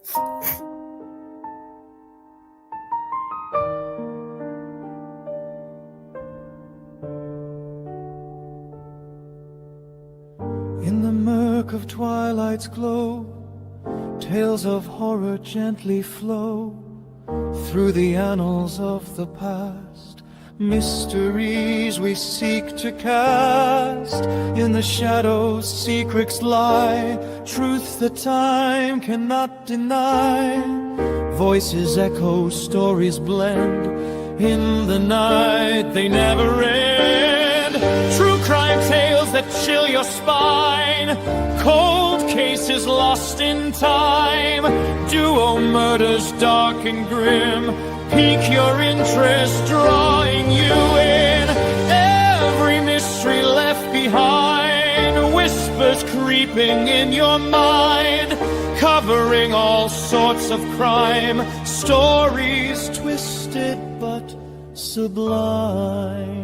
In the murk of twilight's glow, tales of horror gently flow through the annals of the past. Mysteries we seek to cast. In the shadows secrets lie, truth that time cannot deny. Voices echo, stories blend. In the night they never end. True crime tales that chill your spine. Cold cases lost in time. Duo murders dark and grim. Pique your interest, drawing you in. Every mystery left behind. Whispers creeping in your mind. Covering all sorts of crime. Stories twisted but sublime.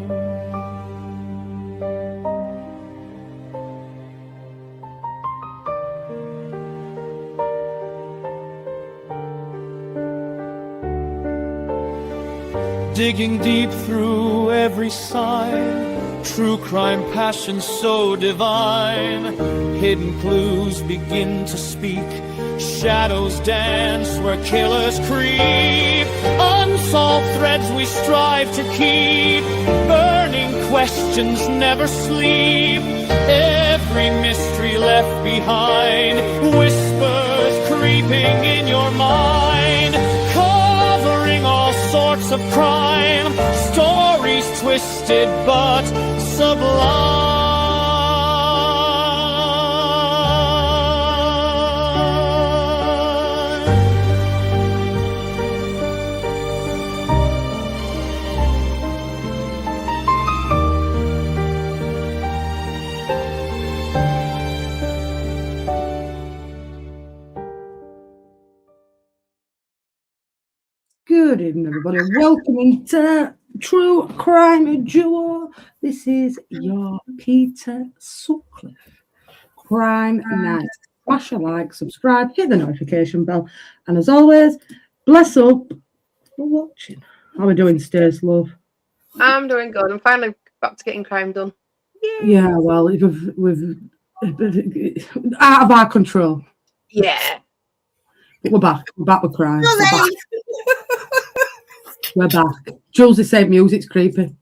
Digging deep through every sign, true crime passion so divine. Hidden clues begin to speak, shadows dance where killers creep. Unsolved threads we strive to keep, burning questions never sleep. Every mystery left behind, whispers creeping in your mind. Covering all sorts of crime, stories twisted but sublime. Good evening, everybody. Welcome to True Crime Duo. This is your Peter Coonan. Crime Night. Smash a like, subscribe, hit the notification bell, and as always, bless up for watching. How are we doing, Stace, love? I'm doing good. I'm finally back to getting crime done. Yay. Yeah, well, we've out of our control. Yeah. But we're back. We're back with crime. We're back. Jules is saying music's creepy.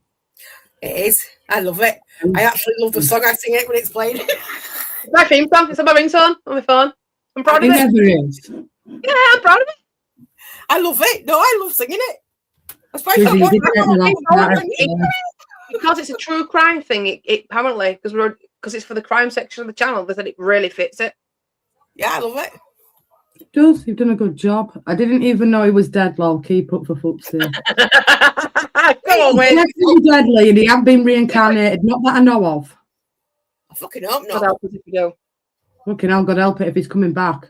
It is. I love it. I actually love the song. I sing it when it's played. It's my theme song. It's on my ringtone on my phone. I'm proud of it. It never is. Yeah, I'm proud of it. I love it. No, I love singing it. Susie, you didn't get me because it's a true crime thing. It apparently because it's for the crime section of the channel. They said it really fits it. Yeah, I love it. It does. You've done a good job. I didn't even know he was dead, lol. Keep up for fuck's sake. Come on, Wayne. He's deadly and he hasn't been reincarnated. Not that I know of. I fucking hope God not. help us if you do. Fucking hell, God help it if he's coming back.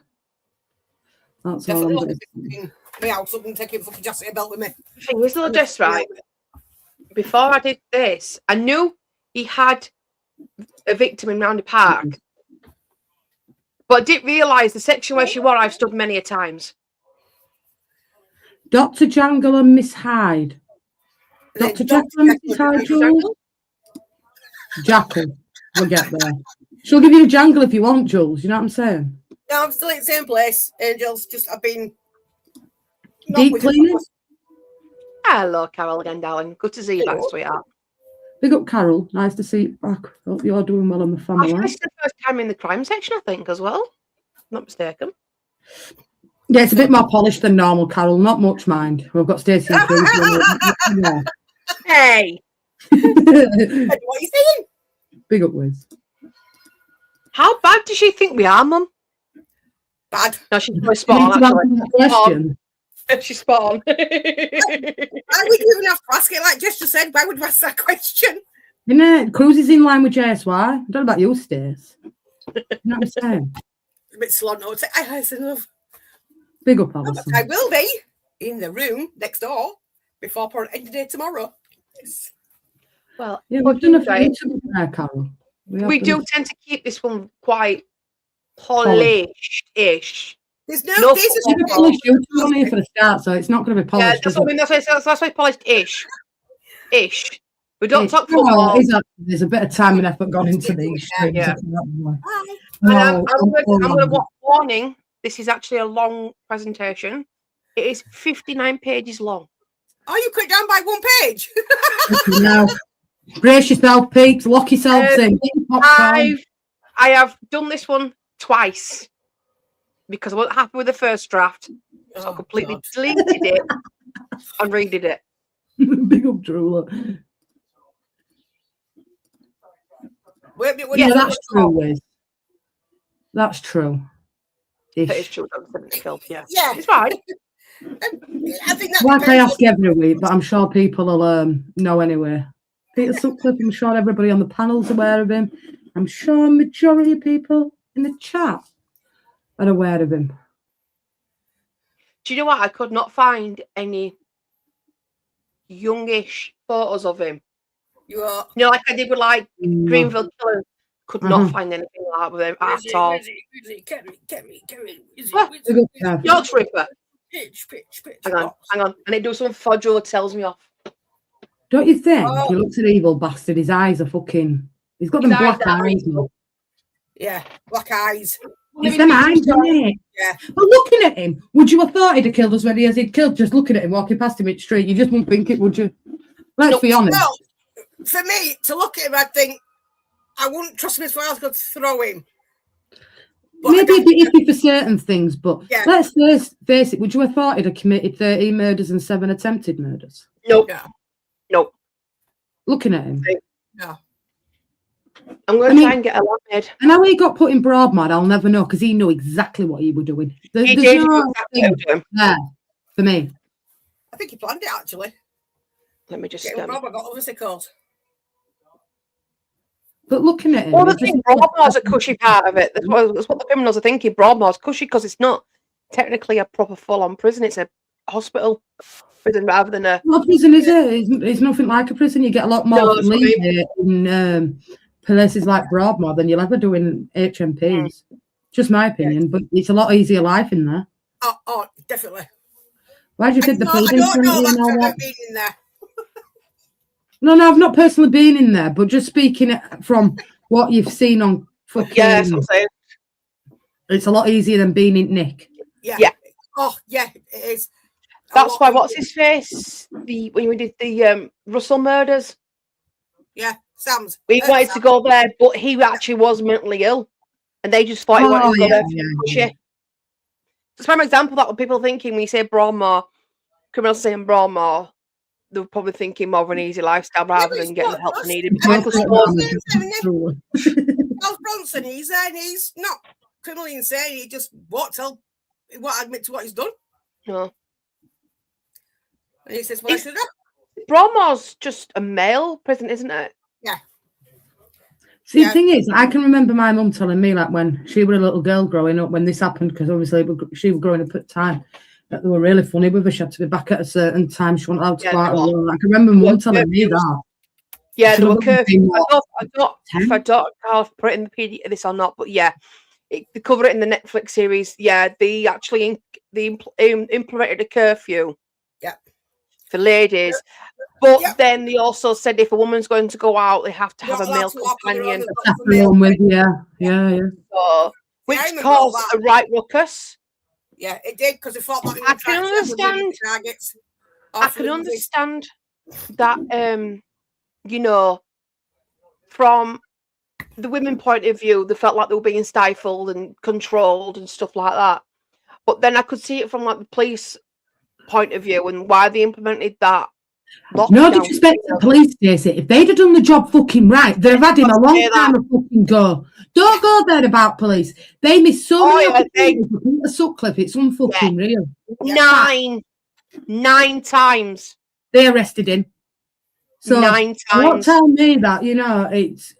That's all I'm Definitely going to say. me out up and taking fucking Jassy belt with me. The thing is, though, just right. Before I did this, I knew he had a victim in Roundy Park. But I didn't realise the section where she was, I've stood many a times. Dr. Jangle and Miss Hyde. Dr. Jackal and Mrs. Hyde, Jules? Jackal. We'll get there. She'll give you a jangle if you want, Jules. You know what I'm saying? No, I'm still at the same place. Angels, just I've been deep cleaning. Hello, Carol again, darling. Good to see you back, sweetheart. Big up, Carol. Nice to see you back. Hope you're doing well in the family. Actually, it's the first time in the crime section, I think, as well. Not mistaken. Yeah, it's a bit more polished than normal, Carol. Not much, mind. We've got Stacey and Chris. Yeah. Hey! What are you saying? Big up, Wiz. How bad does she think we are, Mum? Bad. No, she's very spot on, Question. She's spot on. Why would you even have to ask it like Jess just said? Why would you ask that question? You know, Cruise is in line with JSY. I don't know about you, Stace. You know what I'm saying? A bit slow notes. I love. Big up, Alison. I will be in the room next door before end of the day tomorrow. Yes. Well, Yeah, we've done a few there, Carol. We do tend to keep this one quite polished-ish. There's no No cases. It's a polished YouTube on here for the start, so it's not going to be Yeah, polished. that's what I mean. That's why polished-ish. Ish. We don't talk Oh, football. there's a bit of time and effort gone into these streams. Yeah. Bye. And I'm going to warning. This is actually a long presentation. It is 59 pages long. Oh, you cut down by 1 page. Now, brace yourself, peeps. Lock yourselves in. I have done this one twice because I wasn't happy with the first draft, so I completely deleted it and redid it. Big up drooler. Yeah, that's true, Wiz. That's true. That is true. Yeah, yeah, it's fine. I think that's Like I ask every week, but I'm sure people will know anyway. Peter Coonan, I'm sure everybody on the panel's aware of him. I'm sure a majority of people in the chat are aware of him. Do you know what? I could not find any youngish photos of him. You are. You know, like I did with like Greenville Killer. Could not find anything like that with him at all. Yorkshire Ripper. Pitch. Hang on. And it does some fudge that tells me off. Don't you think? He looks an evil bastard. His eyes are fucking. He's got them black eyes. Yeah, black eyes. It's them eyes, isn't it? Yeah. But looking at him, would you have thought he'd have killed us when he'd killed? Just looking at him walking past him in the street, you just wouldn't think it, would you? Let's be honest. Well, for me to look at him, I'd think I wouldn't trust him as far as I could throw him. But maybe it'd be iffy for certain things, but let's face it. Would you have thought he'd have committed 13 murders and 7 attempted murders? Nope. Nope. Looking at him. No. I'm going to try and get a lot made. And how he got put in Broadmoor, I'll never know because he knew exactly what he was doing. He there's did no exactly thing there for me. I think he planned it actually. Let me just. Rob, I got obviously called. But looking at him, well, the thing, Broadmoor's a cushy part of it. That's what the criminals are thinking. Broadmoor's cushy because it's not technically a proper full-on prison. It's a hospital prison rather than a. What prison is it? It's nothing like a prison. You get a lot more leeway in places like Broadmoor than you'll ever do in HMPs. Just my opinion, but it's a lot easier life in there. Oh, definitely. Why do you think the prison? I don't know that being in there. No, I've not personally been in there, but just speaking from what you've seen on fucking. Yeah, that's what I'm saying. It's a lot easier than being in Nick. Yeah. Oh, yeah, it is. That's why. What's his face? When we did the Russell murders. Yeah, Sam's. We wanted to go there, but he actually was mentally ill, and they just thought he wanted to go there for shit. It's an example that what people thinking when you say Broadmoor, criminals saying Broadmoor, they're probably thinking more of an easy lifestyle rather than getting the help they needed. Charles Bronson, he's not criminally insane. He just won't admit to what he's done. No. And he says, "Well, I should have." Broadmoor's just a male prison, isn't it? Yeah. See, the thing is, I can remember my mum telling me, like, when she was a little girl growing up, when this happened, because obviously she was growing up at the time, that they were really funny with her. She had to be back at a certain time. She wasn't allowed to go out alone. I can remember mum telling me that. Yeah, there were curfews. I don't know how I've put it in the PDF this or not, but yeah, they cover it in the Netflix series. Yeah, they actually implemented a curfew. For ladies, but then they also said if a woman's going to go out, they have to have a male companion. Yeah. So, which caused a right ruckus. Yeah, it did because they thought that. I can understand. I can understand that. You know, from the women point of view, they felt like they were being stifled and controlled and stuff like that. But then I could see it from like the police point of view and why they implemented that. No disrespect to the police, Stacey. If they'd have done the job fucking right, they'd have had him a long time to fucking go. Don't go there about police. They missed so many opportunities for Peter Sutcliffe. It's unfucking real. 9 times. They arrested him. So 9 times. Don't tell me that, you know, it's...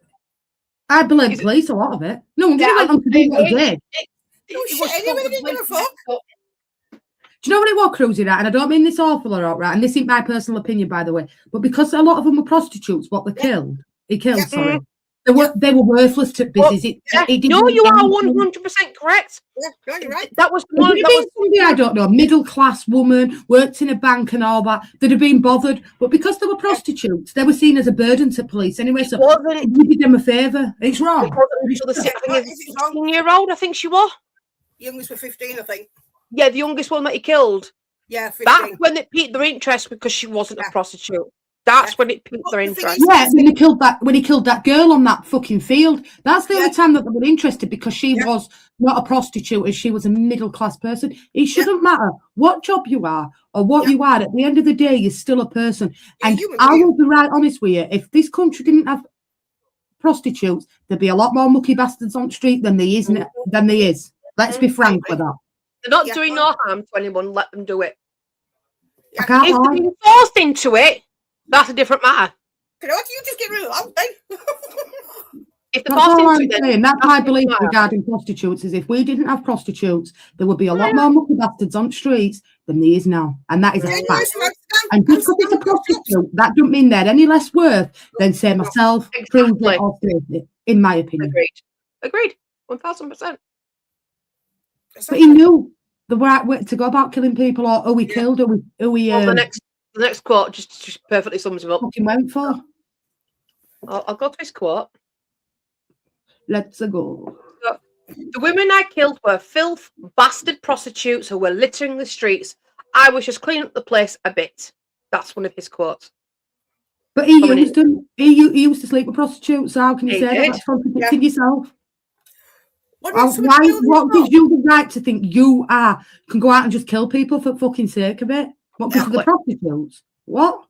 I blame police a lot of it. No one went on to do what he did. Do you know what it was, Cruzy, right? And I don't mean this awful or right, and this isn't my personal opinion, by the way, but because a lot of them were prostitutes, what they killed, sorry. They were worthless to business. No, you are 100% correct. Yeah, you're right. That was It would have been somebody, I don't know, middle-class woman, worked in a bank and all that, they'd have been bothered. But because they were prostitutes, they were seen as a burden to police anyway. So we did them a favour. It's wrong. The 16-year-old, I think she was. Youngest were 15, I think. Yeah, the youngest one that he killed. Yeah, 15. That's when it piqued their interest because she wasn't a prostitute. That's when it piqued their interest. Yeah, when he killed that girl on that fucking field. That's the only time that they were interested, because she was not a prostitute, as she was a middle class person. It shouldn't matter what job you are or what you are. At the end of the day, you're still a person. And I will be right honest with you. If this country didn't have prostitutes, there'd be a lot more mucky bastards on the street than there is. Let's be frank with that. They're not doing no harm to anyone. Let them do it. I can't if lie. they're being forced into it, that's a different matter. Why don't you just get rid of that? If they're forced into it, then that's my belief regarding prostitutes. Is if we didn't have prostitutes, there would be a lot more mucky bastards on the streets than there is now, and that is a fact. And just because it's a prostitute, that doesn't mean they're any less worth than, say, myself, Trudy, or Stacey, in my opinion. Agreed. 1000%. But he knew the right way to go about killing people, or who he killed, who he. Well, the next quote just perfectly sums him up. Fucking went for. I'll go to his quote. Let's go. The women I killed were filth, bastard prostitutes who were littering the streets. I was just cleaning up the place a bit. That's one of his quotes. But he used them. He used to sleep with prostitutes. So how can you say that's contradicting yourself? What gives you the right to think you can go out and just kill people for fucking sake of it? What, because of the prostitutes? What?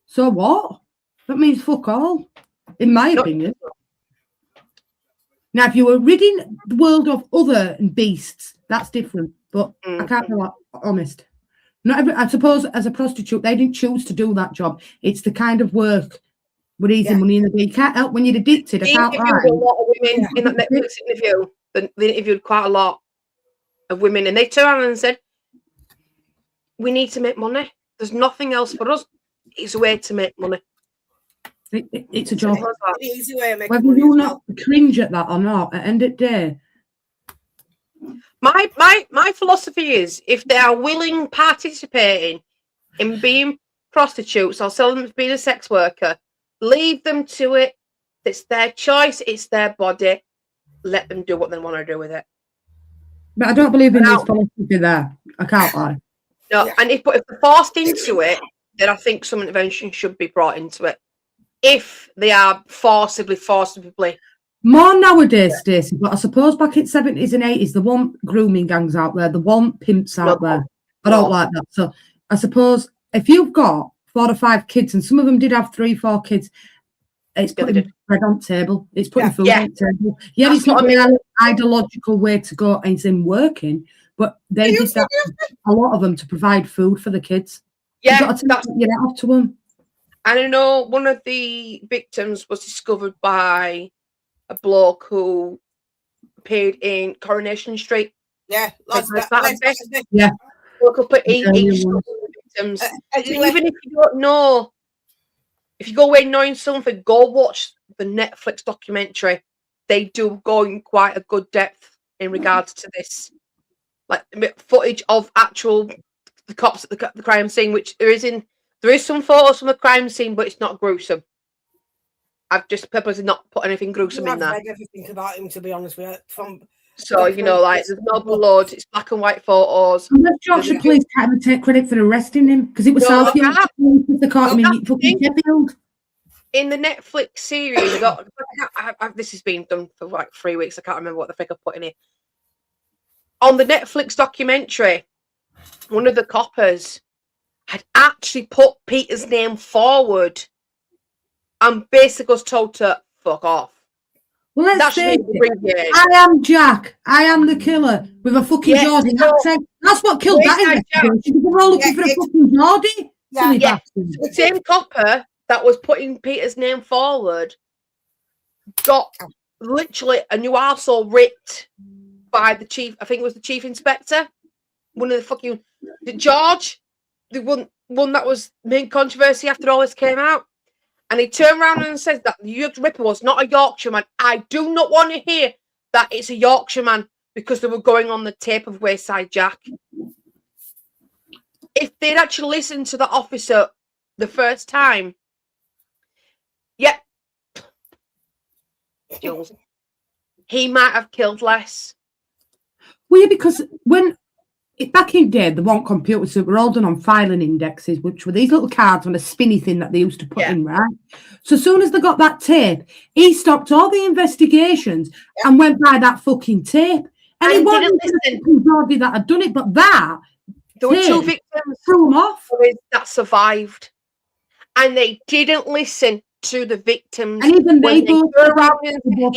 So what? That means fuck all, in my opinion. Now, if you were ridding the world of other beasts, that's different. But I can't be honest. I suppose as a prostitute, they didn't choose to do that job. It's the kind of work with easy money in the day. You can't help when you're addicted. I can't lie. A lot of women in that Netflix interview. They interviewed quite a lot of women, and they turned around and said, "We need to make money. There's nothing else for us. It's a way to make money. It's a job. Easy way of making Whether money you not cringe at that or not, at the end of the day." My philosophy is, if they are willing, participating in being prostitutes or selling them to being a sex worker, leave them to it. It's their choice. It's their body. Let them do what they want to do with it. But I don't believe in this philosophy there. I can't lie. No, and if they're forced into it, then I think some intervention should be brought into it. If they are forcibly. More nowadays, Stacey, but I suppose back in the 70s and 80s, there weren't grooming gangs out there, there weren't pimps out there. I don't like that. So I suppose if you've got 4 or 5 kids, and some of them did have 3, 4 kids, it's putting bread on the table. It's putting food on the table. Yeah, that's it's not the ideological way to go, and it's in working, but they did that, a lot of them, to provide food for the kids. Yeah, you've got to take it up to them. And I know one of the victims was discovered by a bloke who appeared in Coronation Street. Yeah, yeah. Look up at each victims. Even if you don't know, if you go away knowing something, go watch the Netflix documentary. They do go in quite a good depth in regards to this, like footage of the cops at the crime scene, which there is some photos from the crime scene, but it's not gruesome. I've just purposely not put anything gruesome in there. I've read everything about him, to be honest with you. So, like, there's no blood, it's black and white photos. And West Yorkshire police can't even take credit for arresting him, because it was South Yorkshire police that caught him in fucking Sheffield. In the Netflix series, this has been done for like 3 weeks, I can't remember what the frick I put in it. On the Netflix documentary, one of the coppers had actually put Peter's name forward and basically was told to fuck off. Well, let's say I am Jack. I am the killer with a fucking Geordie accent. That's what killed that investigation. They're all looking for a fucking Geordie. Yeah. The same copper that was putting Peter's name forward got literally a new arsehole ripped by the chief. I think it was the chief inspector. One of the fucking George, the one that was main controversy after all this came out. And he turned around and says that the Yorkshire Ripper was not a Yorkshireman. I do not want to hear that it's a Yorkshireman because they were going on the tape of Wayside Jack. If they'd actually listened to the officer the first time, yep, Jules, he might have killed less. Well, yeah, because when back in the day, they weren't computers, so we're all done on filing indexes, which were these little cards on a spinny thing that they used to put in, right? So as soon as they got that tape, he stopped all the investigations and went by that fucking tape. And he wasn't Geordie that had done it, but that there were two victims threw him off that survived, and they didn't listen to the victims. And even when he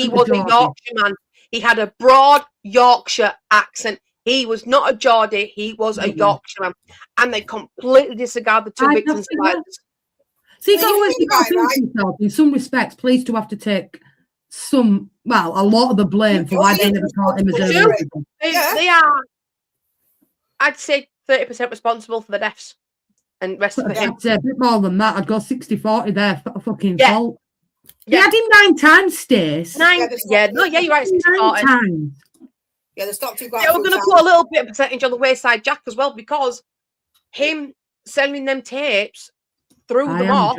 was a Yorkshireman. He had a broad Yorkshire accent. He was not a Geordie, he was a Yorkshireman. And they completely disregard the two victims' lives. See, you've always got to think yourself, in some respects, police do have to take a lot of the blame for why they never caught him as a They are, I'd say, 30% responsible for the deaths. And rest of him. I'd say a bit more than that. I'd go 60-40 there for fucking fault. Yeah. He had him 9 times, Stace. You're right, 9 times. Yeah, they stopped him. Yeah, we're going to put a little bit of percentage on the Wayside Jack as well, because him sending them tapes threw them off.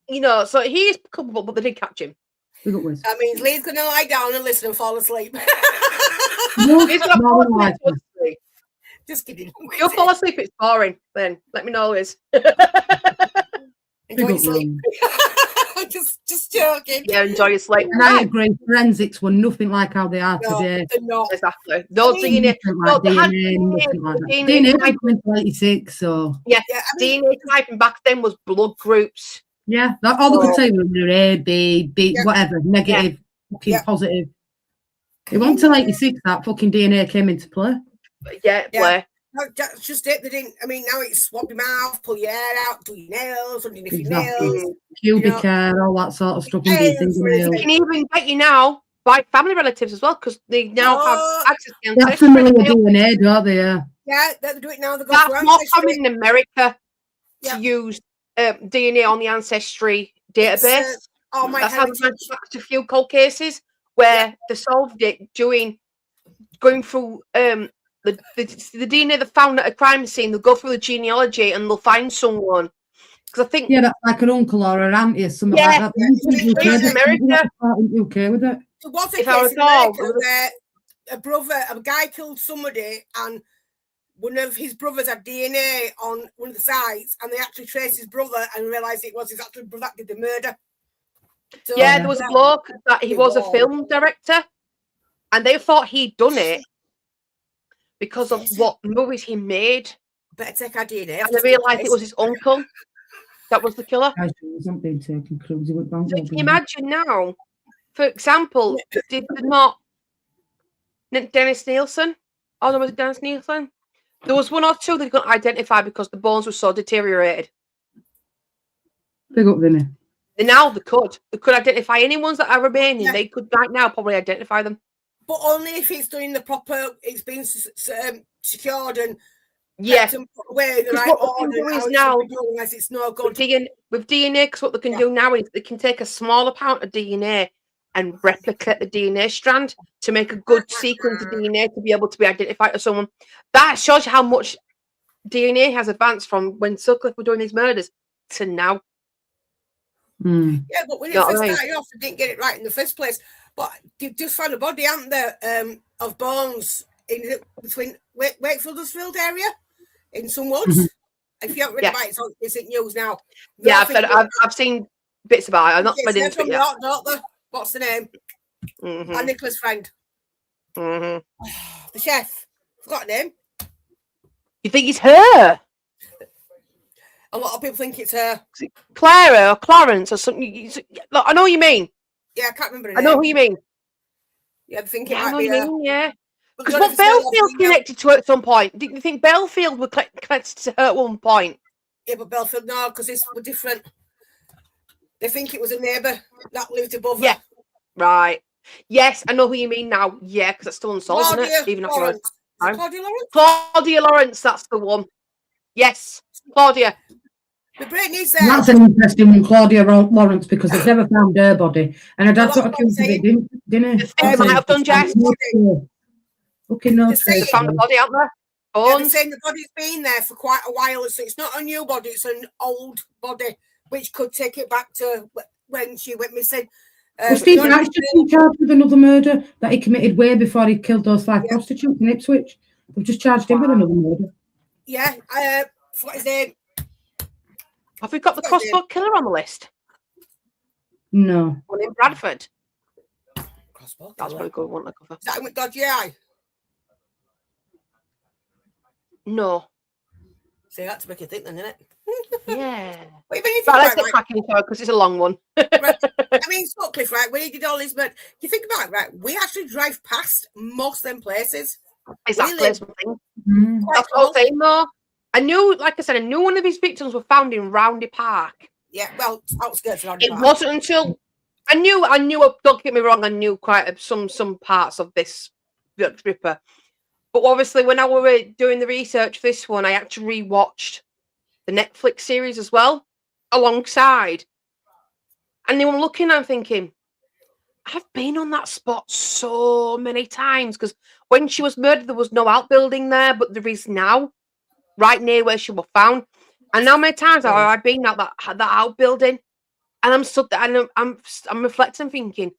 You know, so he is culpable, but they did catch him. That means Lee's going to lie down and listen and fall asleep. He's gonna fall asleep. Just kidding. If you'll fall asleep, it's boring. Then let me know, Liz. Enjoy your sleep. just joking. Yeah, enjoy your sleep. And I agree. Forensics were nothing like how they are today. They're not. Exactly. No DNA. DNA back in 86, so DNA typing back then was blood groups. Yeah, all they could say was A, B, whatever, negative, fucking positive. It wasn't until 86 that fucking DNA came into play. Play. No, that's just it. They didn't. I mean, now it's swab your mouth, pull your hair out, do your nails, underneath your nails, pubic hair, all that sort of stuff. You can even get you now by family relatives as well, because they now have access to that's familiar DNA, don't they? Yeah, they do it now. That's more common in America to use DNA on the ancestry database. That's how they managed a few cold cases where they solved it going through the DNA they found at a crime scene. They'll go through the genealogy and they'll find someone. Because I think that's like an uncle or an auntie or something like that. America. Okay with it. There was a case in America where a guy killed somebody, and one of his brothers had DNA on one of the sites, and they actually traced his brother and realised it was his actual brother that did the murder. So, there was a bloke that he was a film director, and they thought he'd done it because of what movies he made. Better take our DNA. And they realised it was his uncle that was the killer. Can you imagine now, for example, did not Dennis Nielsen? Oh, no, was it Dennis Nielsen? There was one or two they couldn't identify because the bones were so deteriorated. Big up, Vinny. Now they could identify any ones that are remaining. They could right now probably identify them. But only if it's done in the proper, it's been secured and way the right order. Now, it's no good. With DNA, because what they can do now is they can take a small amount of DNA and replicate the DNA strand to make a good sequence of DNA to be able to be identified as someone. That shows you how much DNA has advanced from when Sutcliffe were doing these murders to now. Yeah, but when it first started off, they didn't get it right in the first place. But they just found a body, haven't they, of bones in between Wakefield area in some woods. If you haven't read about it, it's in news now. Yeah, I've seen bits about it. I'm not been into it yet. What's the name? And Nicola's friend. The chef. Forgot her name. You think it's her? A lot of people think it's her. Clara or Clarence or something. Look, I know what you mean. Yeah, I can't remember her name. I know who you mean. Yeah, I think it might be her. Yeah. Because what Belfield connected to her at some point. Didn't you think Belfield were connected to her at one point? Yeah, but Belfield, no, because it's different. They think it was a neighbour that lived above her. Yeah, right. Yes, I know who you mean now. Yeah, because it's still unsolved, isn't it? Even after Claudia Lawrence? Claudia Lawrence, that's the one. Yes, Claudia. The brain is And there. that's an interesting one, Claudia Lawrence, because they've never found her body. And her dad Well, got that's accused what of I'm it, didn't he? They might have done, Jess. Fucking no They're saying- They found the body out there. Yeah, they're Bones. saying the body's been there for quite a while, so it's not a new body, it's an old body, which could take it back to when she went missing. Well, Steve Knight's just been charged with another murder that he committed way before he killed those 5 prostitutes in Ipswich. They've just charged him with another murder. Yeah, what is it? Have we got the crossbow killer on the list? No. One in Bradford. Crossbow. That's very good one to cover. Is that with dodgy eye? No. See, that's to make you think then, isn't it? Yeah. But even if Right, let's you get cracking because it's a long one. right, I mean, Sutcliffe, right, when he did all his murder, you think about it, right, we actually drive past most of them places. Exactly. Really? That's the thing. Mm. That's what I'm saying, though. I knew, like I said, I knew one of his victims were found in Roundy Park. Yeah, well, outskirts of Roundy It Park. wasn't until I knew. Don't get me wrong. I knew quite some parts of this Yorkshire Ripper, but obviously, when I were doing the research for this one, I actually rewatched the Netflix series as well alongside, and then I'm looking, I'm thinking, I've been on that spot so many times because when she was murdered, there was no outbuilding there, but there is now, right near where she was found. And how many times have I been at that outbuilding? And I'm stood there and I'm reflecting, thinking,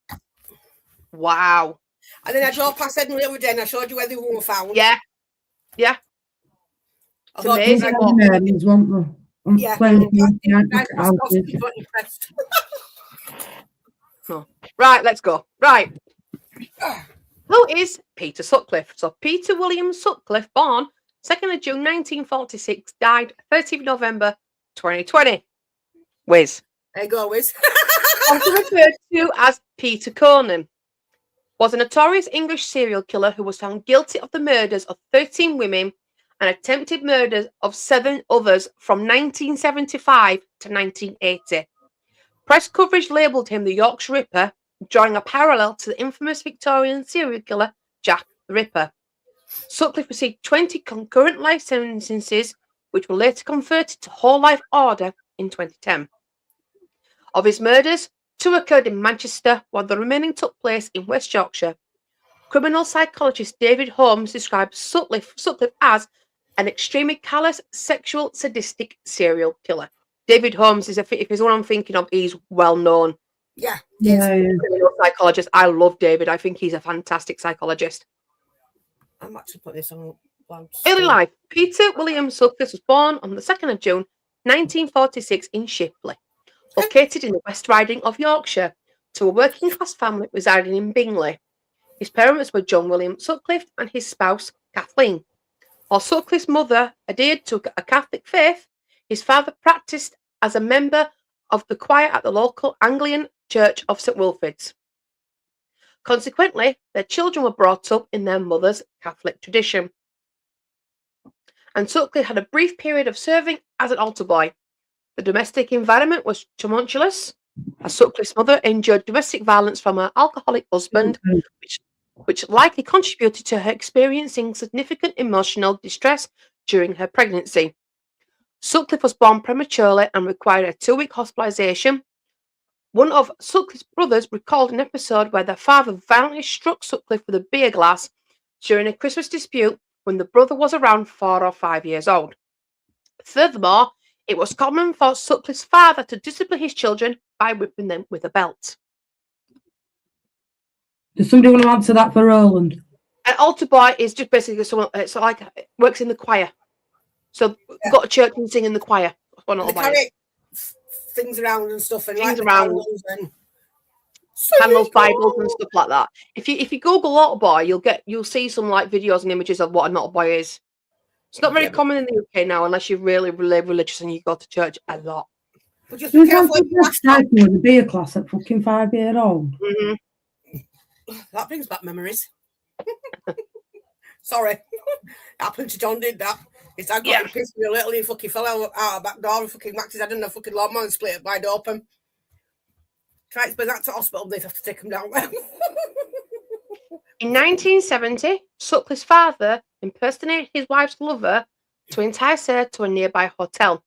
wow. And then I drove past Edinburgh the other day and I showed you where they were found. Yeah. Yeah. I It's thought, amazing. yeah. Right, let's go. Right. Who is Peter Sutcliffe? So Peter William Sutcliffe, born 2nd of June 1946, died 30th November 2020. Wiz. There you go, Wiz. Also referred to as Peter Coonan, was a notorious English serial killer who was found guilty of the murders of 13 women and attempted murders of 7 others from 1975 to 1980. Press coverage labelled him the Yorkshire Ripper, drawing a parallel to the infamous Victorian serial killer Jack the Ripper. Sutcliffe received 20 concurrent life sentences, which were later converted to whole life order in 2010. Of his murders, 2 occurred in Manchester, while the remaining took place in West Yorkshire. Criminal psychologist David Holmes described Sutcliffe as an extremely callous, sexual, sadistic serial killer. David Holmes is, if he's what I'm thinking of, he's well known. Yeah. Criminal psychologist. I love David. I think he's a fantastic psychologist. I'm actually putting this on. Early life. Peter William Sutcliffe was born on the 2nd of June 1946 in Shipley, located in the West Riding of Yorkshire, to a working class family residing in Bingley. His parents were John William Sutcliffe and his spouse Kathleen. While Sutcliffe's mother adhered to a Catholic faith, his father practiced as a member of the choir at the local Anglican Church of St Wilfrid's. Consequently, their children were brought up in their mother's Catholic tradition. And Sutcliffe had a brief period of serving as an altar boy. The domestic environment was tumultuous, as Sutcliffe's mother endured domestic violence from her alcoholic husband, which likely contributed to her experiencing significant emotional distress during her pregnancy. Sutcliffe was born prematurely and required a 2-week hospitalisation. One of Sutcliffe's brothers recalled an episode where their father violently struck Sutcliffe with a beer glass during a Christmas dispute when the brother was around 4 or 5 years old. Furthermore, it was common for Sutcliffe's father to discipline his children by whipping them with a belt. Does somebody want to answer that for Roland? An altar boy is just basically someone. It's like works in the choir. So go to church and sing in the choir. That's what an altar boy is. Things around and stuff, and Things like around. Candles, Bibles, and stuff like that. If you Google altar boy, you'll see some like videos and images of what an altar boy is. It's not very common in the UK now, unless you're really, really religious and you go to church a lot. But just be careful. With a beer class at fucking 5-year-old. Mm-hmm. That brings back memories. Sorry, happened to John. Did that? It's I got pissed me a little. He fucking fell out of back door and fucking whacked his head in the fucking lawnmower and split it wide open. Tried to bring that to hospital. They'd have to take him down. In 1970, Sutcliffe's father impersonated his wife's lover to entice her to a nearby hotel.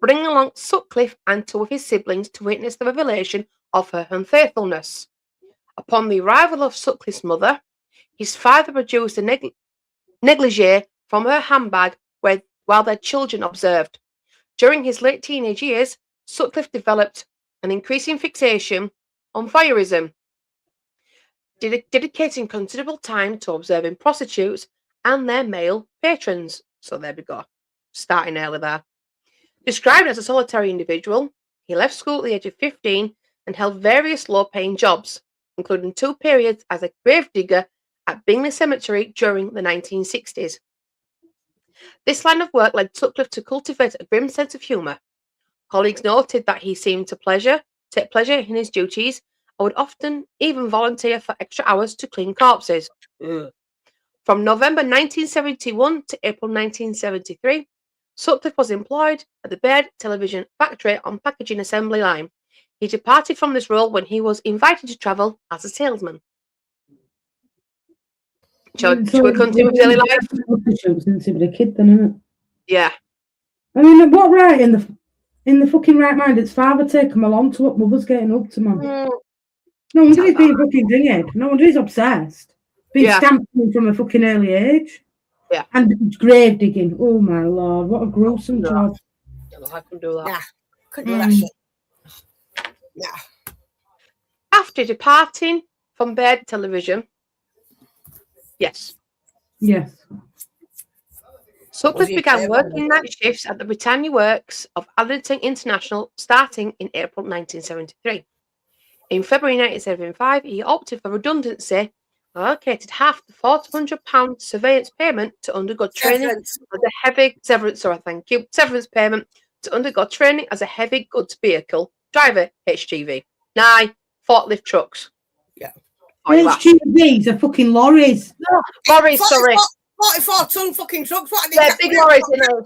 bringing along Sutcliffe and two of his siblings to witness the revelation of her unfaithfulness. Upon the arrival of Sutcliffe's mother, his father produced a negligee from her handbag while their children observed. During his late teenage years, Sutcliffe developed an increasing fixation on voyeurism, dedicating considerable time to observing prostitutes and their male patrons. So there we go, starting early there. Described as a solitary individual, he left school at the age of 15 and held various low-paying jobs, including 2 periods as a gravedigger at Bingley Cemetery during the 1960s. This line of work led Sutcliffe to cultivate a grim sense of humour. Colleagues noted that he seemed to take pleasure in his duties and would often even volunteer for extra hours to clean corpses. Ugh. From November 1971 to April 1973, Sutcliffe was employed at the Baird television factory on packaging assembly line. He departed from this role when he was invited to travel as a salesman. Shall we continue with daily life? Since he was a kid, then, isn't it? Yeah. I mean, what right in the fucking right mind? It's father take him along to what mother's getting up to, man. No wonder he's being fucking dinged. No wonder he's obsessed. Being stamped from a fucking early age. Yeah. And grave digging. Oh my lord, what a gruesome job. I don't know how I can do that. Yeah, couldn't do that shit. Yeah. After departing from Baird television, yes. Sutcliffe began working night shifts at the Britannia Works of Addington International starting in April 1973. In February 1975, he opted for redundancy and allocated half the £400 surveillance payment to undergo training as a heavy severance payment to undergo training as a heavy goods vehicle driver, HGV. Forklift trucks. Yeah. HGVs are fucking lorries. No, lorries, sorry. 44-ton fucking trucks. What are they? Yeah, big lorries, you know.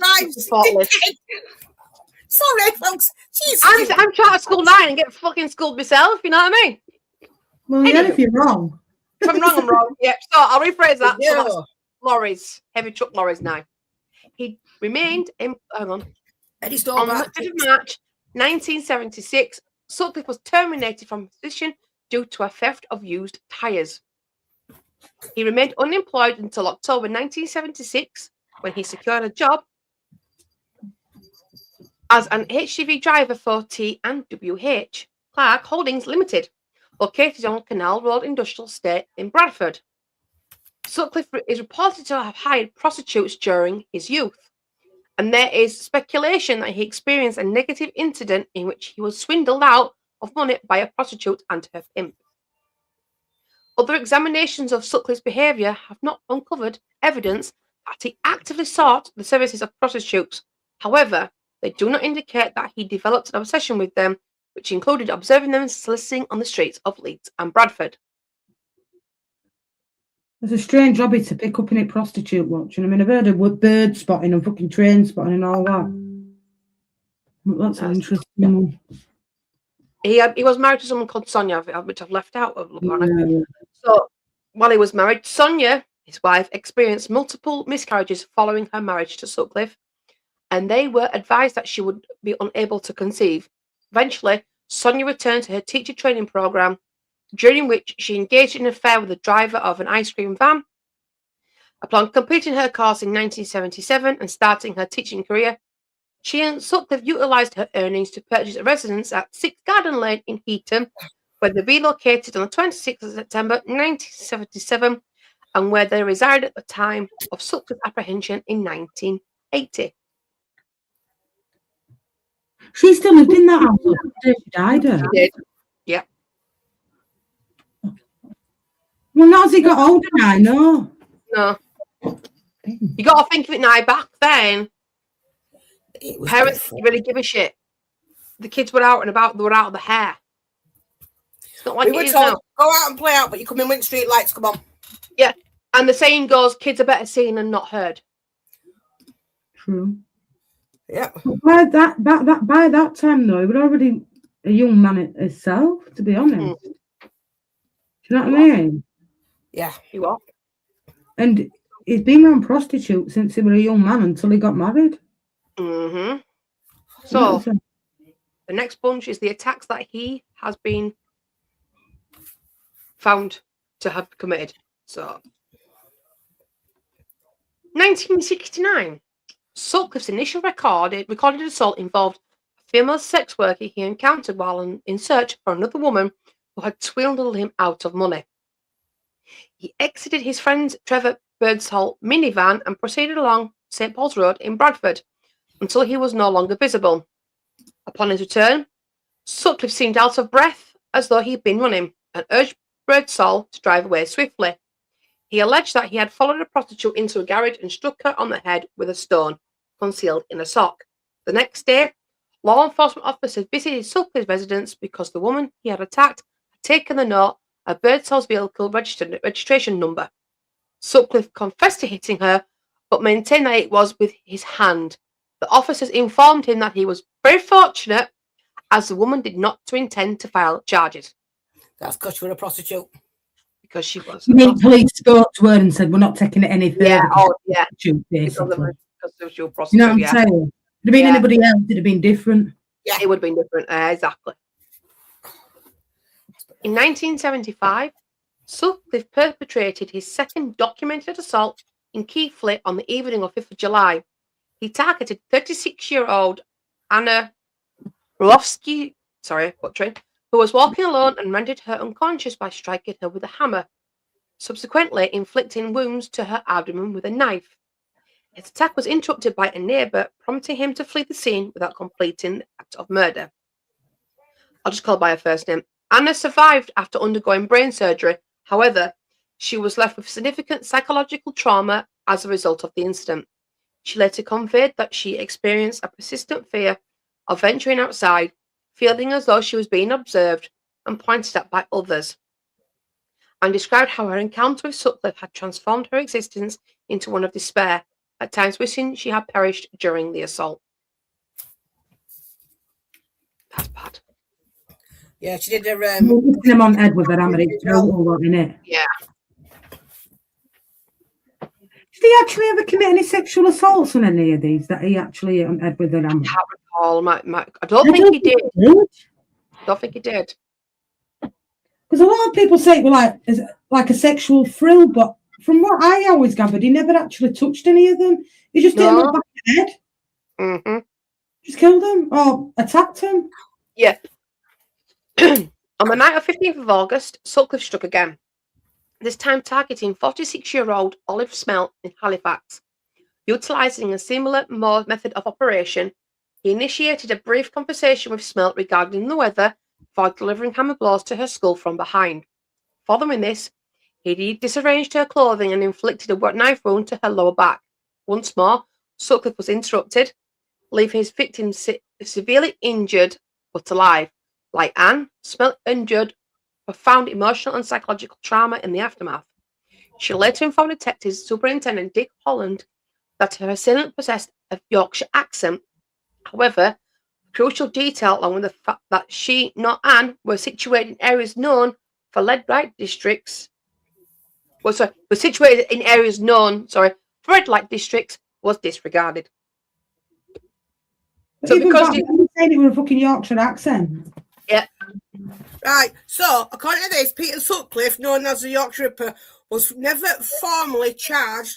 Sorry, folks. I'm trying to school 9 and get fucking schooled myself, you know what I mean? Well, yeah, if you're wrong. If I'm wrong, I'm wrong. Yep, so I'll rephrase that. Yeah. So that's lorries, heavy truck lorries now. He remained in, on the 5th of March 1976, Sutcliffe was terminated from his position due to a theft of used tyres. He remained unemployed until October 1976, when he secured a job as an HGV driver for T&WH Clark Holdings Limited, located on Canal Road Industrial Estate in Bradford. Sutcliffe is reported to have hired prostitutes during his youth, and there is speculation that he experienced a negative incident in which he was swindled out of money by a prostitute and her pimp. Other examinations of Sutcliffe's behaviour have not uncovered evidence that he actively sought the services of prostitutes. However, they do not indicate that he developed an obsession with them, which included observing them soliciting on the streets of Leeds and Bradford. It's a strange hobby to pick up in it, prostitute watching. I mean, I've heard of bird spotting and fucking train spotting and all that. That's an interesting one. He was married to someone called Sonia, which I've left out of the So, while he was married, Sonia, his wife, experienced multiple miscarriages following her marriage to Sutcliffe, and they were advised that she would be unable to conceive. Eventually, Sonia returned to her teacher training program, during which she engaged in an affair with the driver of an ice cream van. Upon completing her course in 1977 and starting her teaching career, she and Sutcliffe utilised her earnings to purchase a residence at 6 Garden Lane in Heaton, where they relocated on the 26th of September 1977 and where they resided at the time of Sutcliffe's apprehension in 1980. She still lived in that house after she died. She did. Yeah. Well, not as he got older now, no. No. You got to think of it now. Back then, parents didn't really give a shit. The kids were out and about. They were out of the hair. It's not like it is now. Go out and play out, but you come in with street lights. Come on. Yeah, and the saying goes, kids are better seen than not heard. True. Yeah. By that time, though, he was already a young man himself, to be honest. Do you know what I mean? Yeah. He was. And he's been around prostitutes since he was a young man until he got married. Mm-hmm. So, the next bunch is the attacks that he has been found to have committed. So, 1969. Sutcliffe's initial recorded assault involved a female sex worker he encountered while in search for another woman who had swindled him out of money. He exited his friend Trevor Birdsall minivan and proceeded along St. Paul's Road in Bradford until he was no longer visible. Upon his return, Sutcliffe seemed out of breath as though he'd been running and urged Birdsall to drive away swiftly. He alleged that he had followed a prostitute into a garage and struck her on the head with a stone concealed in a sock. The next day, law enforcement officers visited Sutcliffe's residence because the woman he had attacked had taken the note of Birdsall's vehicle registration number. Sutcliffe confessed to hitting her, but maintained that it was with his hand. The officers informed him that he was very fortunate, as the woman did not intend to file charges. That's because you were a prostitute. Because she was. The police spoke to her and said, "We're not taking it any further." Yeah, Basically. Because she was a You prostitute. know what I'm saying? If it had been anybody else, it'd have been different. Yeah, it would have been different. Exactly. In 1975, Sutcliffe perpetrated his second documented assault in Keighley on the evening of 5th of July. He targeted 36-year-old Anna Rowski, who was walking alone and rendered her unconscious by striking her with a hammer, subsequently inflicting wounds to her abdomen with a knife. His attack was interrupted by a neighbour, prompting him to flee the scene without completing the act of murder. I'll just call her by her first name. Anna survived after undergoing brain surgery. However, she was left with significant psychological trauma as a result of the incident. She later conveyed that she experienced a persistent fear of venturing outside, feeling as though she was being observed and pointed at by others, and described how her encounter with Sutcliffe had transformed her existence into one of despair, at times wishing she had perished during the assault. That's bad. Yeah, she did her... him on head with her hammer, it's brutal, isn't it? Yeah. Did he actually ever commit any sexual assaults on any of these that he actually hit on head with a hammer? I can't recall. I don't think he did. I don't think he did. Because a lot of people say it was like a sexual thrill, but from what I always gathered, he never actually touched any of them. He just hit them on the back of the head. Mm-hmm. Just killed them or attacked them. Yeah. On the night of 15th of August, Sutcliffe struck again, this time targeting 46-year-old Olive Smelt in Halifax. Utilising a similar method of operation, he initiated a brief conversation with Smelt regarding the weather before delivering hammer blows to her skull from behind. Following this, he disarranged her clothing and inflicted a knife wound to her lower back. Once more, Sutcliffe was interrupted, leaving his victim severely injured but alive. Like Anne, Smelt endured profound emotional and psychological trauma in the aftermath. She later informed Detective Superintendent Dick Holland that her assailant possessed a Yorkshire accent. However, a crucial detail, along with the fact that she, not Anne, were situated in areas known for red light districts, were situated in areas known, for red light districts, was disregarded. So because he was saying it with a fucking Yorkshire accent. Yeah. Right, so according to this, Peter Coonan, known as the Yorkshire Ripper, was never formally charged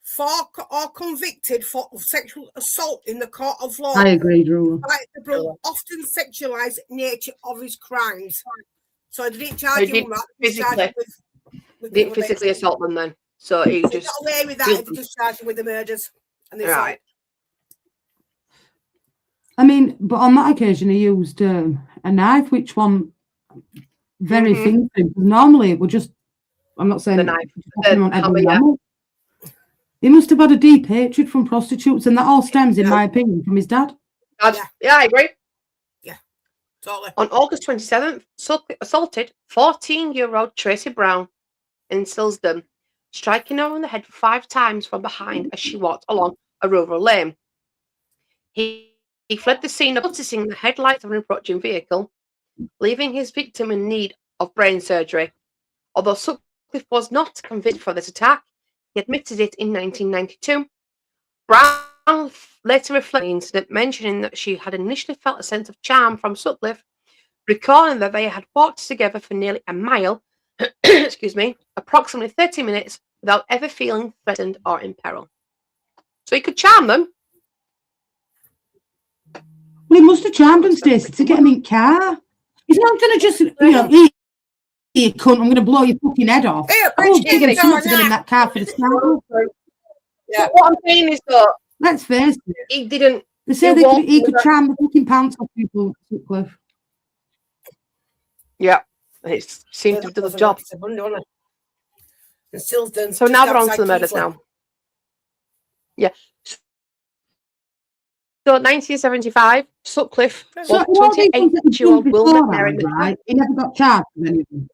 for or convicted for sexual assault in the court of law. I agree, Drew. Like the often sexualised nature of his crimes. So they didn't charge him with didn't physically assault them then. So he just got away with that if he just charged him with the murders. And the right. I mean, but on that occasion he used a knife, which one very thin. Normally it would just, I'm not saying the knife. He must have had a deep hatred from prostitutes, and that all stems, in my opinion, from his dad. Yeah, I agree. Yeah, totally. On August 27th, Sutcliffe assaulted 14-year-old Tracy Brown in Silsden, striking her on the head 5 times from behind as she walked along a rural lane. He fled the scene, noticing the headlights of an approaching vehicle, leaving his victim in need of brain surgery. Although Sutcliffe was not convicted for this attack, he admitted it in 1992. Brown later reflected on the incident, mentioning that she had initially felt a sense of charm from Sutcliffe, recalling that they had walked together for nearly a mile, approximately 30 minutes, without ever feeling threatened or in peril. So he could charm them. Well, he must have charmed them, Stacey, to get him in car. He's not going to just, you cunt, I'm going to blow your fucking head off. I won't give him something to get in that car for the start. Yeah. What I'm saying is that, let's face it, he didn't. They say he could charm the fucking pants off people, Sutcliffe. Yeah, it seemed to have done the job. So now we're on to the murders now. Yeah. So 1975, Sutcliffe was 28-year-old William Mary. Right? He never got charged with anything.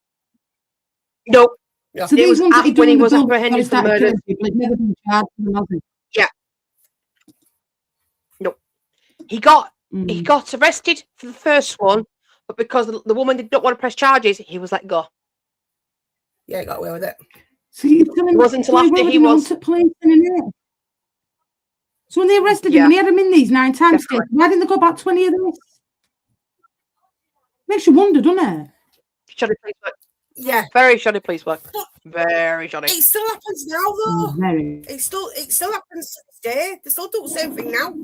No. Yeah. So it was when he was apprehended for murder. Never been charged with nothing. Yeah. No. He got arrested for the first one, but because the woman did not want to press charges, he was let go. Yeah, he got away with it. So it wasn't until after he was. So when they arrested him, and he had him in these 9 times, why didn't they go back 20 of this? Makes you wonder, doesn't it? Shoddy police work. Yeah. Very shoddy police work. Very shoddy. It still happens now, though. Very. It still happens today. They still do the same thing now.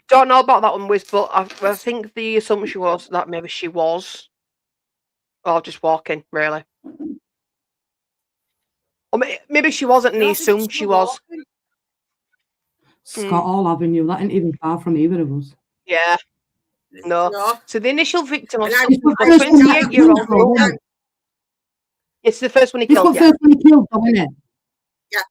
Don't know about that one, Wiz, but I think the assumption was that maybe she was. Or just walking, really. Or maybe she wasn't, and he assumed she was. Scott Hall Avenue, that ain't even far from either of us. Yeah. No. So the initial victim was a 28-year-old. It's the first one he killed. It's the first one he killed, though, isn't it?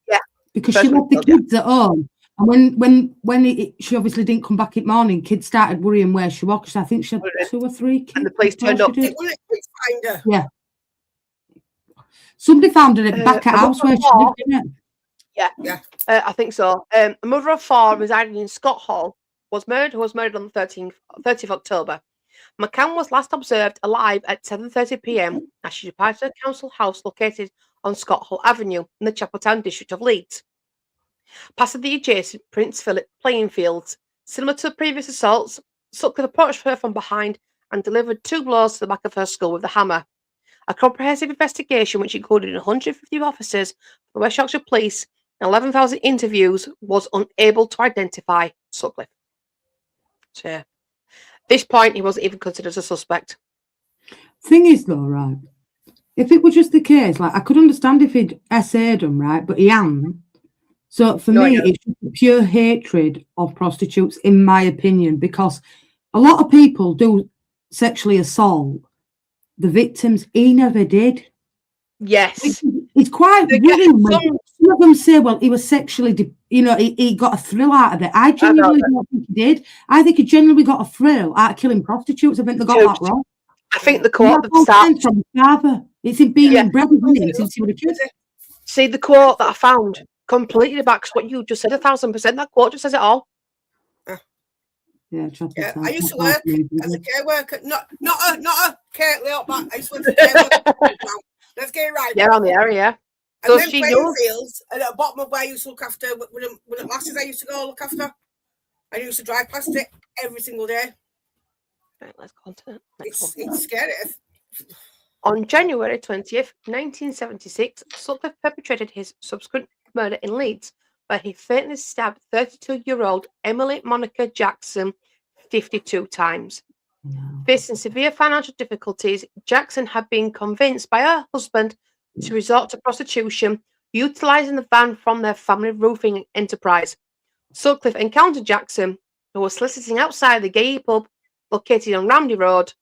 Yeah. Because she left the kids at home. And when she obviously didn't come back in the morning, kids started worrying where she was. Because I think she had 2 or 3 kids. And the police turned up. Yeah. Somebody found her back at house where she lived, didn't it? Yeah. I think so. A mother of 4 residing in Scott Hall was murdered on the 30th October. McCann was last observed alive at 7:30 p.m. as she departed her council house located on Scott Hall Avenue in the Chapeltown district of Leeds. Past the adjacent Prince Philip playing fields. Similar to the previous assaults, Sutcliffe approached her from behind and delivered 2 blows to the back of her skull with a hammer. A comprehensive investigation, which included 150 officers from West Yorkshire Police and 11,000 interviews, was unable to identify Sutcliffe. So, at this point, he wasn't even considered a suspect. Thing is, though, right, if it was just the case, like, I could understand if he'd essayed them, right, but he hadn't. So, for me, it's just pure hatred of prostitutes, in my opinion, because a lot of people do sexually assault the victims. He never did. Yes. It's quite worrying. Some of them say, well, he was sexually, he got a thrill out of it. I genuinely don't think he did. I think he genuinely got a thrill out of killing prostitutes. I think they got that wrong. I think the quote that starts from his father. It's in being inbred with him since he was a kid. See, the quote that I found completely backs what you just said 1,000%. That quote just says it all. Yeah, I used to work as a care worker, not a care layout, but I used to work as a care worker. Let's get it right. Yeah, on the area. And then playing fields, and at the bottom of where I used to look after, when the masses I used to go look after, I used to drive past it every single day. Right, let's go on to that. It's scary. On January 20th, 1976, Sutcliffe perpetrated his subsequent murder in Leeds, where he fatally stabbed 32-year-old Emily Monica Jackson 52 times. Facing severe financial difficulties, Jackson had been convinced by her husband to resort to prostitution, utilising the van from their family roofing enterprise. Sutcliffe encountered Jackson, who was soliciting outside the gay pub located on Ramsey Road,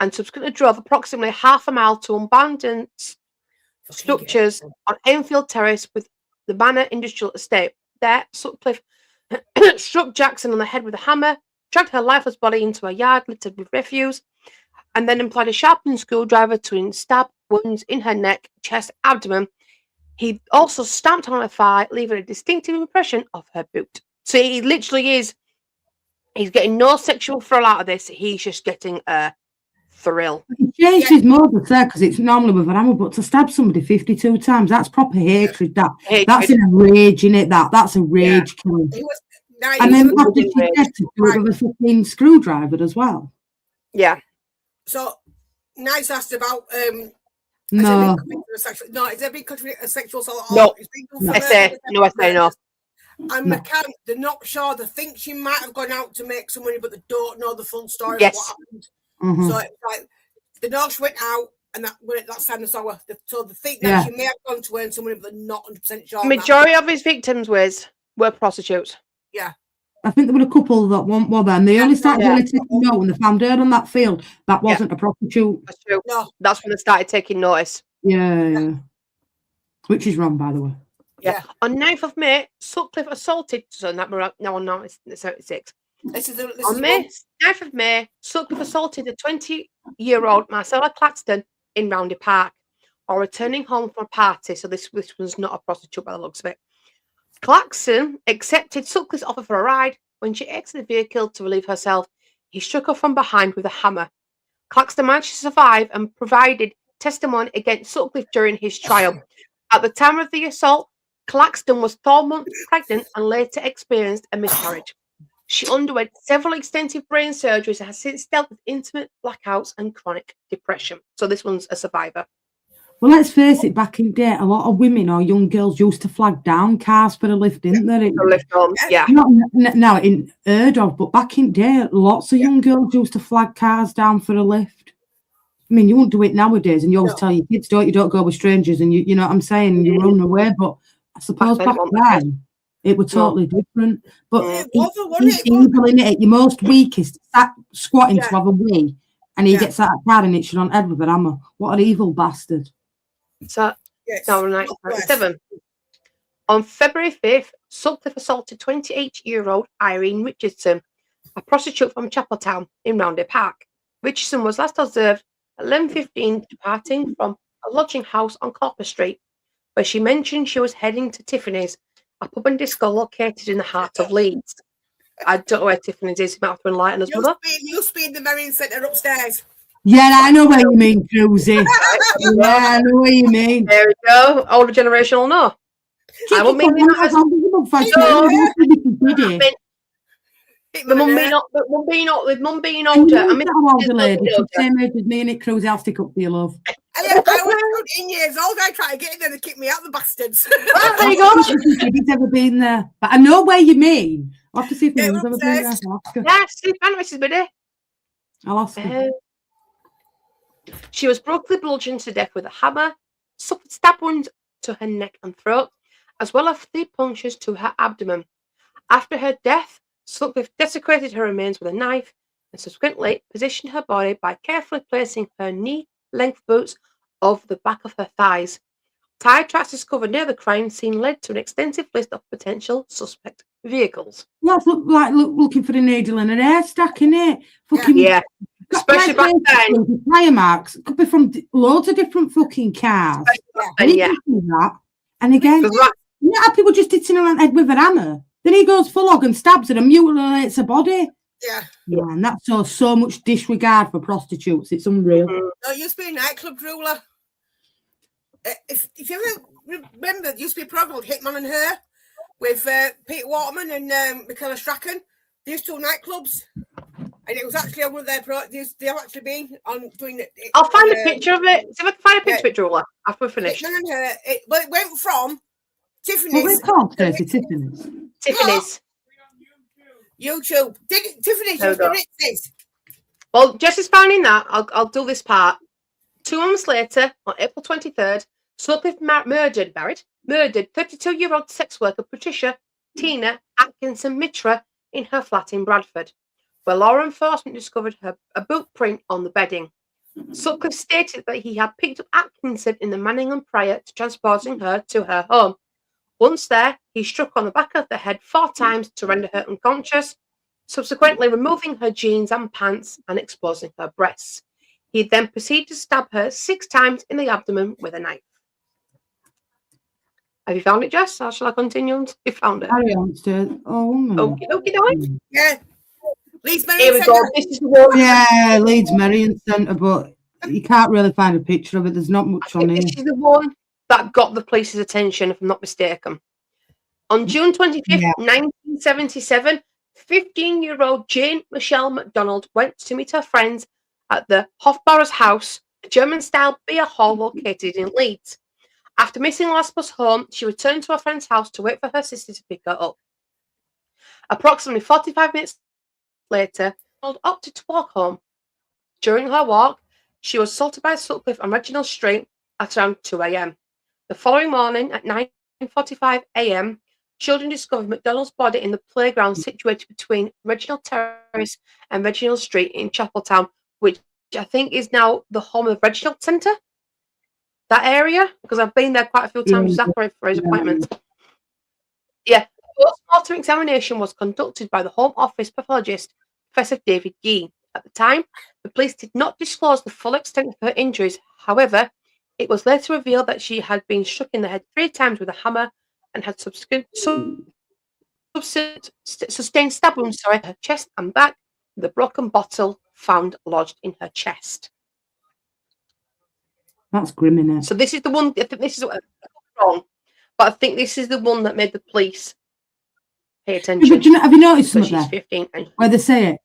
and subsequently drove approximately half a mile to abandoned structures on Enfield Terrace with the Manor Industrial Estate. There, Sutcliffe struck Jackson on the head with a hammer, dragged her lifeless body into a yard littered with refuse, and then employed a sharpened screwdriver to stab wounds in her neck, chest, abdomen. He also stamped on her thigh, leaving a distinctive impression of her boot. So he literally is, he's getting no sexual thrill out of this. He's just getting a thrill. Changed his modus there because it's normally with an hammer, but to stab somebody 52 times, that's proper hatred. That's in a rage, in it. That's a rage killing. And then after she dead, to do it with a fucking screwdriver as well. Yeah. So, Nice asked about no. Is there been a sexual assault? No. I say no. And McCann, they're not sure. They think she might have gone out to make some money, but they don't know the full story of what happened. Mm-hmm. So it's like they know she went out, and that's time they saw her. So they think that she may have gone to earn some money, but they're not 100% sure. The majority of his victims were prostitutes. Yeah. I think there were a couple that were there, and they only started really taking note when they found her on that field. That wasn't a prostitute. That's true. No. That's when they started taking notice. Yeah. Which is wrong, by the way. Yeah. On 9th of May, Sutcliffe assaulted. So that we're no, it's 76. On 9th of May, Sutcliffe assaulted a 20-year-old Marcella Claxton in Roundy Park, or returning home from a party. So this was not a prostitute by the looks of it. Claxton accepted Sutcliffe's offer for a ride. When she exited the vehicle to relieve herself, he struck her from behind with a hammer. Claxton managed to survive and provided testimony against Sutcliffe during his trial. At the time of the assault, Claxton was 4 months pregnant and later experienced a miscarriage. She underwent several extensive brain surgeries and has since dealt with intimate blackouts and chronic depression. So this one's a survivor. Well, let's face it, back in the day, a lot of women or young girls used to flag down cars for a lift, didn't they? For a lift home, yeah. Now, it ain't heard of, but back in the day, lots of young girls used to flag cars down for a lift. I mean, you won't do it nowadays, and you always tell your kids, you don't go with strangers, and you know what I'm saying, you run away, but I suppose back then, it was totally different. But he's evil, in it. Your most weakest, squatting to have a wee, and he gets out of car and it's on head with a hammer. What an evil bastard. So, 1997. On February 5th, Sutcliffe assaulted 28-year-old Irene Richardson, a prostitute from Chapeltown in Roundy Park. Richardson was last observed at 11:15 departing from a lodging house on Corpus Street, where she mentioned she was heading to Tiffany's, a pub and disco located in the heart of Leeds. I don't know where Tiffany's is. You might have to enlighten us, mother. You speed the Marine Centre upstairs. Yeah, I know what you mean, Cruzy. Yeah, I know what you mean. There we go. Older generation will know. I won't mean that with mum being older. I mean, older lady. Same age as me and it, Cruzy. I'll stick up for your love. I was 17 years old. I tried to get in there, they kicked me out, the bastards. Oh, there you go. He's ever been there, but I know where you mean. I'll have to see if anyone's ever been there. Yeah, Steve Banwitz is there. I'll ask him. She was brutally bludgeoned to death with a hammer, suffered stab wounds to her neck and throat, as well as 3 punctures to her abdomen. After her death, Sutcliffe desecrated her remains with a knife and subsequently positioned her body by carefully placing her knee-length boots over the back of her thighs. Tire tracks discovered near the crime scene led to an extensive list of potential suspect vehicles. That's looking for a needle in an haystack, innit? Yeah. Especially back then. Tire marks could be from loads of different fucking cars. Yeah. And again, people just hitting her on the head with a hammer. Then he goes full hog and stabs her and mutilates her body. Yeah. And that's so much disregard for prostitutes. It's unreal. No, it used to be a nightclub ruler. If you ever remember, there used to be a program called Hitman and Her with Peter Waterman and Michaela Strachan. These 2 nightclubs. And it was actually on one of their projects. They've actually been on doing it. I'll find a picture of it. See if I can find a picture of it after we're finished. It went from Tiffany's. What was it called, Tracy? Tiffany's. Tiffany's. YouTube. Tiffany's. Well, Jess is finding that. I'll do this part. 2 months later, on April 23rd, Sutcliffe murdered 32-year-old sex worker Patricia Tina Atkinson Mitra in her flat in Bradford, where law enforcement discovered a boot print on the bedding. Sutcliffe stated that he had picked up Atkinson in the Manningham prior to transporting her to her home. Once there, he struck on the back of the head 4 times to render her unconscious, subsequently removing her jeans and pants and exposing her breasts. He then proceeded to stab her 6 times in the abdomen with a knife. Have you found it, Jess? Or shall I continue? You found it. Okay, darling. Yeah. Leeds Here Marion we go. Centre. This is the one. Yeah, Leeds Marion Centre, but you can't really find a picture of it. There's not much on here. This is the one that got the police's attention, if I'm not mistaken. On June 25th, 1977, 15-year-old Jane Michelle MacDonald went to meet her friends at the Hofbauer's house, a German-style beer hall located in Leeds. After missing last bus home, she returned to her friend's house to wait for her sister to pick her up. Approximately 45 minutes later, MacDonald opted to walk home. During her walk, she was assaulted by Sutcliffe on Reginald Street at around 2 a.m. The following morning at 9:45 a.m., children discovered MacDonald's body in the playground situated between Reginald Terrace and Reginald Street in Chapeltown, which I think is now the home of Reginald Centre. That area, because I've been there quite a few times with Zachary for his appointments. Yeah, the post-mortem examination was conducted by the Home Office pathologist, Professor David Holmes. At the time, the police did not disclose the full extent of her injuries. However, it was later revealed that she had been struck in the head 3 times with a hammer and had sustained stab wounds to her chest and back, with a broken bottle found lodged in her chest. That's grim, isn't it? So this is the one. I think this is wrong, but I think this is the one that made the police pay attention. But have you noticed So something she's there? 15. And Where they say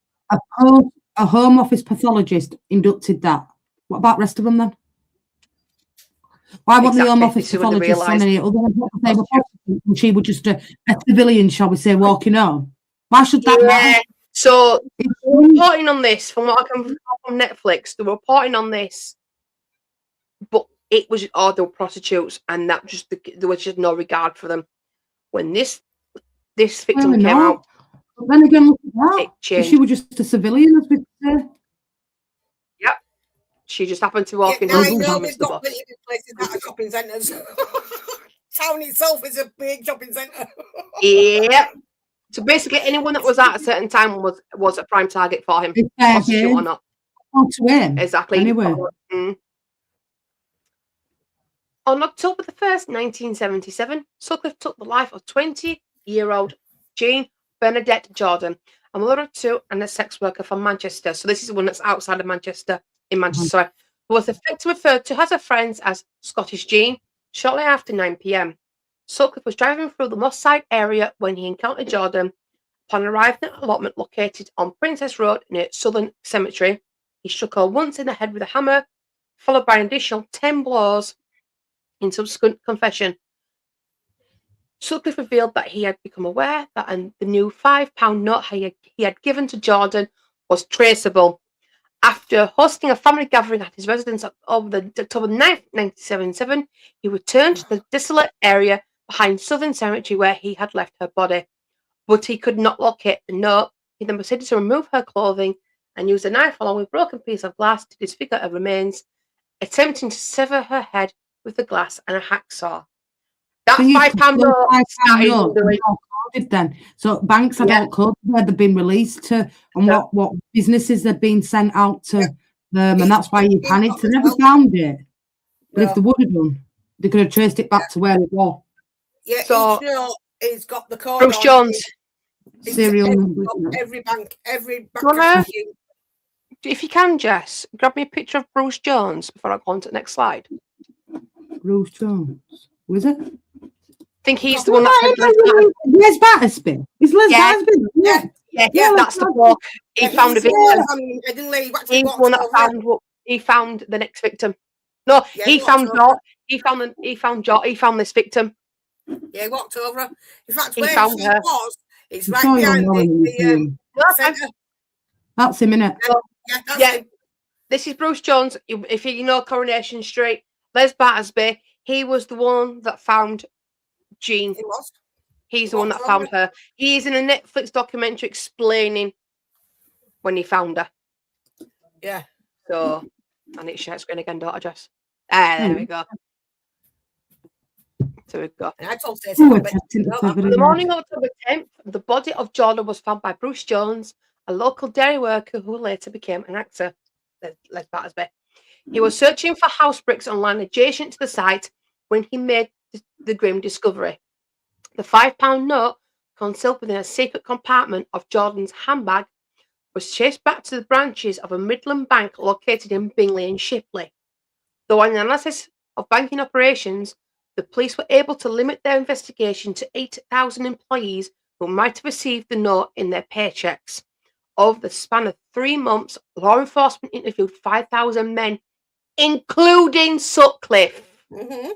a Home Office pathologist inducted that. What about the rest of them then? Why wasn't the Home Exactly, Office this is when they pathologist so many other ones? They were prostitutes and she was just a civilian, shall we say, walking on. Why should that matter? So they're reporting on this from what I can find from Netflix. They were reporting on this, but it was they were prostitutes, and that just there was just no regard for them. When this victim came out, but then again, look at that. it changed. She was just a civilian, as we say. Yep, she just happened to walk in. I and know miss we've the got bus. plenty of places that are shopping centres. Town itself is a big shopping centre. Yeah. So basically, anyone that was at a certain time was a prime target for him, prostitute or not. Oh, to him. Exactly. Anyway. On October the 1st, 1977, Sutcliffe took the life of 20-year-old Jean Bernadette Jordan, a mother of 2 and a sex worker from Manchester. So this is the one that's outside of Manchester, in Manchester, sorry, who was the victim referred to as her friends as Scottish Jean. Shortly after 9 p.m., Sutcliffe was driving through the Moss Side area when he encountered Jordan. Upon arriving at an allotment located on Princess Road near Southern Cemetery, he struck her once in the head with a hammer, followed by an additional 10 blows. In subsequent confession, Sutcliffe revealed that he had become aware that the new £5 note he had given to Jordan was traceable. After hosting a family gathering at his residence over the October 9th, 1977, he returned to the desolate area behind Southern Cemetery where he had left her body. But he could not locate the note. He then proceeded to remove her clothing and used a knife along with a broken piece of glass to disfigure her remains, attempting to sever her head with the glass and a hacksaw. That £5 note then. So banks had all coded where they've been released to, and what businesses they've been sent out to them, and that's why you panicked. They never found it. But if they would have done, they could have traced it back to where it was. Yeah, so each note has got the code. Bruce Jones. Serial number. Every bank. If you can, Jess, grab me a picture of Bruce Jones before I go on to the next slide. Bruce Jones. Was it? I think he's the one that Les Battersby. Is Les Battersby? Yeah, that's the bloke. He found a victim. He's the one that he found the next victim. No, he found this victim. Yeah, he walked over her. In fact, He where found she her. was, it's right behind the centre. That's him, innit? Yeah, that's him. This is Bruce Jones. If you know Coronation Street, Les Battersby, he was the one that found Jean. He was. He's the one that found her. He's in a Netflix documentary explaining when he found her. Yeah. So, I need to share screen again, don't I, Jess? There we go. So we've got. I told her On the morning of October 10th, the body of Jordan was found by Bruce Jones, a local dairy worker who later became an actor, Les Battersby. He was searching for house bricks online adjacent to the site when he made the grim discovery. The £5 note concealed within a secret compartment of Jordan's handbag was chased back to the branches of a Midland bank located in Bingley and Shipley. Though on analysis of banking operations, the police were able to limit their investigation to 8,000 employees who might have received the note in their paychecks. Over the span of 3 months, law enforcement interviewed 5,000 men, including Sutcliffe. Mm-hmm.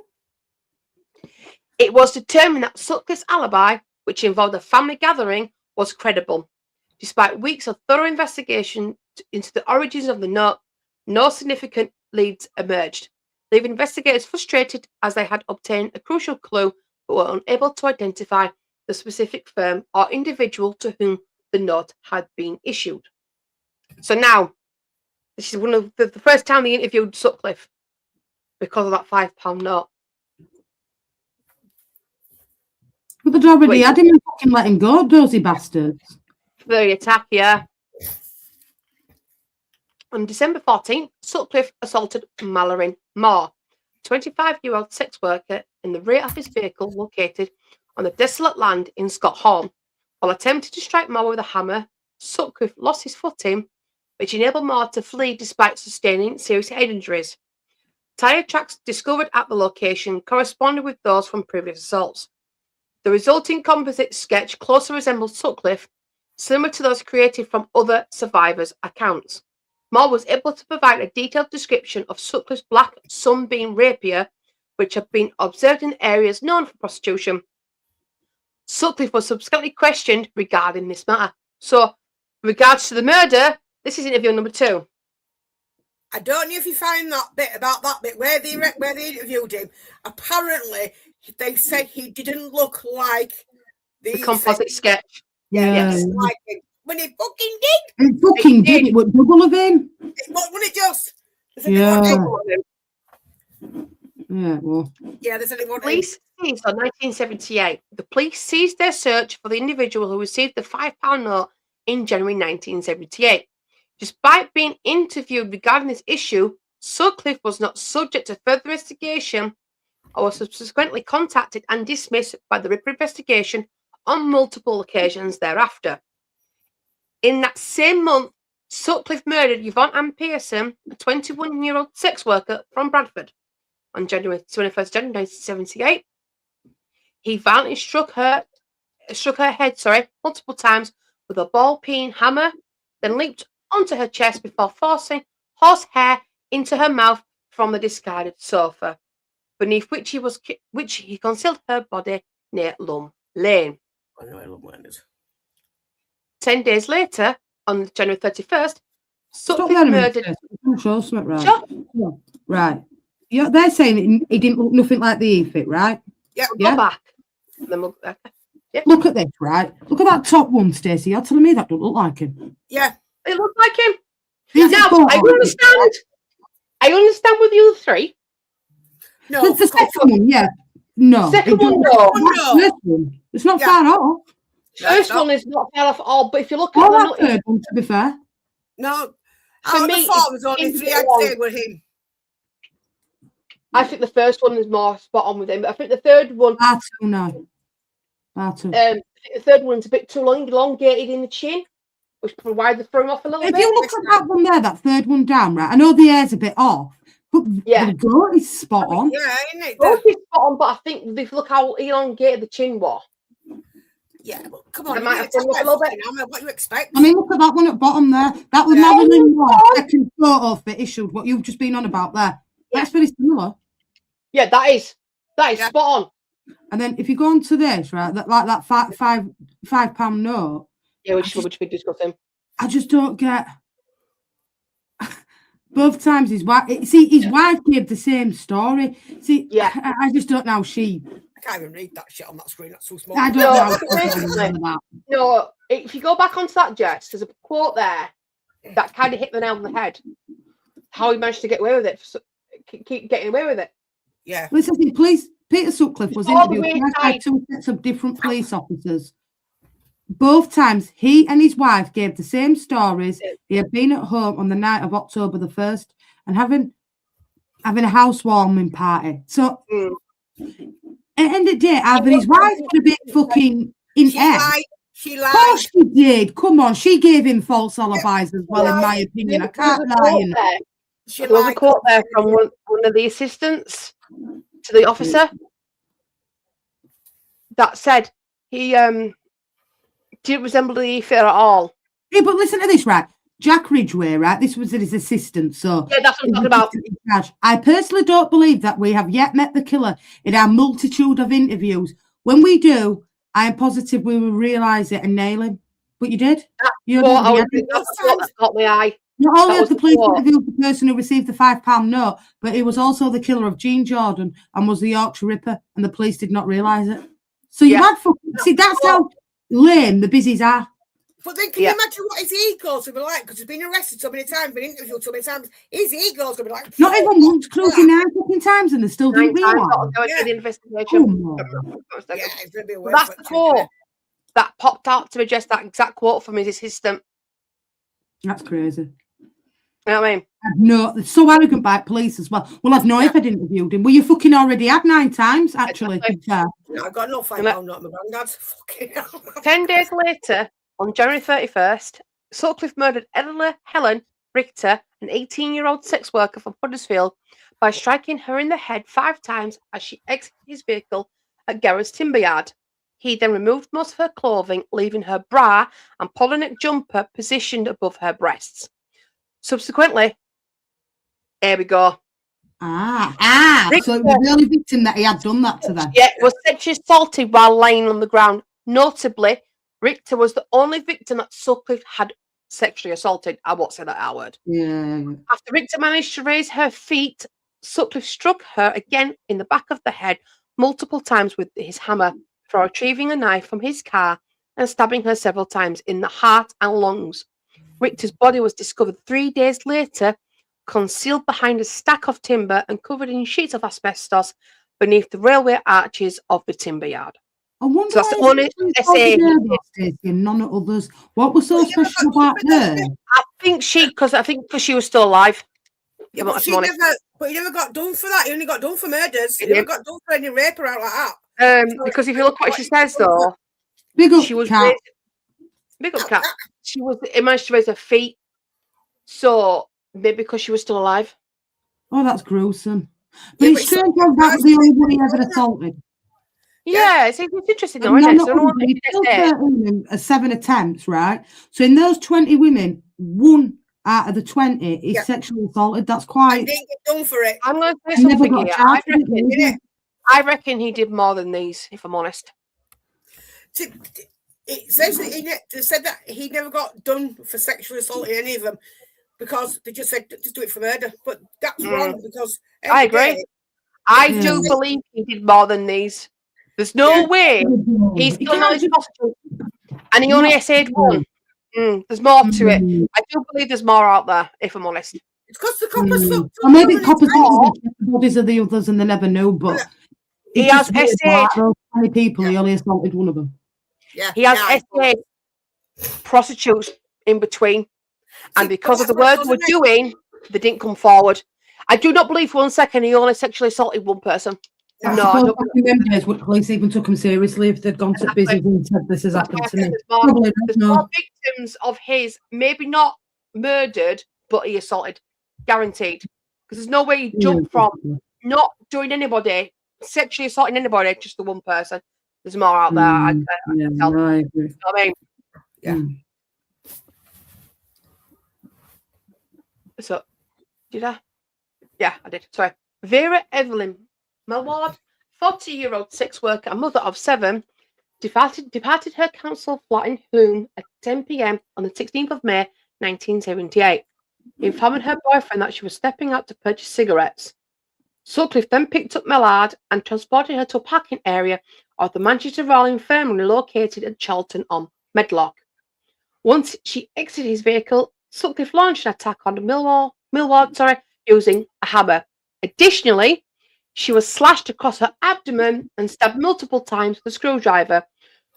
It was determined that Sutcliffe's alibi, which involved a family gathering, was credible. Despite weeks of thorough investigation into the origins of the note, no significant leads emerged, leaving investigators frustrated as they had obtained a crucial clue but were unable to identify the specific firm or individual to whom the note had been issued. So now, this is one of the first time they interviewed Sutcliffe because of that £5 note. But they'd already had him and fucking let him go, dozy bastards. For the attack, yeah. On December 14th, Sutcliffe assaulted Mallory Moore, a 25-year-old sex worker, in the rear of his vehicle located on the desolate land in Scotholm. While attempting to strike Moore with a hammer, Sutcliffe lost his footing, which enabled Moore to flee despite sustaining serious head injuries. Tyre tracks discovered at the location corresponded with those from previous assaults. The resulting composite sketch closely resembled Sutcliffe, similar to those created from other survivors' accounts. Moore was able to provide a detailed description of Sutcliffe's black sunbeam rapier, which had been observed in areas known for prostitution. Sutcliffe was subsequently questioned regarding this matter. So, in regards to the murder, this is interview number 2. I don't know if you find that bit about that bit where they interviewed him. Apparently, they said he didn't look like The composite sketch. Yeah. Yes. Like him. When he fucking did. It fucking did. It was double of him. Wasn't it just? Yeah. Yeah, well. Yeah, there's only one. Police seized on 1978. The police seized their search for the individual who received the £5 note in January 1978. Despite being interviewed regarding this issue, Sutcliffe was not subject to further investigation or was subsequently contacted and dismissed by the Ripper investigation on multiple occasions thereafter. In that same month, Sutcliffe murdered Yvonne Ann Pearson, a 21-year-old sex worker from Bradford. On January 21st, January 1978, he violently struck her head multiple times with a ball-peen hammer, then leaped onto her chest before forcing horsehair into her mouth from the discarded sofa, beneath which he concealed her body near Lum Lane. I know where Lum Lane is. 10 days later, on January 31st, Sutcliffe murdered. Sure. Right. Yeah, they're saying he didn't look nothing like the EFIT, right? Yeah. Go back. Yeah. Look at this, right? Look at that top one, Stacey. You're telling me that don't look like him. Yeah. It looked like him. These Now, are I understand with the other 3. No. the second one, yeah. No. Second one, no. First one. It's not far off. First one is not far off at all, but if you look at that third one, to be fair. No. For me, the forms only 3 I'd say were him. I think the first one is more spot on with him. I think the third one. Far too, no. Far too. I think the third one's a bit too elongated in the chin, which probably why they threw him off a little if bit. you look at that one there, that third one down, right? I know the hair's a bit off, but the goat is spot on. Yeah, isn't it? Both is spot on, but I think if you look how elongated the chin was. Yeah, well, come on. It might have to look a little bit. What you expect? I mean, look at that one at bottom there. That was Marilyn Moore's second photo fit issued, what you've just been on about there. That's very similar. Yeah, that is spot on. And then if you go on to this, right, that £5 note. Yeah, which we discussing. I just don't get. Both times his wife. See, his wife gave the same story. See, I just don't know how she. I can't even read that shit on that screen. That's so small. I don't know. No, if you go back onto that, Jess, there's a quote there that kind of hit the nail on the head. How he managed to get away with it, keep getting away with it. Yeah. Listen, Peter Sutcliffe was interviewed by 2 sets of different police officers. Both times, he and his wife gave the same stories. They had been at home on the night of October the 1st and having a housewarming party. So, at the end of the day, either his wife could have been fucking in air. She Of lied. course she did. Come on, she gave him false alibis as well, in my opinion. I can't lie. She there was a lied. quote there from one of the assistants to the officer that said he didn't resemble the thief at all. Yeah, but listen to this, right? Jack Ridgway, right? This was his assistant. So Yeah, that's what I'm talking about. I personally don't believe that we have yet met the killer in our multitude of interviews. When we do, I am positive we will realise it and nail him. But you did. That's what caught my eye. Not only had the police interviewed the person who received the £5 note, but he was also the killer of Jean Jordan and was the Yorkshire Ripper, and the police did not realise it. So you had see, that's how lame the busies are. But then can you imagine what his ego's going to be like? Because he's been arrested so many times, been interviewed so many times. His ego's going to be like... Not even once, close to 9 fucking times, and they still didn't realise. The investigation. it's going to be worse. That's the quote that popped out to me, just that exact quote from his assistant. That's crazy. You know what I mean? No, they're so arrogant by police as well. Well, I'd know if I'd interviewed him. Well, you fucking already had 9 times, actually. Exactly. No, I've got no £5 note, my granddad's fucking... 10 days later, on January 31st, Sutcliffe murdered Helen Richter, an 18-year-old sex worker from Huddersfield, by striking her in the head 5 times as she exited his vehicle at Garrett's timber yard. He then removed most of her clothing, leaving her bra and polo-neck jumper positioned above her breasts. Subsequently, here we go. Richter, so it was the only victim that he had done that to them. Yeah, was sexually assaulted while lying on the ground. Notably, Richter was the only victim that Sutcliffe had sexually assaulted. I won't say that R word. Yeah. After Richter managed to raise her feet, Sutcliffe struck her again in the back of the head multiple times with his hammer before retrieving a knife from his car and stabbing her several times in the heart and lungs. Richter's body was discovered 3 days later, concealed behind a stack of timber and covered in sheets of asbestos beneath the railway arches of the timber yard. I wonder so that's the only essay. None of others. What was so special about her? I think because she was still alive. Yeah, but he never got done for that. He only got done for murders. He never got done for any rape or out like that. Because if you look what she says, though, she was cat. Big up cat. It managed to raise her feet. So maybe because she was still alive. Oh, that's gruesome. But it's strange how that was the only one he ever assaulted. Yeah, it's interesting though, isn't it? So 7 attempts, right? So in those 20 women, 1 out of the 20 is sexually assaulted. That's quite... I didn't get done for it. I'm going to say something here. I reckon he did more than these, if I'm honest. It says that they said that he never got done for sexually assaulting any of them because they just said just do it for murder. But that's wrong because I agree. I do believe he did more than these. There's no way he's still on his costume, and he only essayed 1. There's more to it. I do believe there's more out there, if I'm honest. It's because the coppers. Or maybe coppers the bodies of the others and they never knew, but he has essayed 20 people. He only assaulted 1 of them. Yeah, he has essayed prostitutes in between, and because of the work we're doing, they didn't come forward. I do not believe for 1 second he only sexually assaulted 1 person. I don't think would police even took him seriously if they'd gone to busy and said this has happened to me. There's more victims of his, maybe not murdered, but he assaulted, guaranteed. Because there's no way he jumped from not doing anybody, sexually assaulting anybody, just the 1 person. There's more out there. I agree. You know what I mean? Yeah. So, did I? Yeah, I did. Sorry. Vera Evelyn Melward, 40-year-old sex worker and mother of 7, departed her council flat in Hulme at 10 p.m. on the 16th of May, 1978, informing her boyfriend that she was stepping out to purchase cigarettes. Sutcliffe then picked up Mellard and transported her to a parking area of the Manchester Royal Infirmary located at Charlton on Medlock. Once she exited his vehicle, Sutcliffe launched an attack on Millward, using a hammer. Additionally, she was slashed across her abdomen and stabbed multiple times with a screwdriver,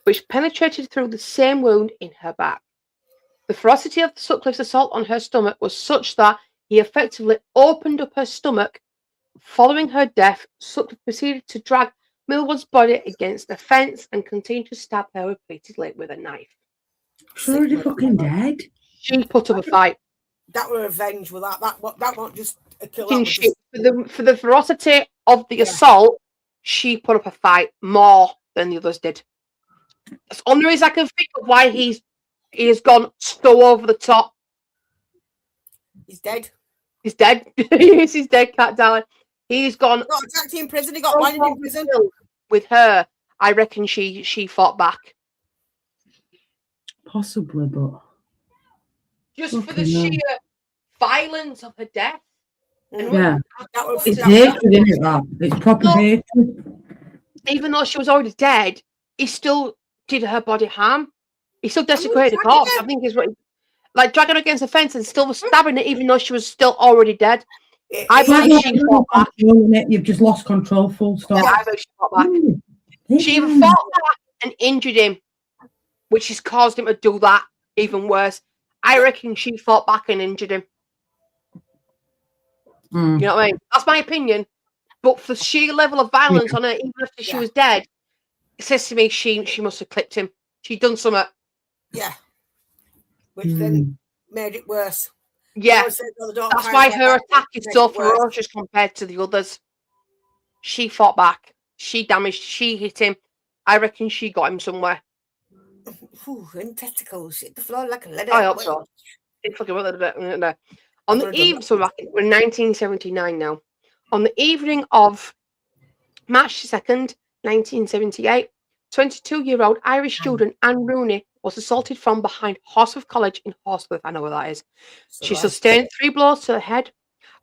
which penetrated through the same wound in her back. The ferocity of Sutcliffe's assault on her stomach was such that he effectively opened up her stomach. Following her death, Sutcliffe proceeded to drag Millward's body against the fence and continued to stab her repeatedly with a knife. She's already fucking dead. She put up a fight. That were revenge with that. That won't just a kill. For the ferocity of the assault, she put up a fight more than the others did. That's the only reason I can think of why he has gone so over the top. He's dead. He's dead. He's dead, Cat Darling. He's gone. He got attacked in prison. He got blinded in prison. With her, I reckon she fought back. Possibly, but just for the sheer violence of her death. Yeah, it's hatred, isn't it? That it's proper hatred. Even though she was already dead, he still did her body harm. He still desecrated the corpse. I think is what, like dragging her against the fence and still stabbing it, even though she was still already dead. I believe she fought back. You've just lost control. Full stop. Yeah, I believe she fought back. She even fought back and injured him, which has caused him to do that even worse. I reckon she fought back and injured him. You know what I mean? That's my opinion. But for sheer level of violence on her, even after she was dead, it says to me she must have clipped him. She'd done something. Yeah. Which then made it worse. Yeah. That's why her attack is so ferocious compared to the others. She fought back. She damaged. She hit him. I reckon she got him somewhere. Ooh, and testicles hit the floor like a leather. I hope so. It's fucking a little bit. On the eve, so we're 1979 now. On the evening of March 2nd, 1978, 22-year-old Irish student Anne Rooney was assaulted from behind Horsforth College in Horsforth. I know where that is. She sustained 3 blows to the head,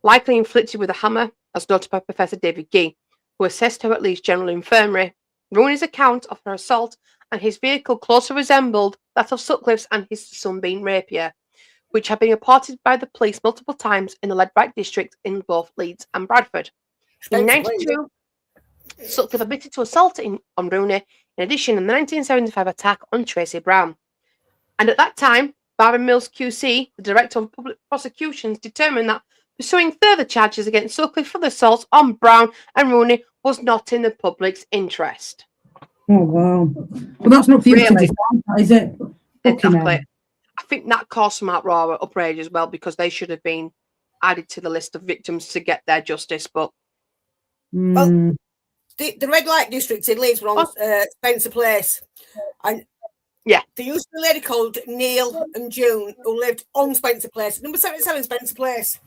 likely inflicted with a hammer, as noted by Professor David Gee, who assessed her at Leeds General Infirmary. Rooney's account of her assault and his vehicle closely resembled that of Sutcliffe's and his Sunbeam rapier, which had been reported by the police multiple times in the Leadbright district in both Leeds and Bradford. In 1992, Sutcliffe admitted to assaulting on Rooney, in addition to the 1975 attack on Tracy Brown. And at that time, Baron Mills QC, the Director of Public Prosecutions, determined that pursuing further charges against Sutcliffe for the assaults on Brown and Rooney was not in the public's interest. Oh, wow. Well, that's not for you to decide, is it? Exactly. I think that caused some outrage as well, because they should have been added to the list of victims to get their justice. But well, the red light district in Leeds were on Spencer Place, and there used to be a lady called Neil and June who lived on Spencer Place, number 77 Spencer Place.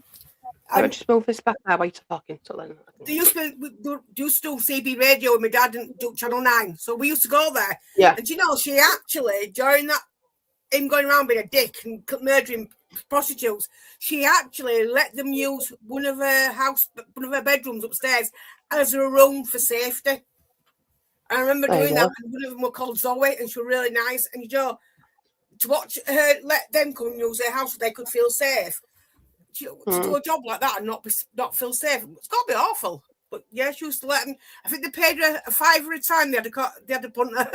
I'll just move this back there while you're talking. So then they used to do CB radio with my dad and do Channel 9, so we used to go there. Yeah, and you know, she actually during that. Him going around being a dick and murdering prostitutes, she actually let them use one of her bedrooms upstairs as a room for safety. I remember doing that, and one of them were called Zoe, and she was really nice. And you know, to watch her let them come and use their house so they could feel safe. To do a job like that and not feel safe, it's got to be awful. But yeah, she used to let them. I think they paid her a £5 a time. They had to punt her.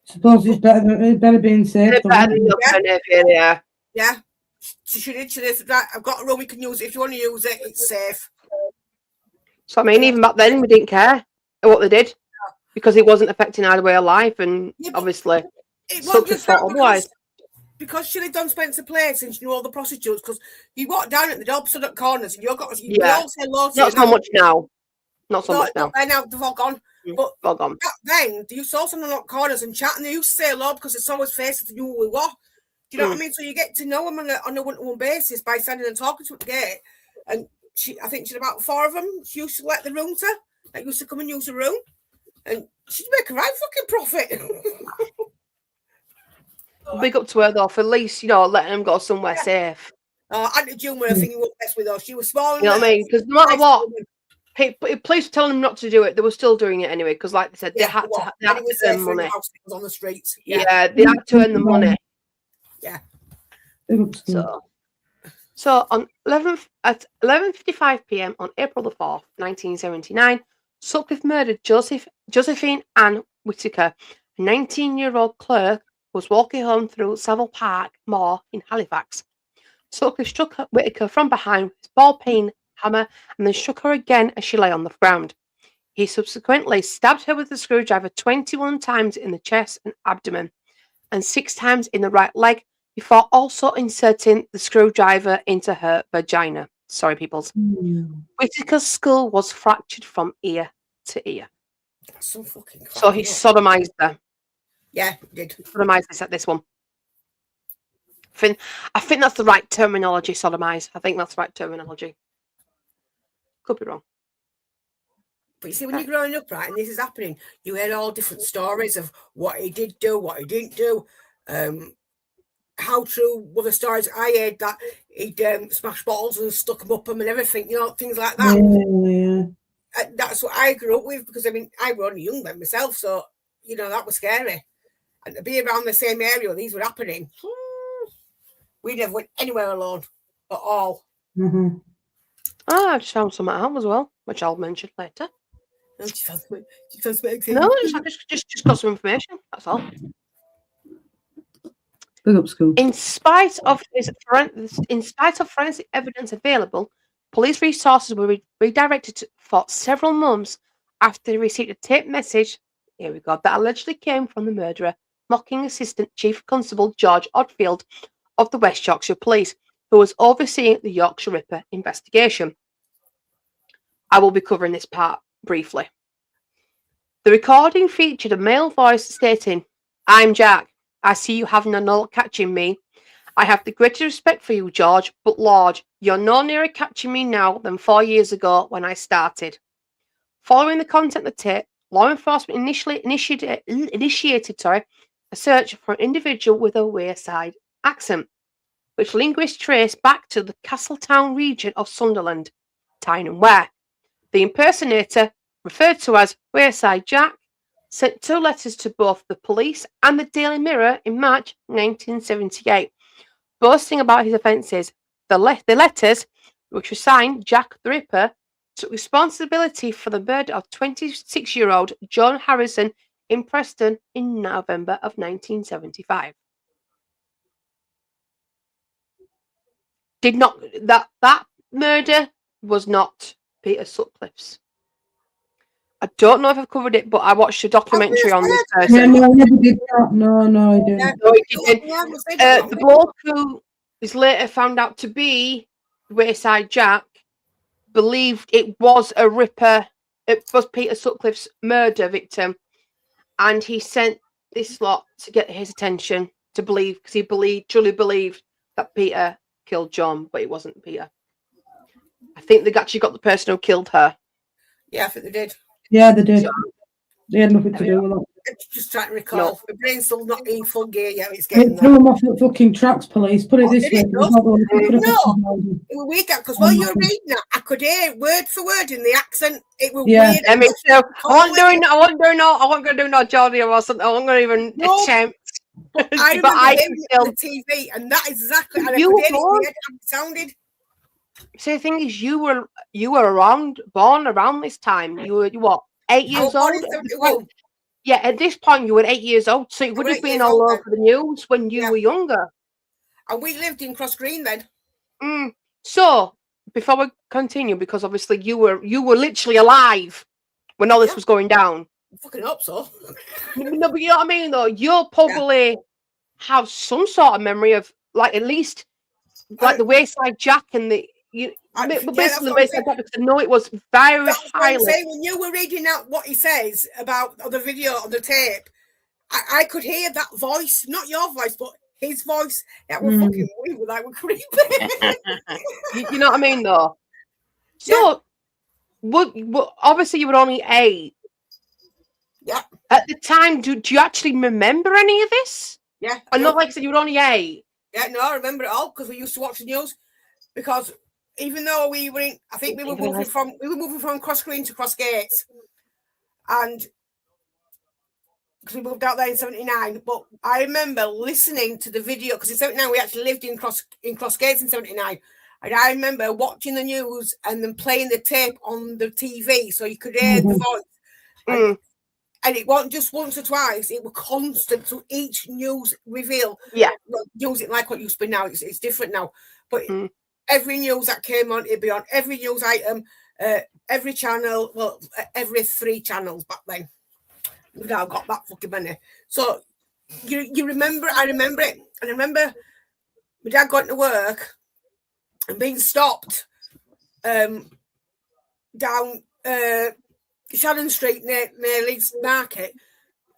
Suppose it's better being safe. Yeah. She did. Right, I've got a room we can use it. If you want to use it, it's safe. So I mean, even back then, we didn't care what they did because it wasn't affecting our way of life, and obviously, Sutcliffe thought otherwise. Because she lived on Spencer Place and she knew all the prostitutes. Because you walk down at the Dobson corners and you've got all say hello to not so much now. Not so much now. Now they've all gone. But back then, they used to also knock corners and chat, and they used to say hello because it's always faces they knew who we were. Do you know what I mean? So you get to know them on a one-to-one basis by standing and talking to them at the gate. And I think she had about 4 of them. She used to let the room to. Like, used to come and use the room. And she'd make a right fucking profit. Big up to her, though, for at least, letting them go somewhere safe. Auntie June were a thing you wouldn't mess with her. She was small. You know what I mean? Because no matter what, police were telling them not to do it. They were still doing it anyway, because like they said, they had to earn money. On the streets. Yeah, they had to earn the money. Yeah. So on 11:55 p.m. on April the 4th, 1979, Sutcliffe murdered Josephine Ann Whittaker, a 19-year-old clerk who was walking home through Savile Park Moor in Halifax. Sutcliffe struck Whittaker from behind with his ball-peen hammer and then struck her again as she lay on the ground. He subsequently stabbed her with a screwdriver 21 times in the chest and abdomen and 6 times in the right leg before also inserting the screwdriver into her vagina. Sorry, peoples. Whittaker's skull was fractured from ear to ear. That's some fucking crap, So he sodomized her. Yeah, he did. Sodomized this one. I think that's the right terminology, sodomize. I think that's the right terminology. Could be wrong. But you see, when you're growing up, right, and this is happening, you hear all different stories of what he did do, what he didn't do. How true were the stories I heard that he'd smashed bottles and stuck them up them and everything, you know, things like that. Yeah. That's what I grew up with, because I mean, I was only young then myself, so you know that was scary. And to be around the same area where these were happening, we never went anywhere alone at all. Mm-hmm. I just found some at home as well, which I'll mention later. No, just got some information. That's all. Big up school. In spite of forensic evidence available, police resources were redirected for several months after they received a taped message. Here we go. That allegedly came from the murderer, mocking Assistant Chief Constable George Oldfield of the West Yorkshire Police, who was overseeing the Yorkshire Ripper investigation. I will be covering this part briefly. The recording featured a male voice stating, "I'm Jack. I see you having a lull catching me. I have the greatest respect for you, George, but Lord, you're no nearer catching me now than 4 years ago when I started." Following the content of the tape, law enforcement initially initiated a search for an individual with a Wayside accent, which linguists traced back to the Castletown region of Sunderland, Tyne and Wear. The impersonator, referred to as Wayside Jack, sent 2 letters to both the police and the Daily Mirror in March 1978, boasting about his offences. The letters, which were signed Jack the Ripper, took responsibility for the murder of 26-year-old John Harrison in Preston in November of 1975. That murder was not Peter Sutcliffe's. I don't know if I've covered it, but I watched a documentary on this person. Yeah, no, I never did that. No, I didn't. No, he didn't. The bloke who is later found out to be Wayside Jack believed it was a Ripper. It was Peter Sutcliffe's murder victim, and he sent this lot to get his attention to believe, because he truly believed that Peter killed John, but it wasn't Peter. I think they actually got the person who killed her. Yeah, I think they did. Yeah, they did. They had nothing to do with it. Just trying to recall. No. My brain's still not in full gear yet. It's They getting threw them off the fucking tracks, police. Put it this way. No, it was weird because while you were reading that, I could hear word for word in the accent. It was weird. I mean, so I wasn't going to do no Geordie or something. I wasn't going to even attempt. I remember hearing it on the TV, and that is exactly how I could hear it sounded. So the thing is, you were born around this time. You were what, 8 years old? Yeah, at this point you were 8 years old, so it would have been all over the news when you were younger. And we lived in Cross Green then. So before we continue, because obviously you were literally alive when all this was going down. I fucking hope so. No, but you know what I mean, though. You'll probably have some sort of memory of, like, at least like the Wayside Jack and the. Basically, the Wayside Jack, because I know it was very highly. When you were reading out what he says about the video on the tape, I could hear that voice, not your voice, but his voice. That was fucking weird. Like, we're creepy. You know what I mean, though. So, obviously, you were only 8. Yeah. At the time, do you actually remember any of this? Yeah. I know, like I said, you were only 8. Yeah, no, I remember it all because we used to watch the news. Because even though we were in, I think we were moving from Cross Green to Cross Gates, and because we moved out there in '79. But I remember listening to the video because in '79 we actually lived in Cross Gates in '79. And I remember watching the news and then playing the tape on the TV so you could hear the voice. And it wasn't just once or twice, it was constant to each news reveal. Yeah. Well, use it like what you spin now, it's different now. But every news that came on, it'd be on every news item, every channel. Well, every 3 channels back then. We've now got that fucking many. So you remember? I remember it, and I remember my dad going to work and being stopped down Shannon Street near Leeds Market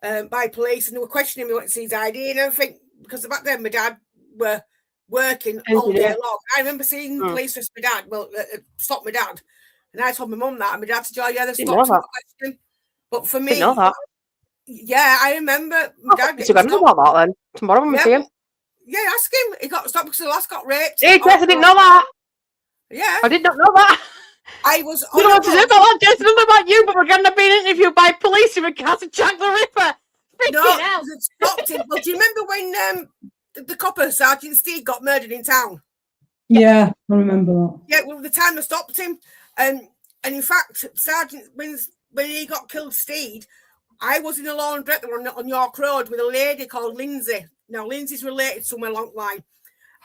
by police, and they were questioning me, wanting to see his ID and everything, because back then my dad were working all day long. I remember seeing police arrest my dad, stop my dad, and I told my mum that, and my dad said, "Oh yeah, they stopped him." Question. But for me, yeah, I remember my dad getting stopped. About that then. Tomorrow when we see him. Yeah, ask him. He got stopped because the last got raped. Hey, Jess, I didn't know that. Yeah, I did not know that. I was. You know what to say about that, Jess? I don't know about you, but we're going to be interviewed by police in regards to Jack the Ripper. No, it stopped him. Well, do you remember when the copper Sergeant Steve got murdered in town? Yeah, I remember that. Yeah, well, the time I stopped him, and in fact, Sergeant when he got killed, Steed, I was in a laundrette on York Road with a lady called Lindsay. Now, Lindsay's related somewhere along the line.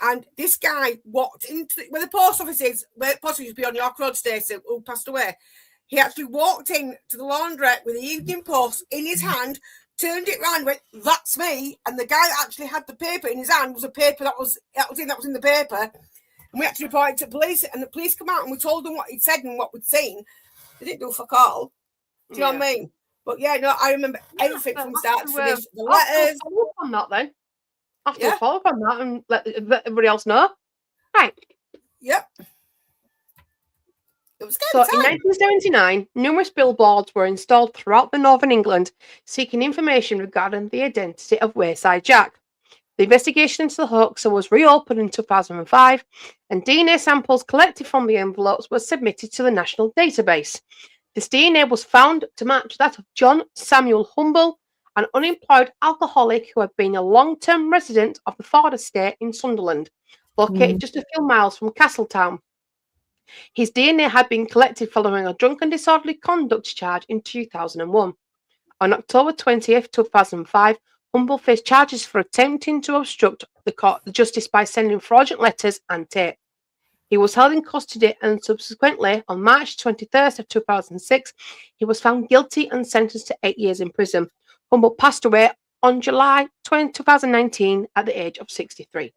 And this guy walked into where the post office is, where the post office used to be on York Road, Stacey, who passed away. He actually walked in to the laundrette with the Evening Post in his hand, turned it round, went, "That's me." And the guy actually had the paper in his hand, was a paper that was in the paper. And we actually reported to police, and the police come out and we told them what he'd said and what we'd seen. They didn't do fuck all. Do you know what I mean? But yeah, no, I remember everything from start to finish. The letters. I'll follow up on that then. After follow up on that and let everybody else know. Right. Yep. It was so in 1979, numerous billboards were installed throughout the northern England seeking information regarding the identity of Wayside Jack. The investigation into the hoax was reopened in 2005, and DNA samples collected from the envelopes were submitted to the national database. This DNA was found to match that of John Samuel Humble, an unemployed alcoholic who had been a long-term resident of the Ford estate in Sunderland, located just a few miles from Castletown. His DNA had been collected following a drunken disorderly conduct charge in 2001. On October 20th, 2005, Humble faced charges for attempting to obstruct the justice by sending fraudulent letters and tape. He was held in custody, and subsequently, on March 23rd of 2006, he was found guilty and sentenced to 8 years in prison. Humble passed away on July 20, 2019 at the age of 63.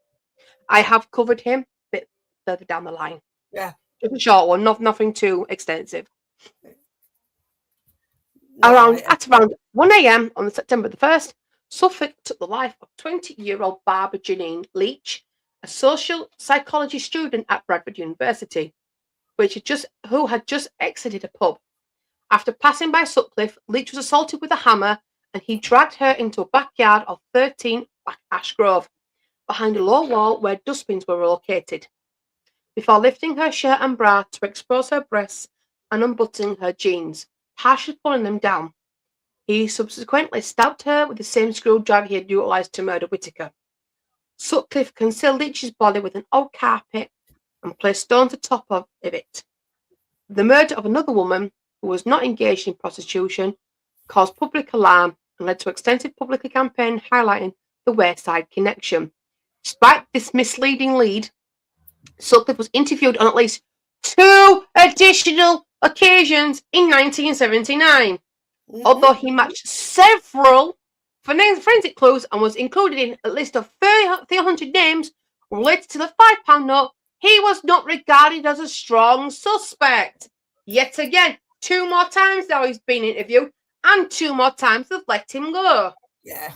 I have covered him a bit further down the line. Yeah. Just a short one, nothing too extensive. At around 1 a.m. on September the 1st, Suffolk took the life of 20-year-old Barbara Janine Leach, a social psychology student at Bradford University, who had just exited a pub. After passing by Sutcliffe, Leach was assaulted with a hammer, and he dragged her into a backyard of 13 Black Ash Grove, behind a low wall where dustbins were located, before lifting her shirt and bra to expose her breasts and unbuttoning her jeans, partially pulling them down. He subsequently stabbed her with the same screwdriver he had utilised to murder Whittaker. Sutcliffe concealed Leach's body with an old carpet and placed stones atop of it. The murder of another woman, who was not engaged in prostitution, caused public alarm and led to extensive public campaign highlighting the Wayside connection. Despite this misleading lead, Sutcliffe was interviewed on at least 2 additional occasions in 1979. Although he matched several forensic clues and was included in a list of 300 names related to the £5 note, he was not regarded as a strong suspect. Yet again, 2 more times now he's been interviewed, and 2 more times they've let him go. Yeah.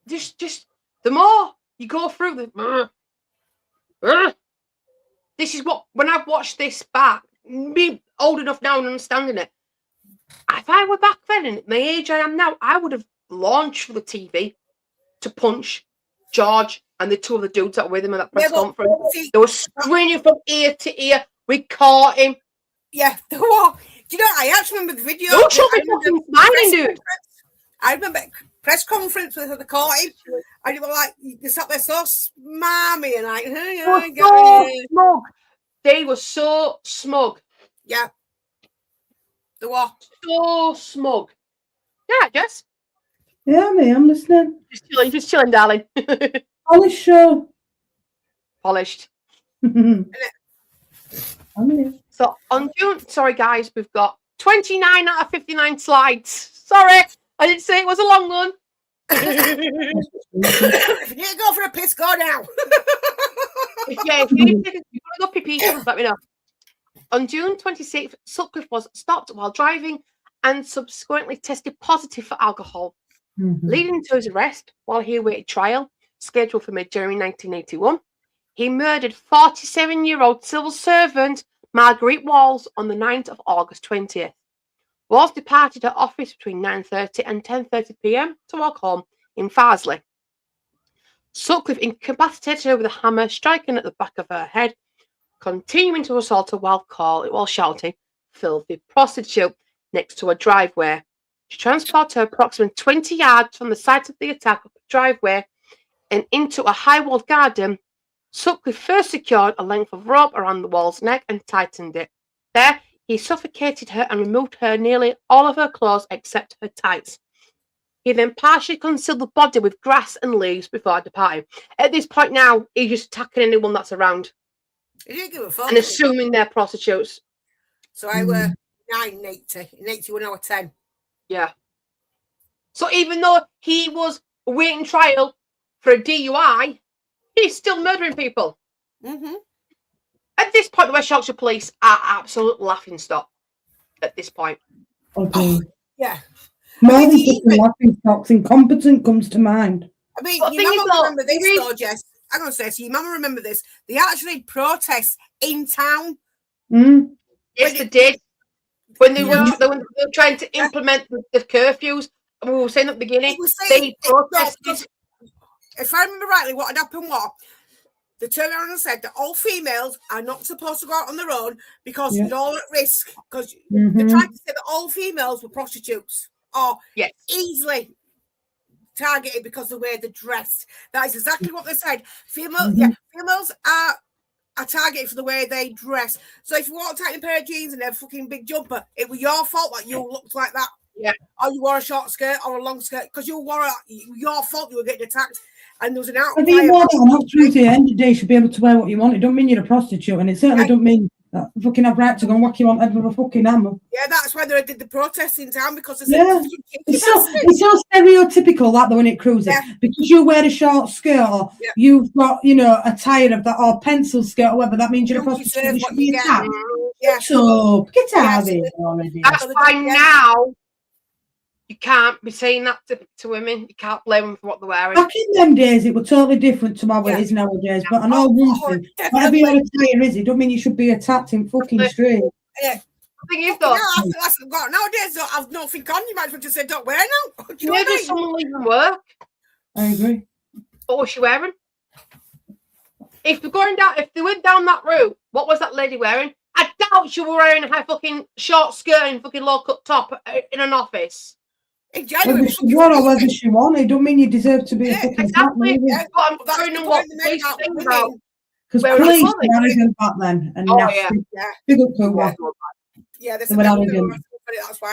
Just the more you go through this is what, when I've watched this back, me old enough now and understanding it, if I were back then and at my age I am now, I would have launched for the TV to punch George and the 2 other dudes that were with him at that press conference. They were screaming from ear to ear. We caught him. Yeah, they were. Do you know, I actually remember the video. Don't show me fucking smiling, dude. I remember press conference where they caught him, and they were like, they sat there so smarmy and like, smug. They were so smug. Yeah. They were. So smug. Yeah, Jess? Yeah, I'm listening. Just chilling, darling. Holly show. Polished. So on June, sorry guys, we've got 29 out of 59 slides. Sorry, I didn't say it was a long one. If you need to go for a piss, go now. If you need to go pee, let me know. On June 26th, Sutcliffe was stopped while driving and subsequently tested positive for alcohol, leading to his arrest while he awaited trial, scheduled for mid-January 1981. He murdered 47-year-old civil servant Marguerite Walls on the 9th of August 20th. Walls departed her office between 9:30 and 10:30 p.m. to walk home in Farsley. Sutcliffe incapacitated her with a hammer, striking at the back of her head, continuing to assault her while shouting, "Filthy prostitute," next to a driveway. She transported her approximately 20 yards from the site of the attack up the driveway and into a high-walled garden. Sutcliffe first secured a length of rope around the Wall's neck and tightened it. There, he suffocated her and removed her nearly all of her clothes except her tights. He then partially concealed the body with grass and leaves before departing. At this point now, he's just attacking anyone that's around. He didn't give a fuck. And assuming they're prostitutes. So I were 9 in 80. In 81, I was 10. Yeah. So even though he was awaiting trial for a DUI, he's still murdering people. At this point, the West Yorkshire police are absolute laughingstock. At this point. Okay. Yeah. More than just laughingstocks, incompetent comes to mind. I mean, your mama remember this, though, Jess. I'm going to say, so your mama remember this. They actually had protests in town. Yes, they did. When they were trying to implement the curfews, and we were saying at the beginning, they protested. If I remember rightly, what had happened was, they turned around and said that all females are not supposed to go out on their own because you're all at risk. Because they tried to say that all females were prostitutes or easily targeted because of the way they're dressed. That is exactly what they said. Females are targeted for the way they dress. So if you walked out in a pair of jeans and a fucking big jumper, it was your fault that you looked like that. Yeah. Or you wore a short skirt or a long skirt because your fault you were getting attacked. And there was an outcry. I think more than absolutely, at the end of the day, you should be able to wear what you want. It don't mean you're a prostitute, and it certainly don't mean that you fucking have right to go and whack you on head with a fucking hammer. Yeah, that's why they did the protests in town because they said it's so stereotypical that though when it cruises because you wear a short skirt or you've got a tie of that or pencil skirt or whatever, that means you're a prostitute. You should be attacked. So get out of here already. That's why now. You can't be saying that to women. You can't blame them for what they're wearing. Back in them days, it was totally different to how it is nowadays. But I know one thing. Whatever your attire is, it don't mean you should be attacked in fucking street. Yeah. The thing is, though. Nowadays, I've nothing on. You might as well just say, don't wear now. Maybe someone leaving work. I agree. What was she wearing? If they went down that route, what was that lady wearing? I doubt she was wearing a fucking short skirt and fucking low cut top in an office. Whether she won or whether she won, it don't mean you deserve to be a fucking exactly. Because police were arrogant back then and nasty. Big up to her. They were arrogant.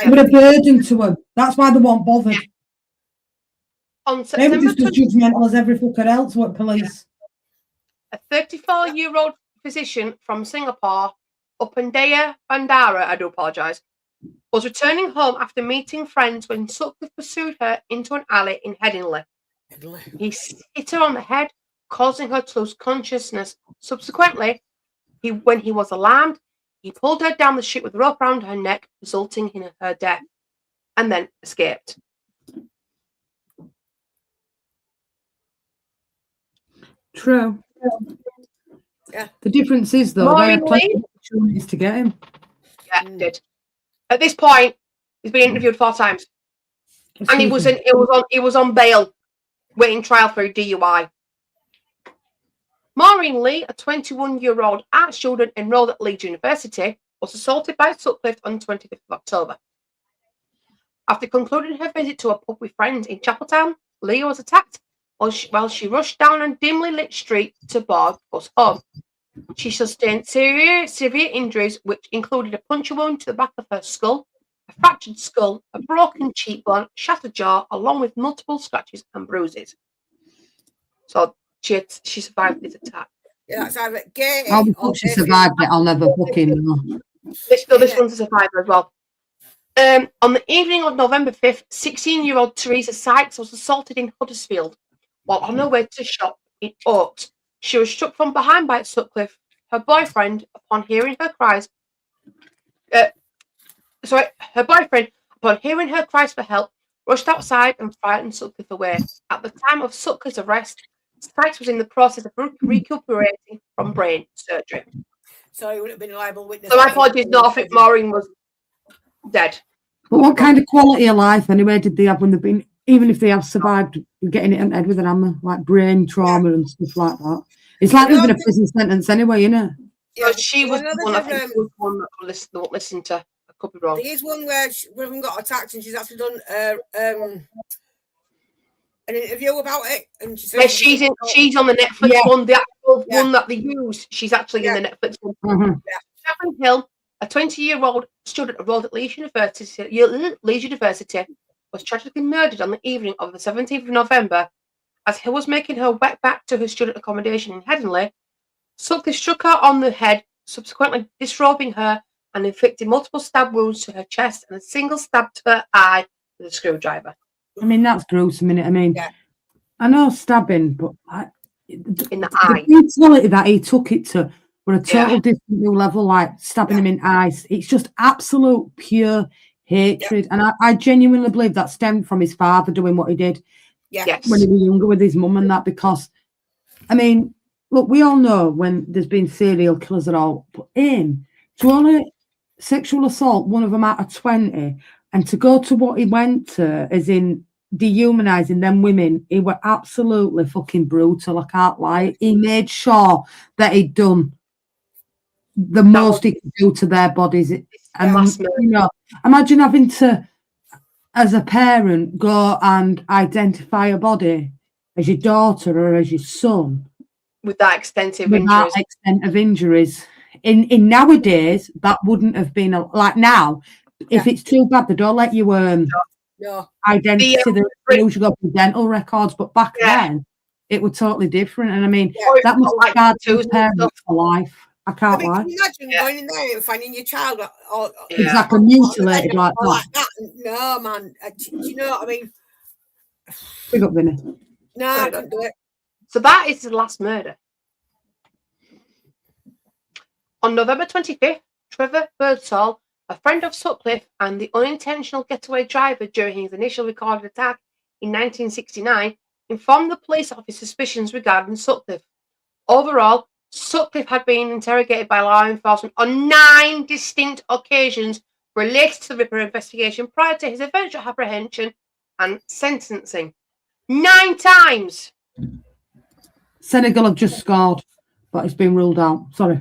They were a burden to them. That's why they weren't bothered. They were just as judgmental as every fucker else with police. A 34-year-old physician from Singapore, Upandaya Bandara, I do apologise, was returning home after meeting friends when Sutcliffe pursued her into an alley in Headingley. He hit her on the head, causing her to lose consciousness. Subsequently, when he was alarmed, he pulled her down the street with a rope around her neck, resulting in her death, and then escaped. True. Yeah. The difference is, though, they had plenty of opportunities to get him. Yeah, he did. At this point, he's been interviewed 4 times, and he was on bail, waiting trial for a DUI. Maureen Lee, a 21-year-old art student enrolled at Leeds University, was assaulted by Sutcliffe on the 25th of October. After concluding her visit to a pub with friends in Chapeltown, Lee was attacked while she rushed down a dimly lit street to board bus home. She sustained severe injuries, which included a puncture wound to the back of her skull, a fractured skull, a broken cheekbone, shattered jaw, along with multiple scratches and bruises. So she survived this attack. Yeah, that's either gay I'll be or she survived it. I'll never fucking know. This one's a survivor as well. On the evening of November 5th, 16-year-old Teresa Sykes was assaulted in Huddersfield while on her way to shop in Oaks. She was struck from behind by Sutcliffe. Her boyfriend, upon hearing her cries for help, rushed outside and frightened Sutcliffe away. At the time of Sutcliffe's arrest, Sykes was in the process of recuperating from brain surgery. So he would have been a liable witness. So my apologies, Norfolk Mooring was dead. But what kind of quality of life, anyway, did they have when they've been, even if they have survived getting it in the head with an hammer, like brain trauma and stuff like that? It's like living a prison sentence anyway, innit? Yeah, she was the one, I think, she was the one that won't listen to. I could be wrong. There is one where one of them got attacked and she's actually done an interview about it. And she said she's on the Netflix one, the actual one that they used. She's actually in the Netflix one. Mm-hmm. Catherine Hill, a 20-year-old student enrolled at Leeds University, was tragically murdered on the evening of the 17th of November. As Hill was making her way back to her student accommodation in Headingley, Sutcliffe struck her on the head, subsequently disrobing her and inflicting multiple stab wounds to her chest and a single stab to her eye with a screwdriver. I mean, that's gruesome, innit? I mean, I know stabbing, but in the eye. The brutality that he took it to were a total different new level, like stabbing him in eyes. It's just absolute pure hatred. And I genuinely believe that stemmed from his father doing what he did when he was younger with his mum and that, because, I mean, look, we all know when there's been serial killers and all, but to only sexual assault one of them out of 20, and to go to what he went to, as in dehumanising them women, he were absolutely fucking brutal. I can't lie. He made sure that he'd done the most he could do to their bodies. And, you know, imagine having to, as a parent, go and identify a body as your daughter or as your son with that extensive with injuries. That extent of injuries. In nowadays, that wouldn't have been like now. If it's too bad, they don't let you identity. You usually go for dental records, but back then it was totally different. And I mean, that must be bad to parents for life. I can't lie. Can you imagine going in there and finding your child exactly mutilated like that? No, man. Do you know what I mean? Big up, Vinny. No, I don't do it. So that is the last murder. On November 25th, Trevor Birdsall, a friend of Sutcliffe and the unintentional getaway driver during his initial recorded attack in 1969, informed the police of his suspicions regarding Sutcliffe. Overall, Sutcliffe had been interrogated by law enforcement on 9 distinct occasions related to the Ripper investigation prior to his eventual apprehension and sentencing. 9 times! Senegal have just scored, but it's been ruled out. Sorry.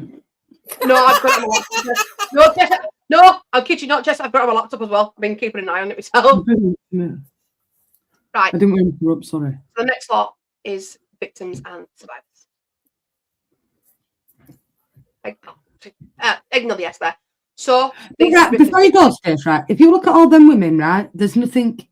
No, I've got it on my laptop. No, I'll kid you not, Jess. I've got it on my laptop as well. I've been keeping an eye on it myself. Right. I didn't want to interrupt, sorry. So the next lot is victims and survivors. Ignore the S there. So, before you go, Stace, right, if you look at all them women, right, there's nothing.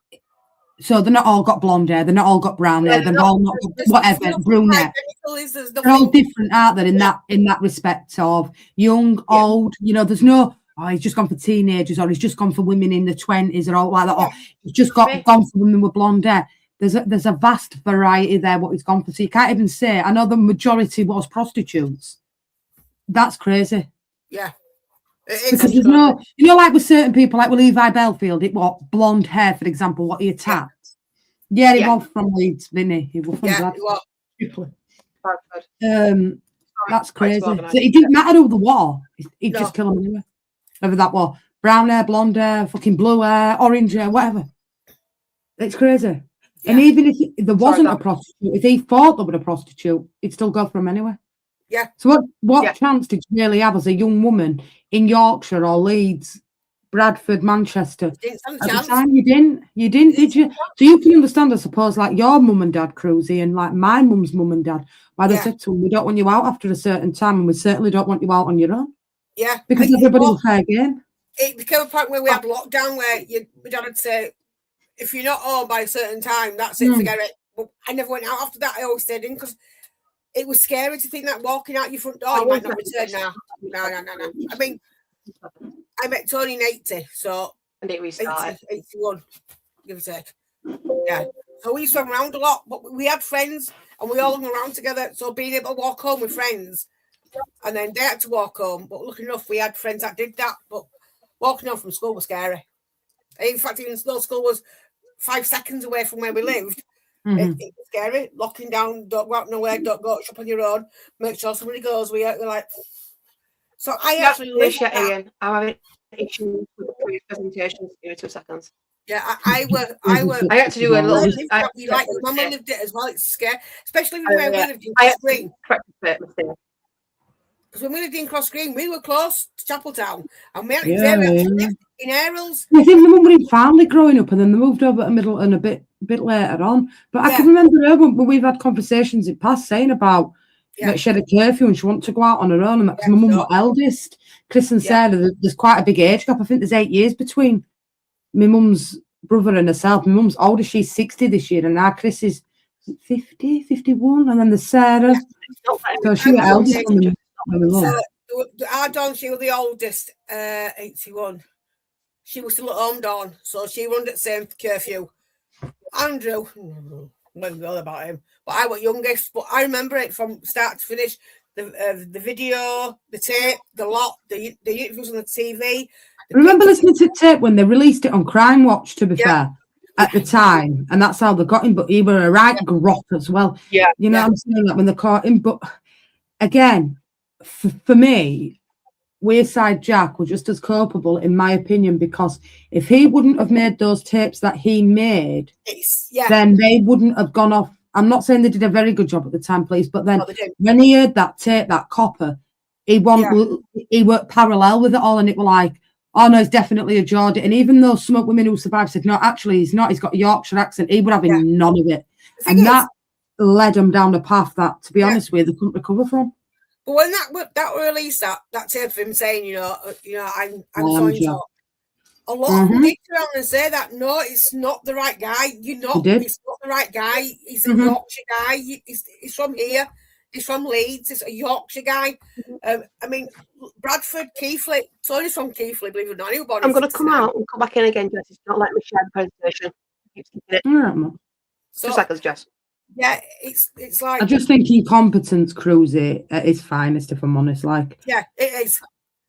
So they're not all got blonde hair, they're not all got brown hair, they're all not whatever, brunette. They're all different, aren't they, in that respect of young, old, you know, there's no, he's just gone for teenagers, or he's just gone for women in the 20s or all like that, or he's just gone for women with blonde hair. There's a vast variety there what he's gone for. So you can't even say, I know the majority was prostitutes. That's crazy. Yeah. Because there's no, you know, like with certain people, like with Levi Belfield, it was blonde hair, for example, what he attacked. Yeah, he was from Leeds, didn't he? He was from that's crazy. So it didn't matter who the war. He'd just kill him anyway. Whether that was brown hair, blonde hair, fucking blue hair, orange hair, whatever. It's crazy. Yeah. And even if there wasn't a prostitute, if he thought there was a prostitute, he'd still go for him anyway. Yeah. So what chance did you really have as a young woman in Yorkshire or Leeds, Bradford, Manchester? At the time, you didn't, did you? So you can understand, I suppose, like your mum and dad, Cruzy, and like my mum's mum and dad, why they said to them, we don't want you out after a certain time, and we certainly don't want you out on your own. Yeah. Because everybody will fair game. It became a point where we had lockdown where my dad would say, if you're not home by a certain time, that's it, forget it. But I never went out after that. I always stayed in because it was scary to think that walking out your front door, you might not return now. No. I mean, I met Tony in 80, so and it restarted. 81, give or take. Yeah. So we used to hang around a lot, but we had friends and we all hung around together. So being able to walk home with friends, and then they had to walk home. But lucky enough, we had friends that did that. But walking home from school was scary. In fact, even though school was 5 seconds away from where we lived, it was scary. Locking down, don't go out nowhere, don't go shop on your own, make sure somebody goes. We're like, so I actually lived that. Ian, I'm having issues with the presentations. Give me 2 seconds. Yeah, I had to do a little. Like your mum lived it as well. It's scary, especially when we lived in Cross Green. Because when we lived in Cross Green, we were close to Chapeltown, and we lived in Errol's. I think my mum were in Farnley growing up, and then they moved over to Middleton a bit later on. But I can remember her when we've had conversations in past saying about that she had a curfew and she wanted to go out on her own, and because my mum was eldest, Chris and Sarah, there's quite a big age gap. I think there's 8 years between my mum's brother and herself. My mum's older, she's 60 this year, and now Chris is 50, 51, and then there's Sarah. So she was eldest. So our Dawn, she was the oldest, 81. She was still at home, Dawn, so she run at the same curfew. Andrew, never know about him, but I was youngest. But I remember it from start to finish. The video, the tape, the lot, the interviews on the TV. I remember listening to tape when they released it on Crime Watch, to be fair, at the time, and that's how they got him. But he were a right grot as well. Yeah, you know what I'm saying, that when they caught him. But again, for me, Wearside Jack was just as culpable, in my opinion, because if he wouldn't have made those tapes that he made, then they wouldn't have gone off. I'm not saying they did a very good job at the time, please, but then when he heard that tape, that copper, he worked parallel with it all, and it were like, oh no, it's definitely a Geordie. And even though some women who survived said, no, actually he's not, he's got a Yorkshire accent, he would have none of it. And that led him down the path that, to be honest with you, they couldn't recover from. But when that released, that tape of him saying, you know, I'm so a lot of people did come and say that, no, it's not the right guy. It's not the right guy. He's a Yorkshire guy. He's from here. He's from Leeds. He's a Yorkshire guy. I mean, Bradford, Keighley. Tony's from Keighley, believe it or not. I'm going to come out and come back in again, Jess. It's not letting me share the presentation. 2 seconds, Jess. Yeah, it's like... I just think incompetence Cruzy at its finest, if I'm honest. Like, yeah, it is.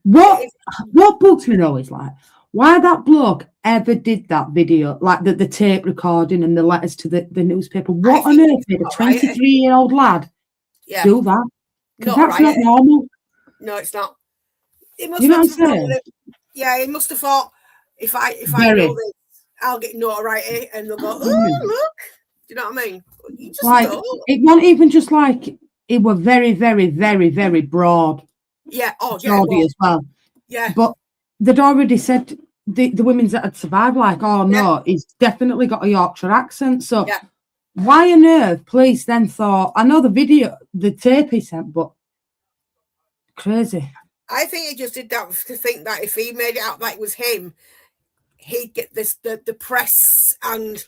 What bugs me though is like, why that bloke ever did that video, like the tape recording and the letters to the newspaper. What on earth did a 23-year-old lad do that? Because that's not normal. No, it's not. He must you know what I'm saying? He must have thought, if I know this, I'll get notoriety, and they'll go, oh, look. Do you know what I mean? You just like, it wasn't even just like, it were very, very, very, very broad. Yeah, as well. Yeah. But they'd already said, the women that had survived, like, oh no, he's definitely got a Yorkshire accent. So why on earth police then thought, I know the tape he sent, but crazy. I think he just did that to think that if he made it out like it was him, he'd get the press and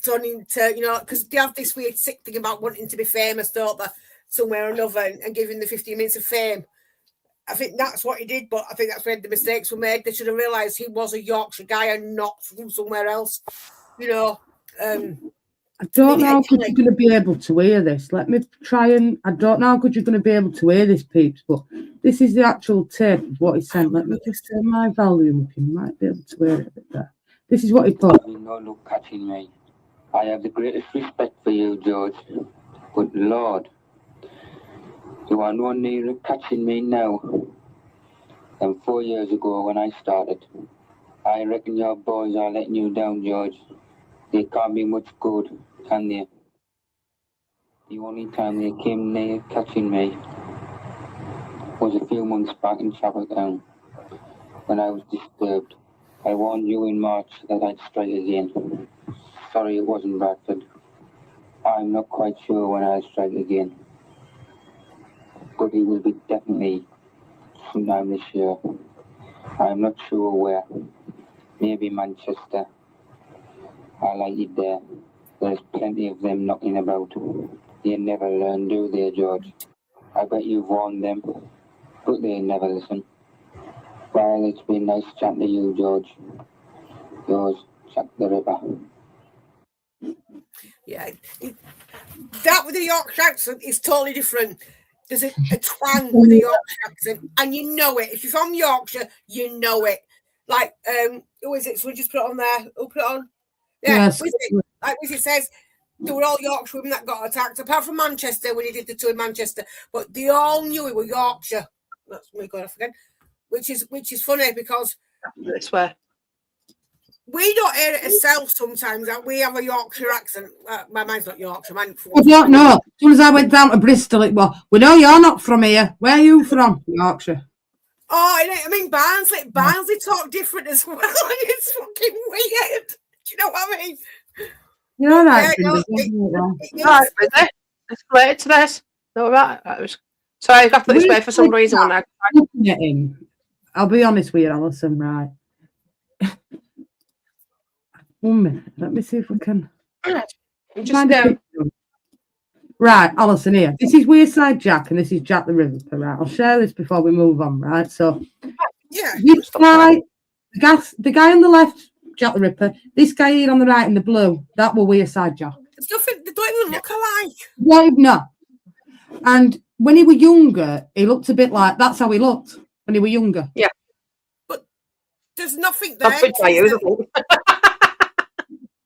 turning to, you know, because they have this weird sick thing about wanting to be famous, don't they, somewhere or another, and giving the 15 minutes of fame. I think that's what he did, but I think that's where the mistakes were made. They should have realised he was a Yorkshire guy and not from somewhere else. You know, I don't know how good you're going to be able to hear this. Let me try and... I don't know how good you're going to be able to hear this, peeps, but this is the actual tape of what he sent. Let me just turn my volume up. You might be able to hear it a bit better. This is what he put. No look catching me. I have the greatest respect for you, George. But Lord, you are no nearer catching me now than 4 years ago when I started. I reckon your boys are letting you down, George. They can't be much good, can they? The only time they came near catching me was a few months back in Chapeltown when I was disturbed. I warned you in March that I'd strike again. Sorry, it wasn't Bradford. I'm not quite sure when I'll strike again. But it will be definitely sometime this year. I'm not sure where. Maybe Manchester. I like it there. There's plenty of them knocking about. They never learn, do they, George? I bet you've warned them, but they never listen. Well, it's been nice chatting to you, George. Yours, Jack the Ripper. Yeah, that with the Yorkshire accent is totally different. There's a twang with the Yorkshire accent, and you know it. If you're from Yorkshire, you know it. Like, who is it? So we just put it on there. Who put it on? Yeah, Yes. like Wizzy says, they were all Yorkshire women that got attacked, apart from Manchester when he did the tour in Manchester. But they all knew it were Yorkshire. That's me going off again. Which is funny because I swear. we don't hear it ourselves sometimes. That we have a Yorkshire accent. Mine's not Yorkshire. Mine. I don't know. As soon as I went down to Bristol, it was, we know you're not from here. Where are you from? Yorkshire. Oh, I mean, Barnsley talk different as well. It's fucking weird. Do you know what I mean? You're all right. Right, let's go to this. No, right. Sorry, I got this way for some reason. When I looking at him, I'll be honest with you, Alison, right? 1 minute. Let me see if we can. Right, Alison, here. This is Wearside Jack, and this is Jack the Ripper, right? I'll share this before we move on, right? So, yeah, this guy, the guy on the left, Jack the Ripper. This guy here on the right in the blue, that were Wearside Jack. it's nothing. They don't even look alike. No. And when he was younger, he looked a bit like that's how he looked when he was younger. Yeah, but there's nothing there. that's good by you.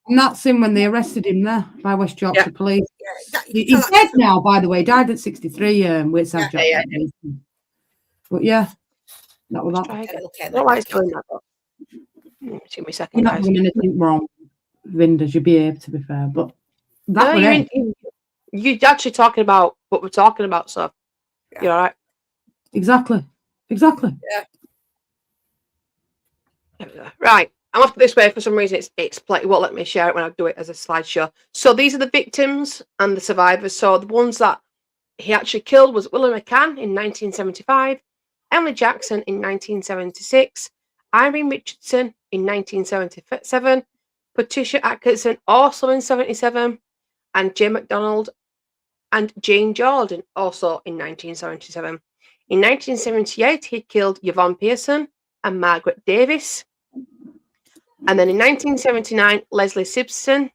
And that's him when they arrested him there by West Yorkshire police. Yeah, He's dead now, by the way. Died at 63. Wearside Jack. Yeah. But yeah, that was that. I don't like doing that. Give me a second, You're not guys. doing anything wrong, Vinda. You'd behave, to be fair. But that No, you're actually talking about what we're talking about, so you're all right. Exactly. Yeah. Right. I'm off this way for some reason. It won't let me share it when I do it as a slideshow. So these are the victims and the survivors. So the ones that he actually killed was William McCann in 1975, Emily Jackson in 1976, Irene Richardson in 1977, Patricia Atkinson also in 77, and Jane MacDonald and Jane Jordan also in 1977. In 1978, he killed Yvonne Pearson and Margaret Davis. And then in 1979, Leslie Simpson.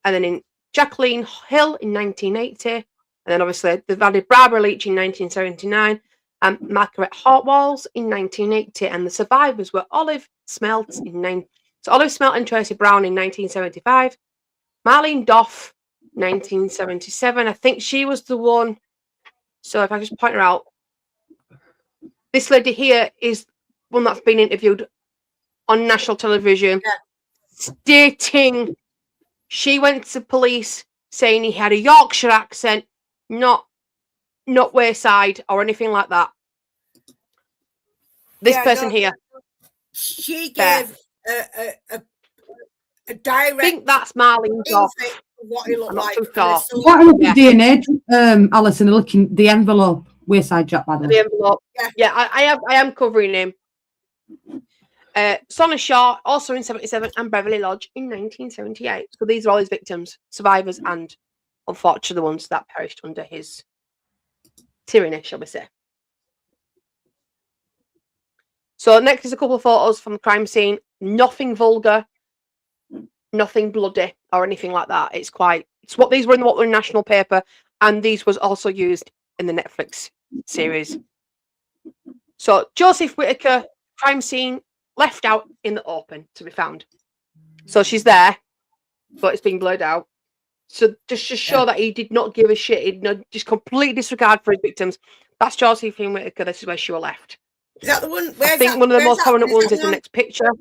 And then in Jacqueline Hill in 1980. And then obviously they've added Barbara Leach in 1979 and Margaret Hartwalls in 1980. And the survivors were Olive Smelt and Tracy Brown in 1975. Marlene Doff, 1977. I think she was the one. So if I just point her out, this lady here is one that's been interviewed on national television, stating she went to police saying he had a Yorkshire accent, not Wayside or anything like that. This person here. She gave a direct. I think that's Marlene Doff. What he looked I'm not like. too sure. What was the DNA, Alison, looking the envelope, Wearside Jack, by the way. The envelope. Yeah, I am covering him. Sonna Shaw, also in 77, and Beverly Lodge in 1978. So these are all his victims, survivors, and unfortunately the ones that perished under his tyranny, shall we say. So next is a couple of photos from the crime scene. Nothing vulgar, nothing bloody or anything like that. It's what these were in the What Were National paper, and these was also used in the Netflix series. So Joseph Whitaker, crime scene, left out in the open to be found. So she's there, but it's been blurred out. So just to show that he did not give a shit, he'd just complete disregard for his victims. That's Josephine Whitaker. This is where she was left. Is that the one? I think one of the most prominent ones is the next picture.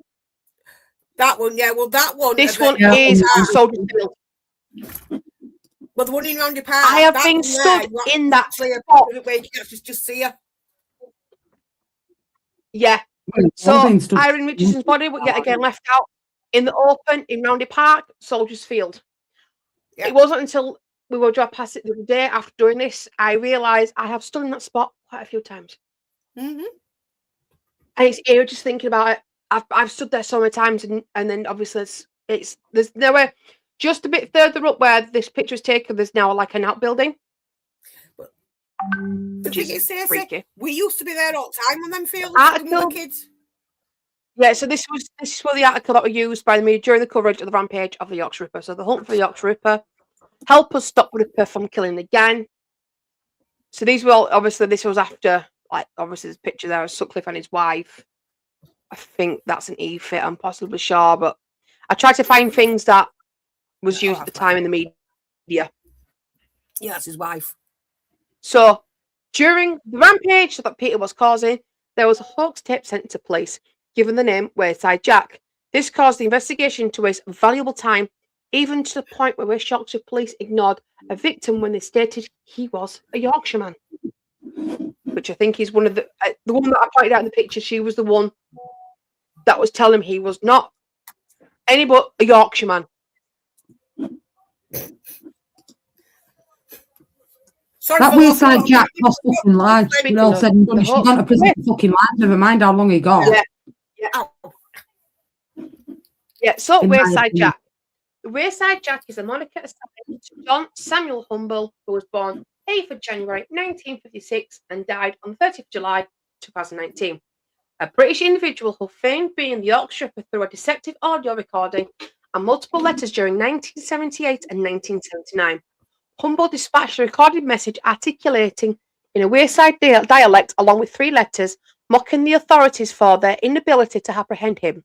That one, yeah. Well, that one. This one is Soldier Field. Well, the one in Roundy Park. I have been stood in that spot. Where you can just see her. Yeah. So Irene Richardson's body was yet again left out in the open in Roundy Park, Soldiers Field. Yeah. It wasn't until we were driving past it the other day after doing this, I realised I have stood in that spot quite a few times. Mm-hmm. And it's eerie just thinking about it. I've stood there so many times, and then obviously there's nowhere. Just a bit further up where this picture is taken, there's now like an outbuilding. The thing is, Stacey, freaky. we used to be there all the time on them fields when we were kids. Yeah, so this was the article that was used by the media during the coverage of the rampage of the Yorkshire Ripper. So the hunt for the Yorkshire Ripper. Help us stop the Ripper from killing again. So these were all, obviously, this was after, like, obviously there's a picture there of Sutcliffe and his wife. I think that's an e-fit, I'm possibly sure, but I tried to find things that was used at the time in the media. Yeah, that's his wife. So during the rampage that Peter was causing, there was a hoax tape sent to police, given the name Wayside Jack. This caused the investigation to waste valuable time, even to the point where West Yorkshire police ignored a victim when they stated he was a Yorkshireman. Which I think is one of the one that I pointed out in the picture. She was the one that was telling him he was not any but a Yorkshireman. Sorry, that Wayside Jack lost fucking lives. We all said and done. She's gone to prison for fucking lives. Never mind how long he got. Yeah. So Wayside Jack. The Wayside Jack is a moniker assigned to John Samuel Humble, who was born 8th of January 1956 and died on 30th of July 2019. A British individual who feigned being the Yorkshire Ripper through a deceptive audio recording and multiple letters during 1978 and 1979. Humble dispatched a recorded message articulating in a Wayside dialect along with 3 letters, mocking the authorities for their inability to apprehend him.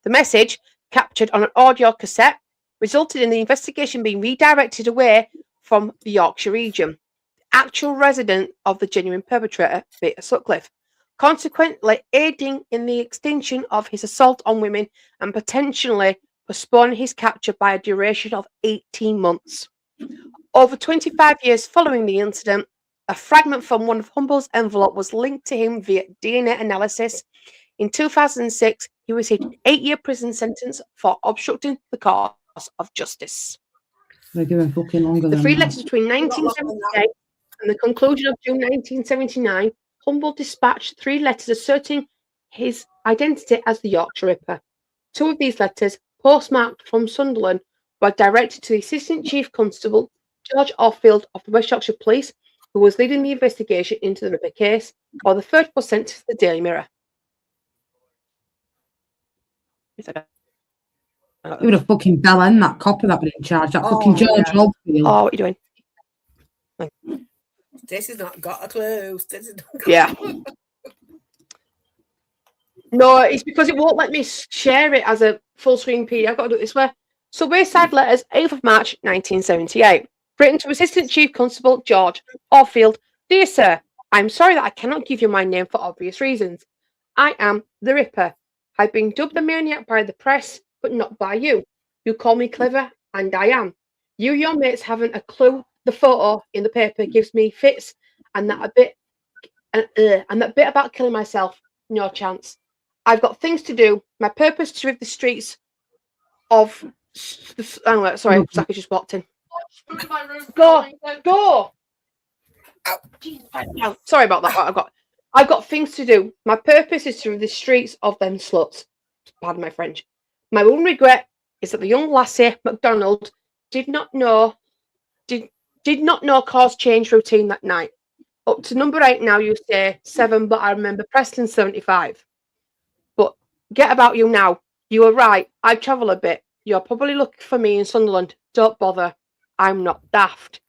The message, captured on an audio cassette, resulted in the investigation being redirected away from the Yorkshire region, the actual resident of the genuine perpetrator, Peter Coonan, consequently aiding in the extinction of his assault on women and potentially postponing his capture by a duration of 18 months. Over 25 years following the incident, a fragment from one of Humble's envelope was linked to him via DNA analysis. In 2006, he received an 8-year prison sentence for obstructing the cause of justice. They're giving fucking longer The than 3 that. letters between 1978 and the conclusion of June 1979, Humble dispatched 3 letters asserting his identity as the Yorkshire Ripper. 2 of these letters, postmarked from Sunderland, were directed to the Assistant Chief Constable, George Orfield of the West Yorkshire Police, who was leading the investigation into the Ripper case, while the 3rd was sent to the Daily Mirror. It would have fucking bell end that copper that was in charge. That fucking George Orfield. Oh, what are you doing? This has not got a clue. Yeah. No, it's because it won't let me share it as a full screen PDF. I've got to do it this way. So, Wayside Letters, 8th of March, 1978. Written to Assistant Chief Constable George Orfield. Dear Sir, I'm sorry that I cannot give you my name for obvious reasons. I am the Ripper. I've been dubbed the maniac by the press, but not by you. You call me clever, and I am. You, your mates, haven't a clue. The photo in the paper gives me fits, and that bit about killing myself, no chance. I've got things to do. My purpose to rid the streets of. Sorry, Zach just walked in. Go. Sorry about that. I've got things to do. My purpose is to rid the streets of them sluts. Pardon my French. My one regret is that the young lassie MacDonald did not know cause change routine that night. Up to number 8 now, you say 7, but I remember Preston 75. But get about you now. You were right. I travel a bit. You're probably looking for me in Sunderland. Don't bother. I'm not daft.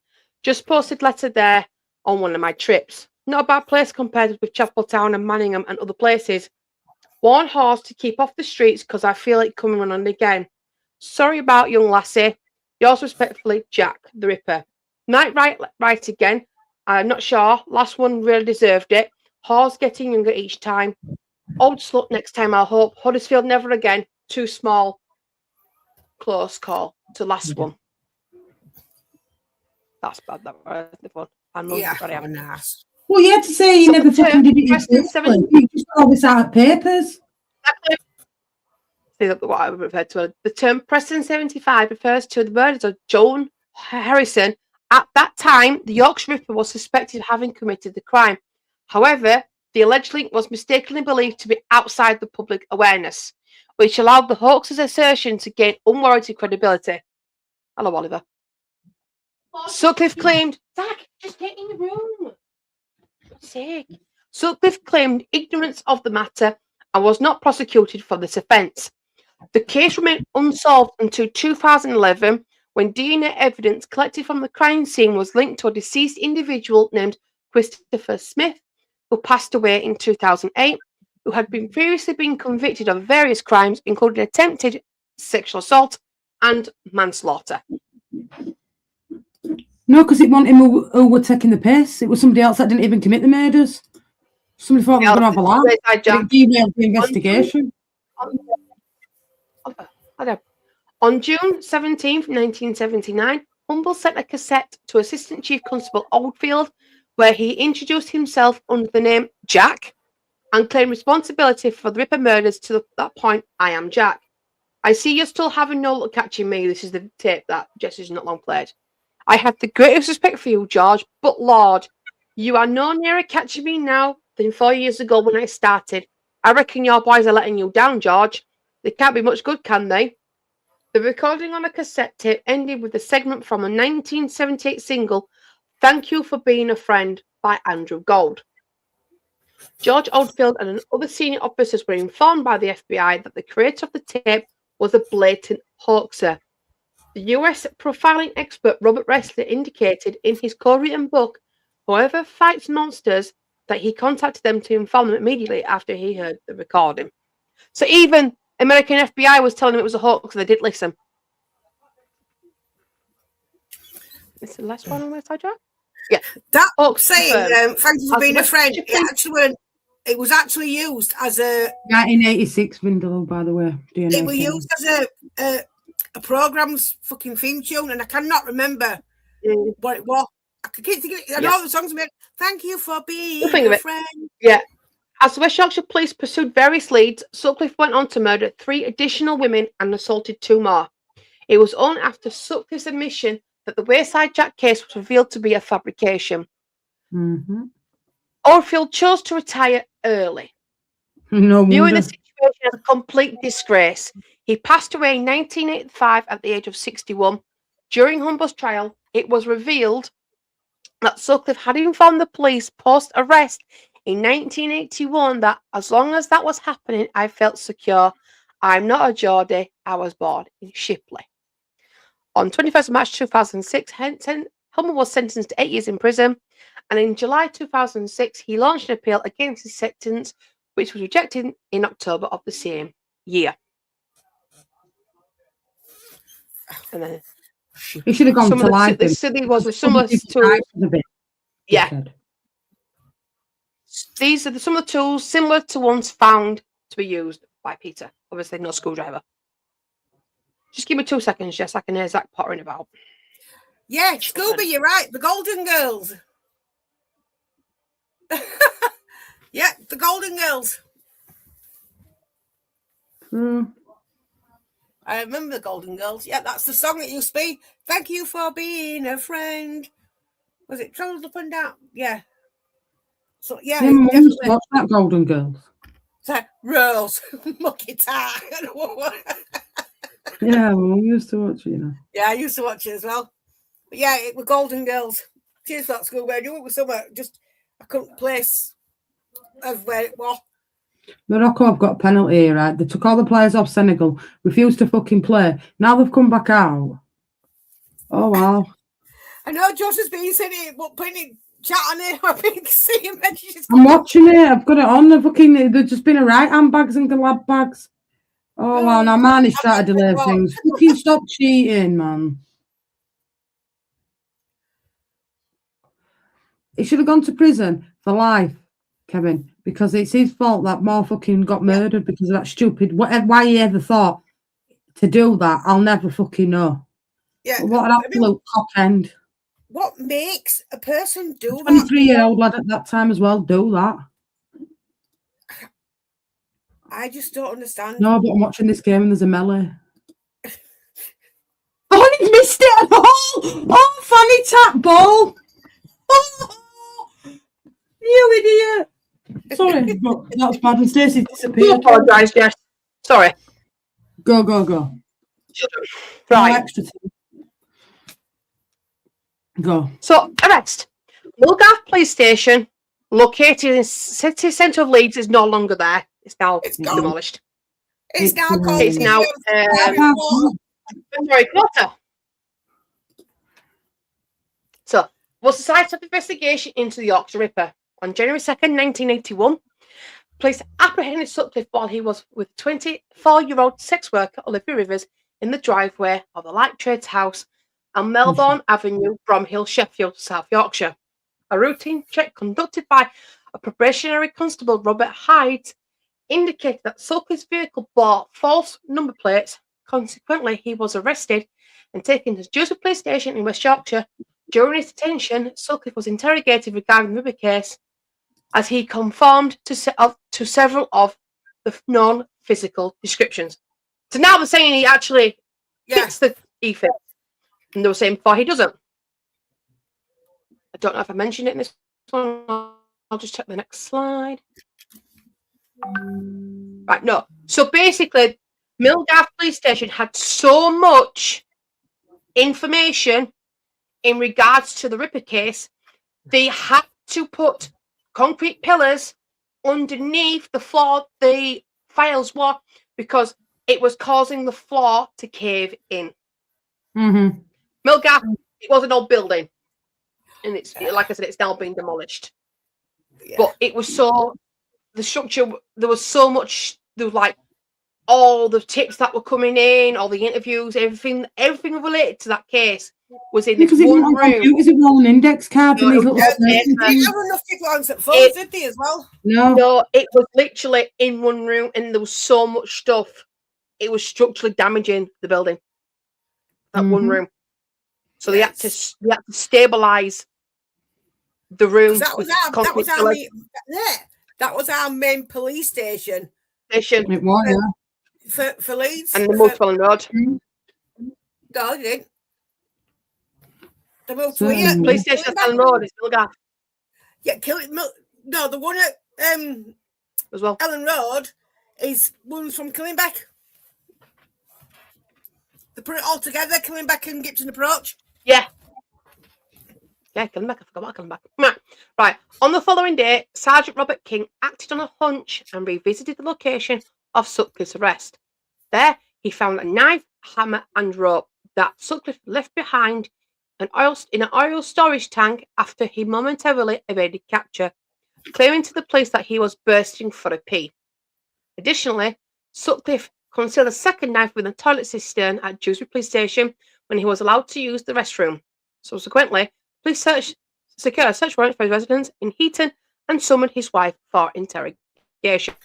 Just posted letter there on one of my trips. Not a bad place compared with Chapeltown and Manningham and other places. Warn Horse to keep off the streets because I feel it coming on again. Sorry about young lassie. Yours respectfully, Jack the Ripper. Night right again. I'm not sure. Last one really deserved it. Horse getting younger each time. Old slut next time, I hope. Huddersfield never again. Too small. Close call to last one. That's bad. That was the one. Nice. Well, you had to say you never fucking did it. You just got all this out of papers. See what I referred to. The term Preston 75 refers to the murders of Joan Harrison. At that time, the Yorkshire Ripper was suspected of having committed the crime. However, the alleged link was mistakenly believed to be outside the public awareness, which allowed the hoaxer's assertion to gain unwarranted credibility. Hello, Oliver. Sutcliffe claimed, Zach, just get in the room. For God's sake. Sutcliffe claimed ignorance of the matter and was not prosecuted for this offence. The case remained unsolved until 2011, when DNA evidence collected from the crime scene was linked to a deceased individual named Christopher Smith, who passed away in 2008, who had previously been convicted of various crimes, including attempted sexual assault and manslaughter. No, because it wasn't him who were taking the piss. It was somebody else that didn't even commit the murders. Somebody thought we were going to have a laugh. It derailed the investigation. On June 17th, 1979, Humble sent a cassette to Assistant Chief Constable Oldfield, where he introduced himself under the name Jack and claimed responsibility for the Ripper murders. To that point, I am Jack. I see you're still having no luck catching me. This is the tape that Jesse's not long played. I have the greatest respect for you, George, but Lord, you are no nearer catching me now than 4 years ago when I started. I reckon your boys are letting you down, George. They can't be much good, can they? The recording on a cassette tape ended with a segment from a 1978 single, Thank You for Being a Friend, by Andrew Gold. George Oldfield and other senior officers were informed by the FBI that the creator of the tape was a blatant hoaxer. The US profiling expert Robert Ressler indicated in his co-written book, Whoever Fights Monsters, that he contacted them to inform them immediately after he heard the recording. So even American FBI was telling them it was a hoax, and they didn't listen. Is the last one on West Side Jack? Yeah. That hoax saying, thank you for being a friend, it was actually used as a 1986 Vindaloo, by the way. DNA it was used as a program's fucking theme tune, and I cannot remember what it was. I can keep thinking. I know the songs made. Thank you for being a friend. Yeah. As the West Yorkshire police pursued various leads, Sutcliffe went on to murder 3 additional women and assaulted 2 more. It was only after Sutcliffe's admission that the Wayside Jack case was revealed to be a fabrication. Mm-hmm. Oldfield chose to retire early. No viewing wonder. the situation as a complete disgrace. He passed away in 1985 at the age of 61. During Humble's trial, it was revealed that Sutcliffe had informed the police post-arrest in 1981 that as long as that was happening, I felt secure. I'm not a Geordie. I was born in Shipley. On 21st March 2006, Humble was sentenced to 8 years in prison, and in July 2006, he launched an appeal against his sentence, which was rejected in October of the same year. And then he should have gone to life. The city was similar to. Yeah. These are some of the tools similar to ones found to be used by Peter. Obviously, no screwdriver. Just give me 2 seconds, Jess. I can hear Zach pottering about. Yeah, Scooby, you're right. The Golden Girls. Yeah, the Golden Girls. I remember the Golden Girls. Yeah, that's the song that used to be. Thank you for being a friend. Was it Travels Up and Down? Yeah. So yeah, definitely. What's that Golden Girls? So, Rose, Mucky Tar. Yeah, well, we used to watch it, you know. Yeah, I used to watch it as well. But yeah, it was Golden Girls. Cheers for that, School. I knew it was somewhere. Just I couldn't place of where it was. Morocco have got a penalty here, right? They took all the players off Senegal, refused to fucking play. Now they've come back out. Oh, wow. I know Josh has been saying it, but putting it chat on it. I've been seeing messages. I'm watching it. I've got it on. They've just been a right handbags and glad bags. Oh, wow. Now man is trying to delay things. Fucking stop cheating, man. He should have gone to prison for life, Kevin, because it's his fault that more fucking got murdered because of that stupid. Why he ever thought to do that, I'll never fucking know. Yeah, but what an absolute cock end. What makes a person do that? 23-year-old lad at that time as well do that. I just don't understand. No, but I'm watching this game and there's a melee. Oh, he missed it at all! Oh, funny tap ball! Oh, you idiot! Sorry, but that's bad. And Stacey disappeared. I apologise, Jess. Sorry. Go. Right. No extra time. Go. So, arrest. Mulgarth Police Station, located in city centre of Leeds, is no longer there. It's now demolished. It's now called. It's now quarter. So, was the site of investigation into the Yorkshire Ripper. On January 2nd, 1981, police apprehended Sutcliffe while he was with 24-year-old sex worker Olivia Rivers in the driveway of the Light Trades House on Melbourne Avenue, Bromhill, Sheffield, South Yorkshire. A routine check conducted by a probationary constable, Robert Hyde, indicated that Sutcliffe's vehicle bore false number plates. Consequently, he was arrested and taken to Dewsbury Police Station in West Yorkshire. During his detention, Sutcliffe was interrogated regarding the Ripper case, as he conformed to several of the known physical descriptions. So now they're saying he actually fits the defect, and they were saying before he doesn't. I don't know if I mentioned it in this one. I'll just check the next slide. Right, no. So basically, Mulgarth Police Station had so much information in regards to the Ripper case, they had to put concrete pillars underneath the floor the files were, because it was causing the floor to cave in. Mm-hmm. Mulgarth, it was an old building, and it's, like I said, it's now been demolished. But it was so, the structure, there was so much, there was like all the tips that were coming in, all the interviews, everything related to that case was in this one room. Computers with all an index cards and these little. They didn't have enough people to answer phones, did they, as well? No, it was literally in one room, and there was so much stuff. It was structurally damaging the building. That one room. So they had to stabilize the room. That was our main police station. It was, for Leeds. And they moved to Ellen Road. No, they didn't. They moved to police station at Ellen Road is Mulgarth. Yeah, no, the one at as well. Ellen Road is ones from Killingbeck. They put it all together, Killingbeck and Gibson Approach. Yeah. Yeah, Killingbeck. I forgot about Killingbeck. Right. On the following day, Sergeant Robert King acted on a hunch and revisited the location of Sutcliffe's arrest. There, he found a knife, hammer, and rope that Sutcliffe left behind in an oil storage tank after he momentarily evaded capture, claiming to the police that he was bursting for a pee. Additionally, Sutcliffe concealed a second knife within a toilet cistern at Dewsbury Police Station when he was allowed to use the restroom. Subsequently, police secured a search warrant for his residence in Heaton and summoned his wife for interrogation.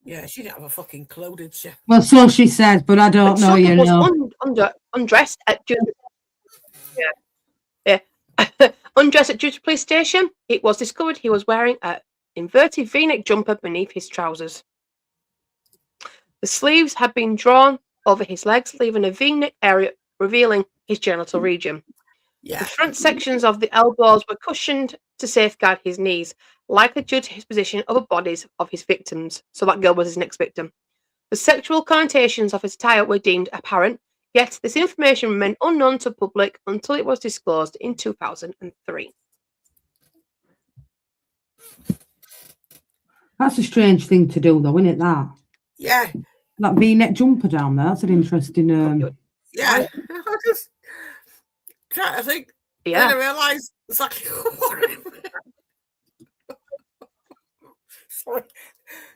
Yeah, she didn't have a fucking clue, did she? Well, so she said, but I don't know. Sutcliffe was undressed at Dewsbury. Undressed at Dewsbury Police Station, it was discovered he was wearing an inverted V-neck jumper beneath his trousers. The sleeves had been drawn over his legs, leaving a V-neck area revealing his genital region. The front sections of the elbows were cushioned to safeguard his knees, likely due to his position over bodies of his victims. So that girl was his next victim. The sexual connotations of his attire were deemed apparent, yet this information remained unknown to the public until it was disclosed in 2003. That's a strange thing to do, though, isn't it, that? Yeah. That V-neck jumper down there, that's an interesting... Yeah. I just trying to think. Yeah. Then I realised exactly what Sorry.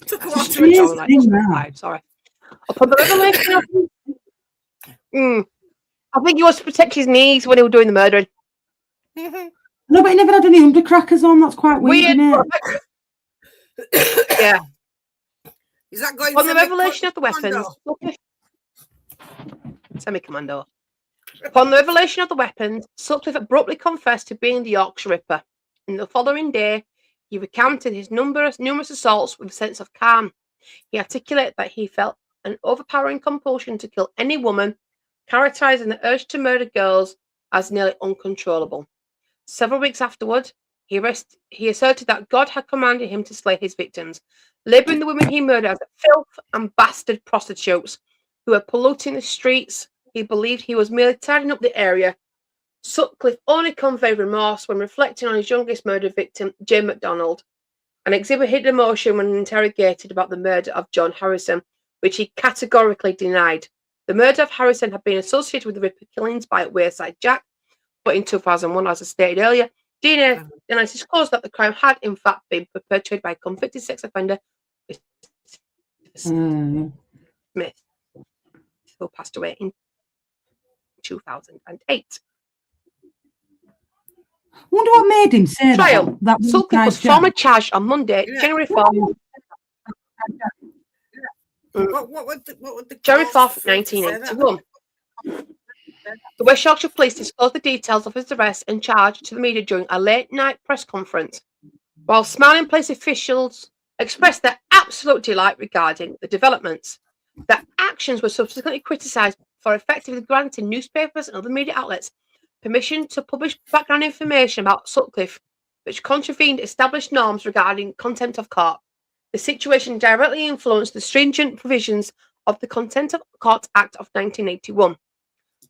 Took a while to realize. Sorry. Upon the revelation I think he was to protect his knees when he was doing the murdering. No, but he never had any undercrackers on. That's quite weird, isn't it? Yeah. Is that going on the revelation of the weapons? Semi-commando. Upon the revelation of the weapons, Sutcliffe abruptly confessed to being the Yorkshire Ripper. And the following day, he recounted his numerous assaults with a sense of calm. He articulated that he felt an overpowering compulsion to kill any woman, characterising the urge to murder girls as nearly uncontrollable. Several weeks afterward, he asserted that God had commanded him to slay his victims, labelling the women he murdered as filth and bastard prostitutes who were polluting the streets. He believed he was merely tidying up the area Sutcliffe only conveyed remorse when reflecting on his youngest murder victim, Jane MacDonald, and exhibited emotion when interrogated about the murder of John Harrison, which he categorically denied. The murder of Harrison had been associated with the Ripper killings by Wayside Jack, but in 2001, as I stated earlier, DNA analysis disclosed that the crime had in fact been perpetrated by a convicted sex offender, Smith, who passed away in 2008. I wonder what made him say Trial. that. Sutcliffe was formally charged on Monday, January 4th. What would the January cause 4th, for him to say that? 1981. The West Yorkshire Police disclosed the details of his arrest and charge to the media during a late-night press conference, while Smiling Place officials expressed their absolute delight regarding the developments. Their actions were subsequently criticised for effectively granting newspapers and other media outlets permission to publish background information about Sutcliffe, which contravened established norms regarding contempt of court. The situation directly influenced the stringent provisions of the Contempt of Court Act of 1981.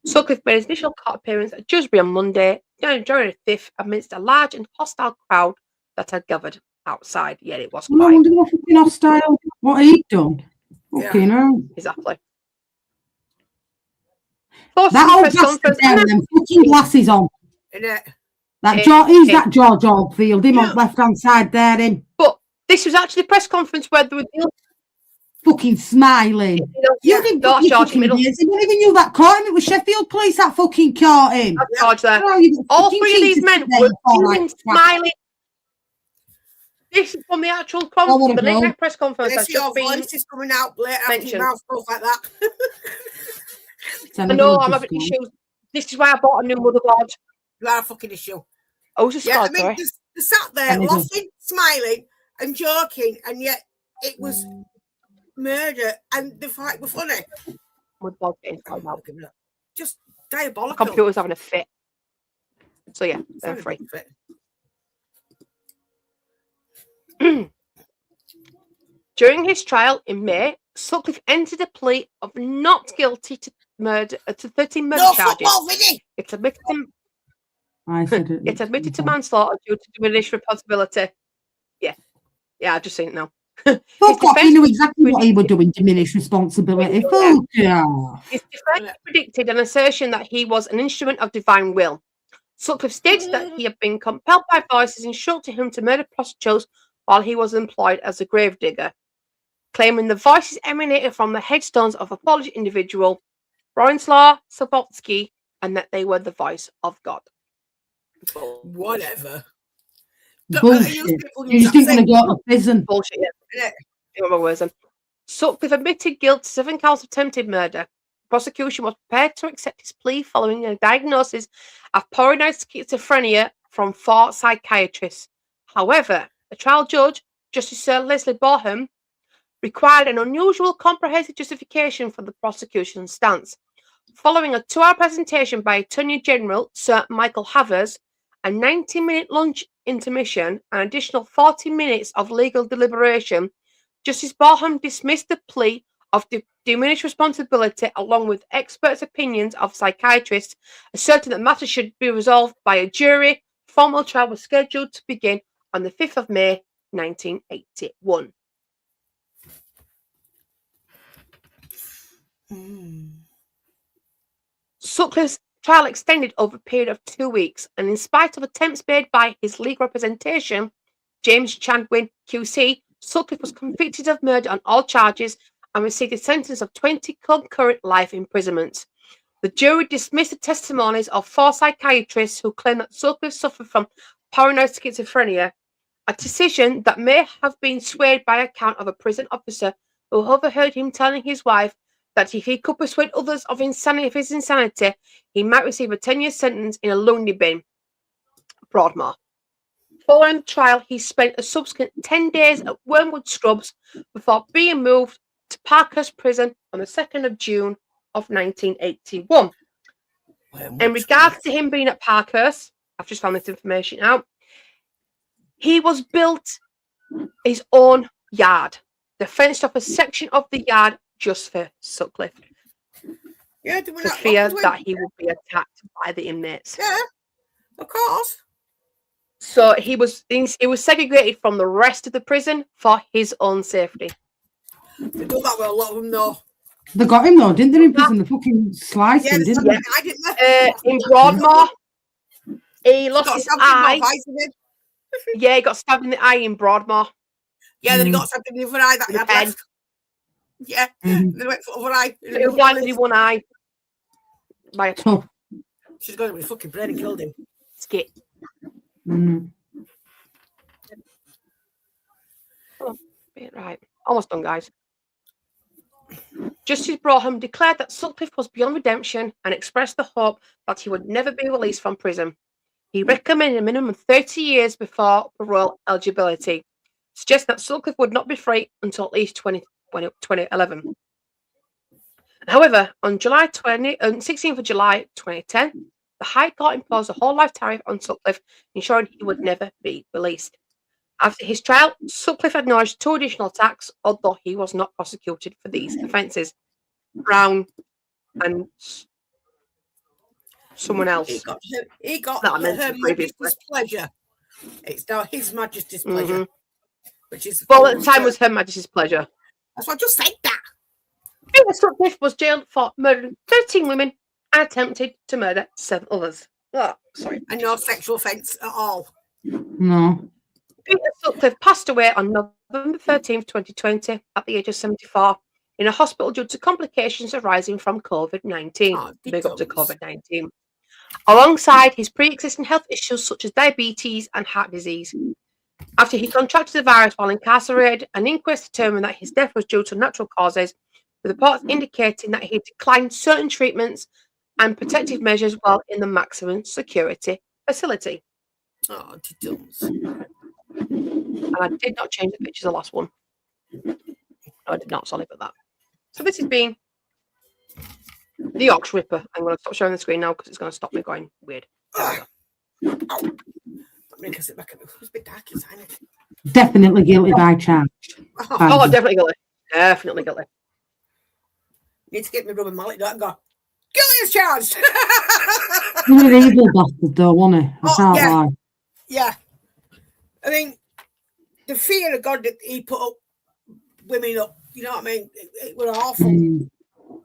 Sutcliffe made his initial court appearance at Dewsbury on Monday, January 5th, amidst a large and hostile crowd that had gathered outside. Yeah, it was I quiet. wonder what fucking hostile, what he'd done. Okay, no. Exactly. That old bastard there with them fucking glasses on. That George, that George Oldfield, him on left hand side there, him. But this was actually the press conference where they were fucking smiling. You didn't put your fucking ideas. He didn't even knew that caught him. It was Sheffield Police that fucking caught him. There. All three of these men were smiling. This is from the actual conference, the late night press conference. This your voice is coming out late after your mouth goes like that. I know, I'm having issues. This is why I bought a new motherboard. You are a fucking issue. I was just I mean, they sat there laughing, smiling, and joking, and yet it was murder, and the fight were funny. Just diabolical. The computer's having a fit. So yeah, they're free. During his trial in May, Sutcliffe entered a plea of not guilty to murder to 13 murder charges. It's admitted to manslaughter due to diminished responsibility. Yeah, I've just seen it now. Fuck off, he knew exactly what he was doing, diminished responsibility. Fuck yeah. His defence predicted an assertion that he was an instrument of divine will. Sutcliffe stated that he had been compelled by voices instructing him to murder prostitutes while he was employed as a gravedigger, claiming the voices emanated from the headstones of a Polish individual, Bronislaw Sobolski, and that they were the voice of God. Whatever. Bullshit. You just didn't want to go to prison. Bullshit, yeah. Sutcliffe admitted guilt to 7 counts of attempted murder. The prosecution was prepared to accept his plea following a diagnosis of paranoid schizophrenia from 4 psychiatrists. However, the trial judge, Justice Sir Leslie Boham, required an unusual comprehensive justification for the prosecution's stance. Following a 2-hour presentation by Attorney General Sir Michael Havers, a 90-minute lunch intermission, and an additional 40 minutes of legal deliberation, Justice Boham dismissed the plea of diminished responsibility along with experts' opinions of psychiatrists, asserting that matters should be resolved by a jury. Formal trial was scheduled to begin on the 5th of May, 1981. Sutcliffe's trial extended over a period of 2 weeks, and in spite of attempts made by his legal representation, James Chadwin QC, Sutcliffe was convicted of murder on all charges and received a sentence of 20 concurrent life imprisonments. The jury dismissed the testimonies of 4 psychiatrists who claimed that Sutcliffe suffered from paranoid schizophrenia, a decision that may have been swayed by account of a prison officer who overheard him telling his wife that if he could persuade others of his insanity, he might receive a 10-year sentence in a loony bin, Broadmoor. Following the trial, he spent a subsequent 10 days at Wormwood Scrubs before being moved to Parkhurst Prison on the 2nd of June of 1981. In regards to him being at Parkhurst, I've just found this information out, he was built his own yard. They fenced off a section of the yard just for Sutcliffe. Yeah, they were for not fear locked that he would be attacked by the inmates. Yeah, of course. So he was segregated from the rest of the prison for his own safety. They do that with a lot of them, though. They got him though, didn't they? In prison, they fucking sliced him, didn't they? I didn't. In Broadmoor, he lost got his stabbed in eye. both eyes, didn't Yeah, he got stabbed in the eye in Broadmoor. Yeah, then he got stabbed in the other eye that he had pen. left. Yeah, then he went for the other eye. He was blinded in one eye by a Oh. She's got him with his fucking brain and killed him. skit. Mm. Oh, right, almost done, guys. Justice Brougham declared that Sutcliffe was beyond redemption and expressed the hope that he would never be released from prison. He recommended a minimum of 30 years before parole eligibility, suggesting that Sutcliffe would not be free until at least 2011. However, on 16th of July 2010, the High Court imposed a whole life tariff on Sutcliffe, ensuring he would never be released. After his trial, Sutcliffe acknowledged 2 additional attacks, although he was not prosecuted for these offences. Brown and someone else. He got That I Her mentioned previously. Majesty's pleasure. It's now His Majesty's pleasure. Which is Well, at the time was Her Majesty's pleasure. That's what I just said that. Peter Sutcliffe was jailed for murdering 13 women and attempted to murder 7 others. Oh, sorry. And no sexual offence at all. No. Peter Sutcliffe passed away on November 13th, 2020, at the age of 74, in a hospital due to complications arising from COVID-19. Oh, Big up to COVID-19. Alongside his pre-existing health issues such as diabetes and heart disease. After he contracted the virus while incarcerated, an inquest determined that his death was due to natural causes, with reports indicating that he declined certain treatments and protective measures while in the maximum security facility. Oh, diddums. And I did not change the picture of the last one. No, I did not, sorry about that. So this has been the Yorkshire Ripper. I'm going to stop showing the screen now because it's going to stop me going weird. Let me sit back. It's a bit dark inside it. Definitely guilty by charge. Oh, definitely guilty. Definitely guilty. Need to get my rubber mallet out and go, guilty as charged. You're an evil bastard though, wasn't he? I can't lie. Yeah. I mean, the fear of God that he put up women up, you know what I mean? It was awful. You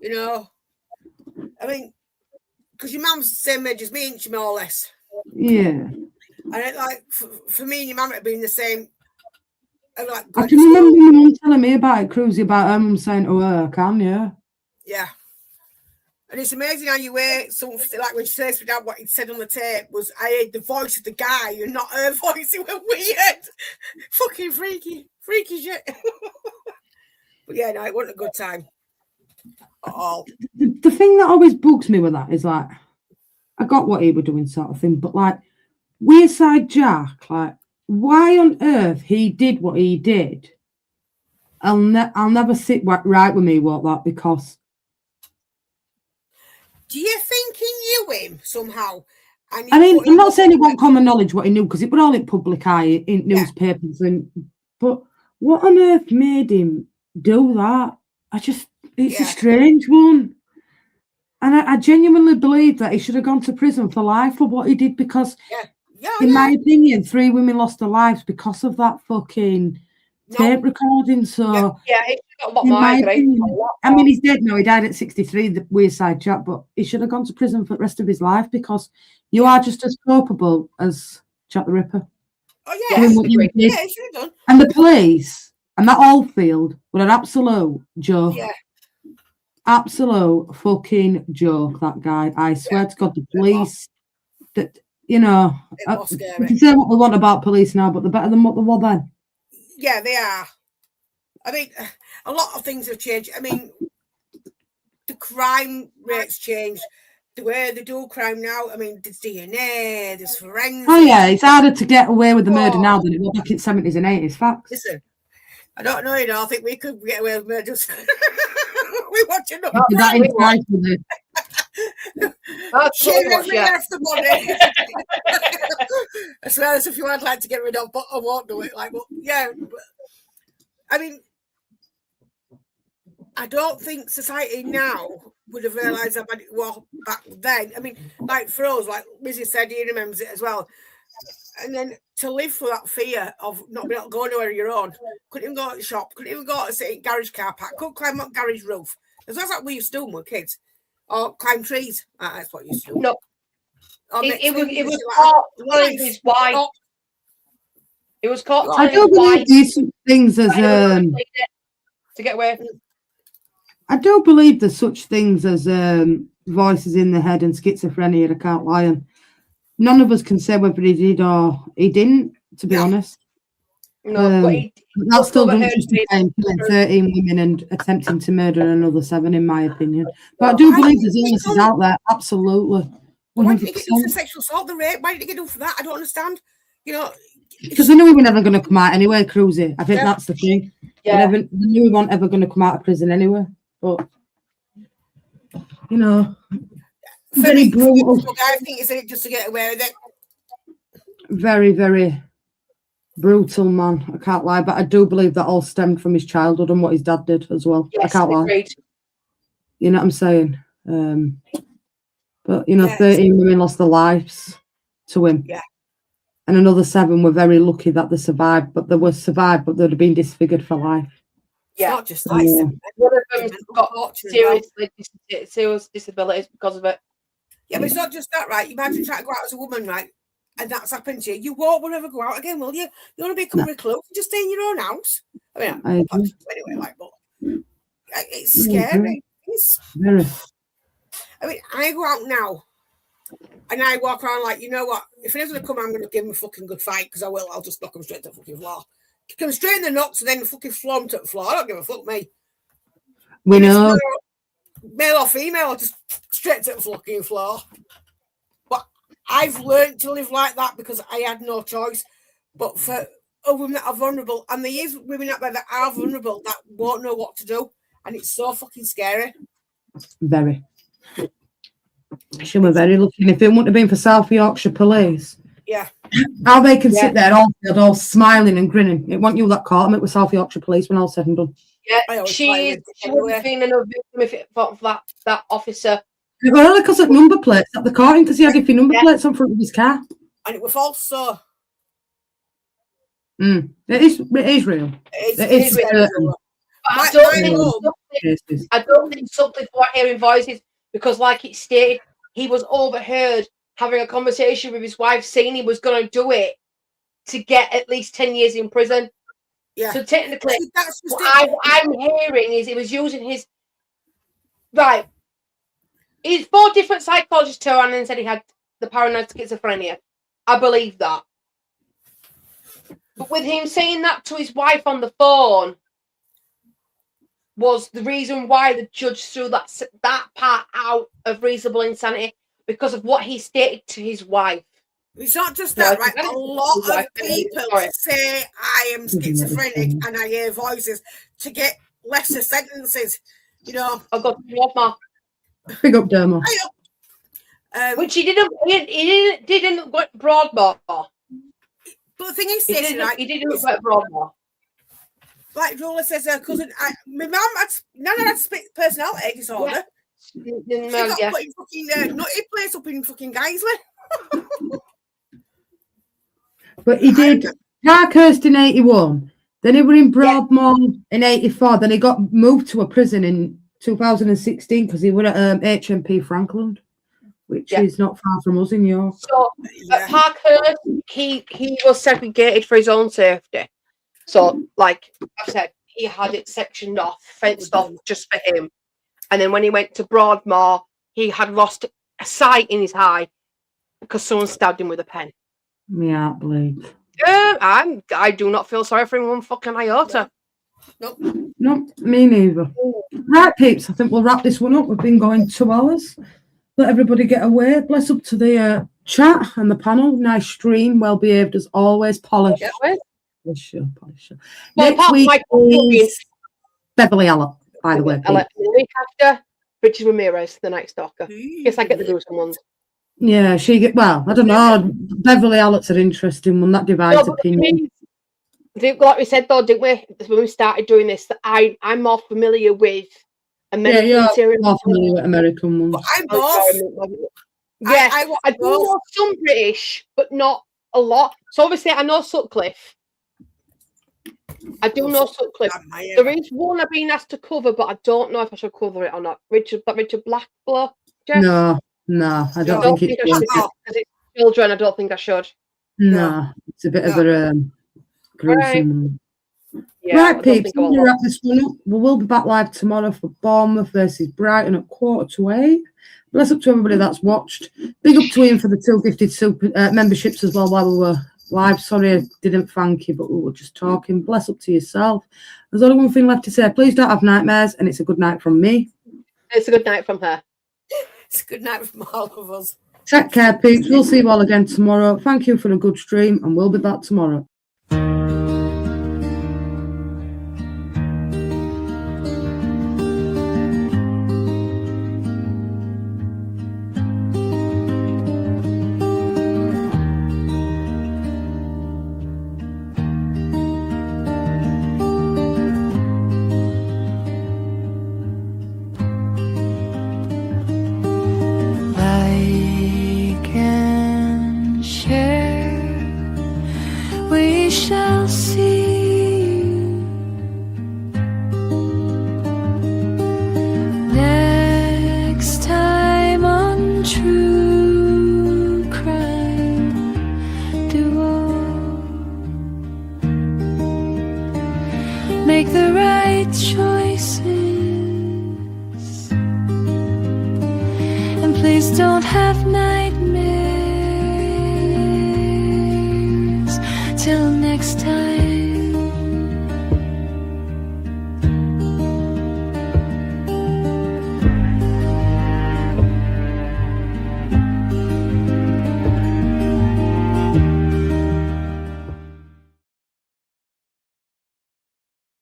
know? I mean, because your mum's the same age as me, ain't she, more or less? Yeah. And it, like, for me and your mum, it had been the same. Like, I can remember my mum telling me about it, Cruisy, about her mum saying to her, can you? Yeah. And it's amazing how you wear something like when she says without what it said on the tape was I heard the voice of the guy and not her voice. It was weird. Fucking freaky shit. But yeah, no, it wasn't a good time at all. The thing that always bugs me with that is like, I got what he was doing sort of thing, but like, Wearside Jack, like, why on earth he did what he did, I'll never sit right with me what that, because do you think he knew him somehow? And I mean, I'm not saying it wasn't common knowledge what he knew, because it was all in public eye, in newspapers, but what on earth made him do that? It's a strange one. And I genuinely believe that he should have gone to prison for life for what he did, because in my opinion, 3 women lost their lives because of that fucking tape recording. So in my opinion, I mean, he's dead now. He died at 63, the Wearside Jack, but he should have gone to prison for the rest of his life, because you are just as culpable as Jack the Ripper. Oh, yeah. Doing what you did. Yeah, he should have done. And the police and that Oldfield were an absolute joke. Yeah. Absolute fucking joke, that guy. I swear to God, the police, that, you know, we can say what we want about police now, but they're better than what they were then. Yeah, they are. I mean, a lot of things have changed. I mean, the crime rates changed. The way they do crime now, I mean, there's DNA, there's forensics. Oh, yeah, it's harder to get away with the murder now than it was back in the 70s and 80s. Facts. Listen, I don't know, you know, I think we could get away with murders. We watch enough. That is right with it. She gives me left the money. I swear there's a few I'd like to get rid of, but I won't do it. Like, well, yeah. But, I mean, I don't think society now would have realised how bad it was back then. I mean, like for us, like Lizzie said, he remembers it as well. And then to live for that fear of not being able to go anywhere on your own, couldn't even go to the shop, couldn't even go to the garage car park, couldn't climb up garage roof. That's like we used to do when we were kids. Or climb trees. That's what you used to do. No. It was caught telling his wife. It was caught I telling do his wife believe these things as to get away. I do believe there's such things as voices in the head and schizophrenia. I can't lie. And none of us can say whether he did or he didn't, to be honest. No, but that still doesn't justify him killing 13 women and attempting to murder another 7, in my opinion. But I do believe there's illnesses out there, absolutely. Why did he get done for sexual assault, the rape? Why did he get done for that? I don't understand. You know, because they knew he was never going to come out anyway, Cruzy. I think that's the thing. Yeah. They knew he wasn't ever going to come out of prison anyway. But, you know, very brutal. I think it's just to get away with it. Very, very brutal man. I can't lie, but I do believe that all stemmed from his childhood and what his dad did as well. Yes, I can't lie. You know what I'm saying? But, you know, 13 women lost their lives to him. Yeah. And another 7 were very lucky that they survived, but they'd have been disfigured for life. Yeah. It's not just like one of them got serious disabilities because of it. Yeah, but it's not just that, right? You imagine trying to go out as a woman, right? And that's happened to you. You won't ever go out again, will you? You want to become a recluse? Just stay in your own house. I mean, anyway, like, but it's scary. It's very. I mean, I go out now and I walk around like, you know what? If he doesn't come, I'm going to give him a fucking good fight because I will. I'll just knock him straight to the fucking floor. Kick him straight in the nuts and then fucking floor him to the floor. I don't give a fuck, me. We know. Male or female, I'll just straight to the fucking floor. But I've learned to live like that because I had no choice. But for women that are vulnerable, and there is women out there that are vulnerable that won't know what to do, and it's so fucking scary. Very. She was very lucky. And if it wouldn't have been for South Yorkshire Police, how they can sit there all smiling and grinning. It wasn't you that caught him. It was South Yorkshire Police when all said and done. Yeah, she would have been another victim if it for that officer. Well, only because of number plates that they caught him because he had iffy number plates on front of his car. And it was false, so. It is real. It is real. I don't think Sutcliffe were hearing voices because, like it stated, he was overheard having a conversation with his wife saying he was going to do it to get at least 10 years in prison. Yeah. So technically, what I'm hearing is he was using his... Right. He's 4 different psychologists turned around and said he had the paranoid schizophrenia. I believe that. But with him saying that to his wife on the phone was the reason why the judge threw that part out of reasonable insanity because of what he stated to his wife. It's not just that, right? A lot of people say I am schizophrenic and I hear voices to get lesser sentences. You know, I've got Broadmoor. Big up, Dermo. Which he didn't. He didn't go Broadmoor. But the thing is, he didn't go Broadmoor. Like Rolla says, her cousin, my mum had personality disorder. She got put in fucking nutty place up in fucking Guiseley. But he did Parkhurst in 81. Then he were in Broadmoor in 84. Then he got moved to a prison in 2016 because he were at HMP Frankland, which is not far from us in York. So at Parkhurst, he was segregated for his own safety. So, like I said, he had it sectioned off, fenced off just for him. And then when he went to Broadmoor, he had lost a sight in his eye because someone stabbed him with a pen. Yeah, I believe. I do not feel sorry for him one fucking iota. Nope. No, me neither. Right, peeps, I think we'll wrap this one up. We've been going 2 hours. Let everybody get away. Bless up to the chat and the panel. Nice stream, well behaved as always. Polished. Polish. Next week is Beverly Allen, by the way. The week after, Richard Ramirez, the Night Stalker. Guess I get to do some ones. Yeah, I don't know. Beverly Allen's an interesting one. That divides opinion. Like we said though, didn't we? When we started doing this, that I'm more familiar with Yeah, you're more familiar with American ones. But I'm both. Yeah, I do both. know some British, but not a lot. So obviously, I know Sutcliffe. I do know Sutcliffe. There is one I've been asked to cover, but I don't know if I should cover it or not. Richard Blackblow. No, I don't think I should because it's children. I don't think I should. No, it's a bit of a gruesome. Yeah, Right, peeps, we'll wrap this one up. We will be back live tomorrow for Bournemouth versus Brighton at 7:45. Bless up to everybody that's watched. Big up to Ian for the 2 gifted super memberships as well while we were live. Sorry I didn't thank you, but we were just talking. Bless up to yourself. There's only one thing left to say. Please don't have nightmares, and it's a good night from me. It's a good night from her. It's a good night from all of us. Take care, peeps. We'll see you all again tomorrow. Thank you for a good stream, and we'll be back tomorrow.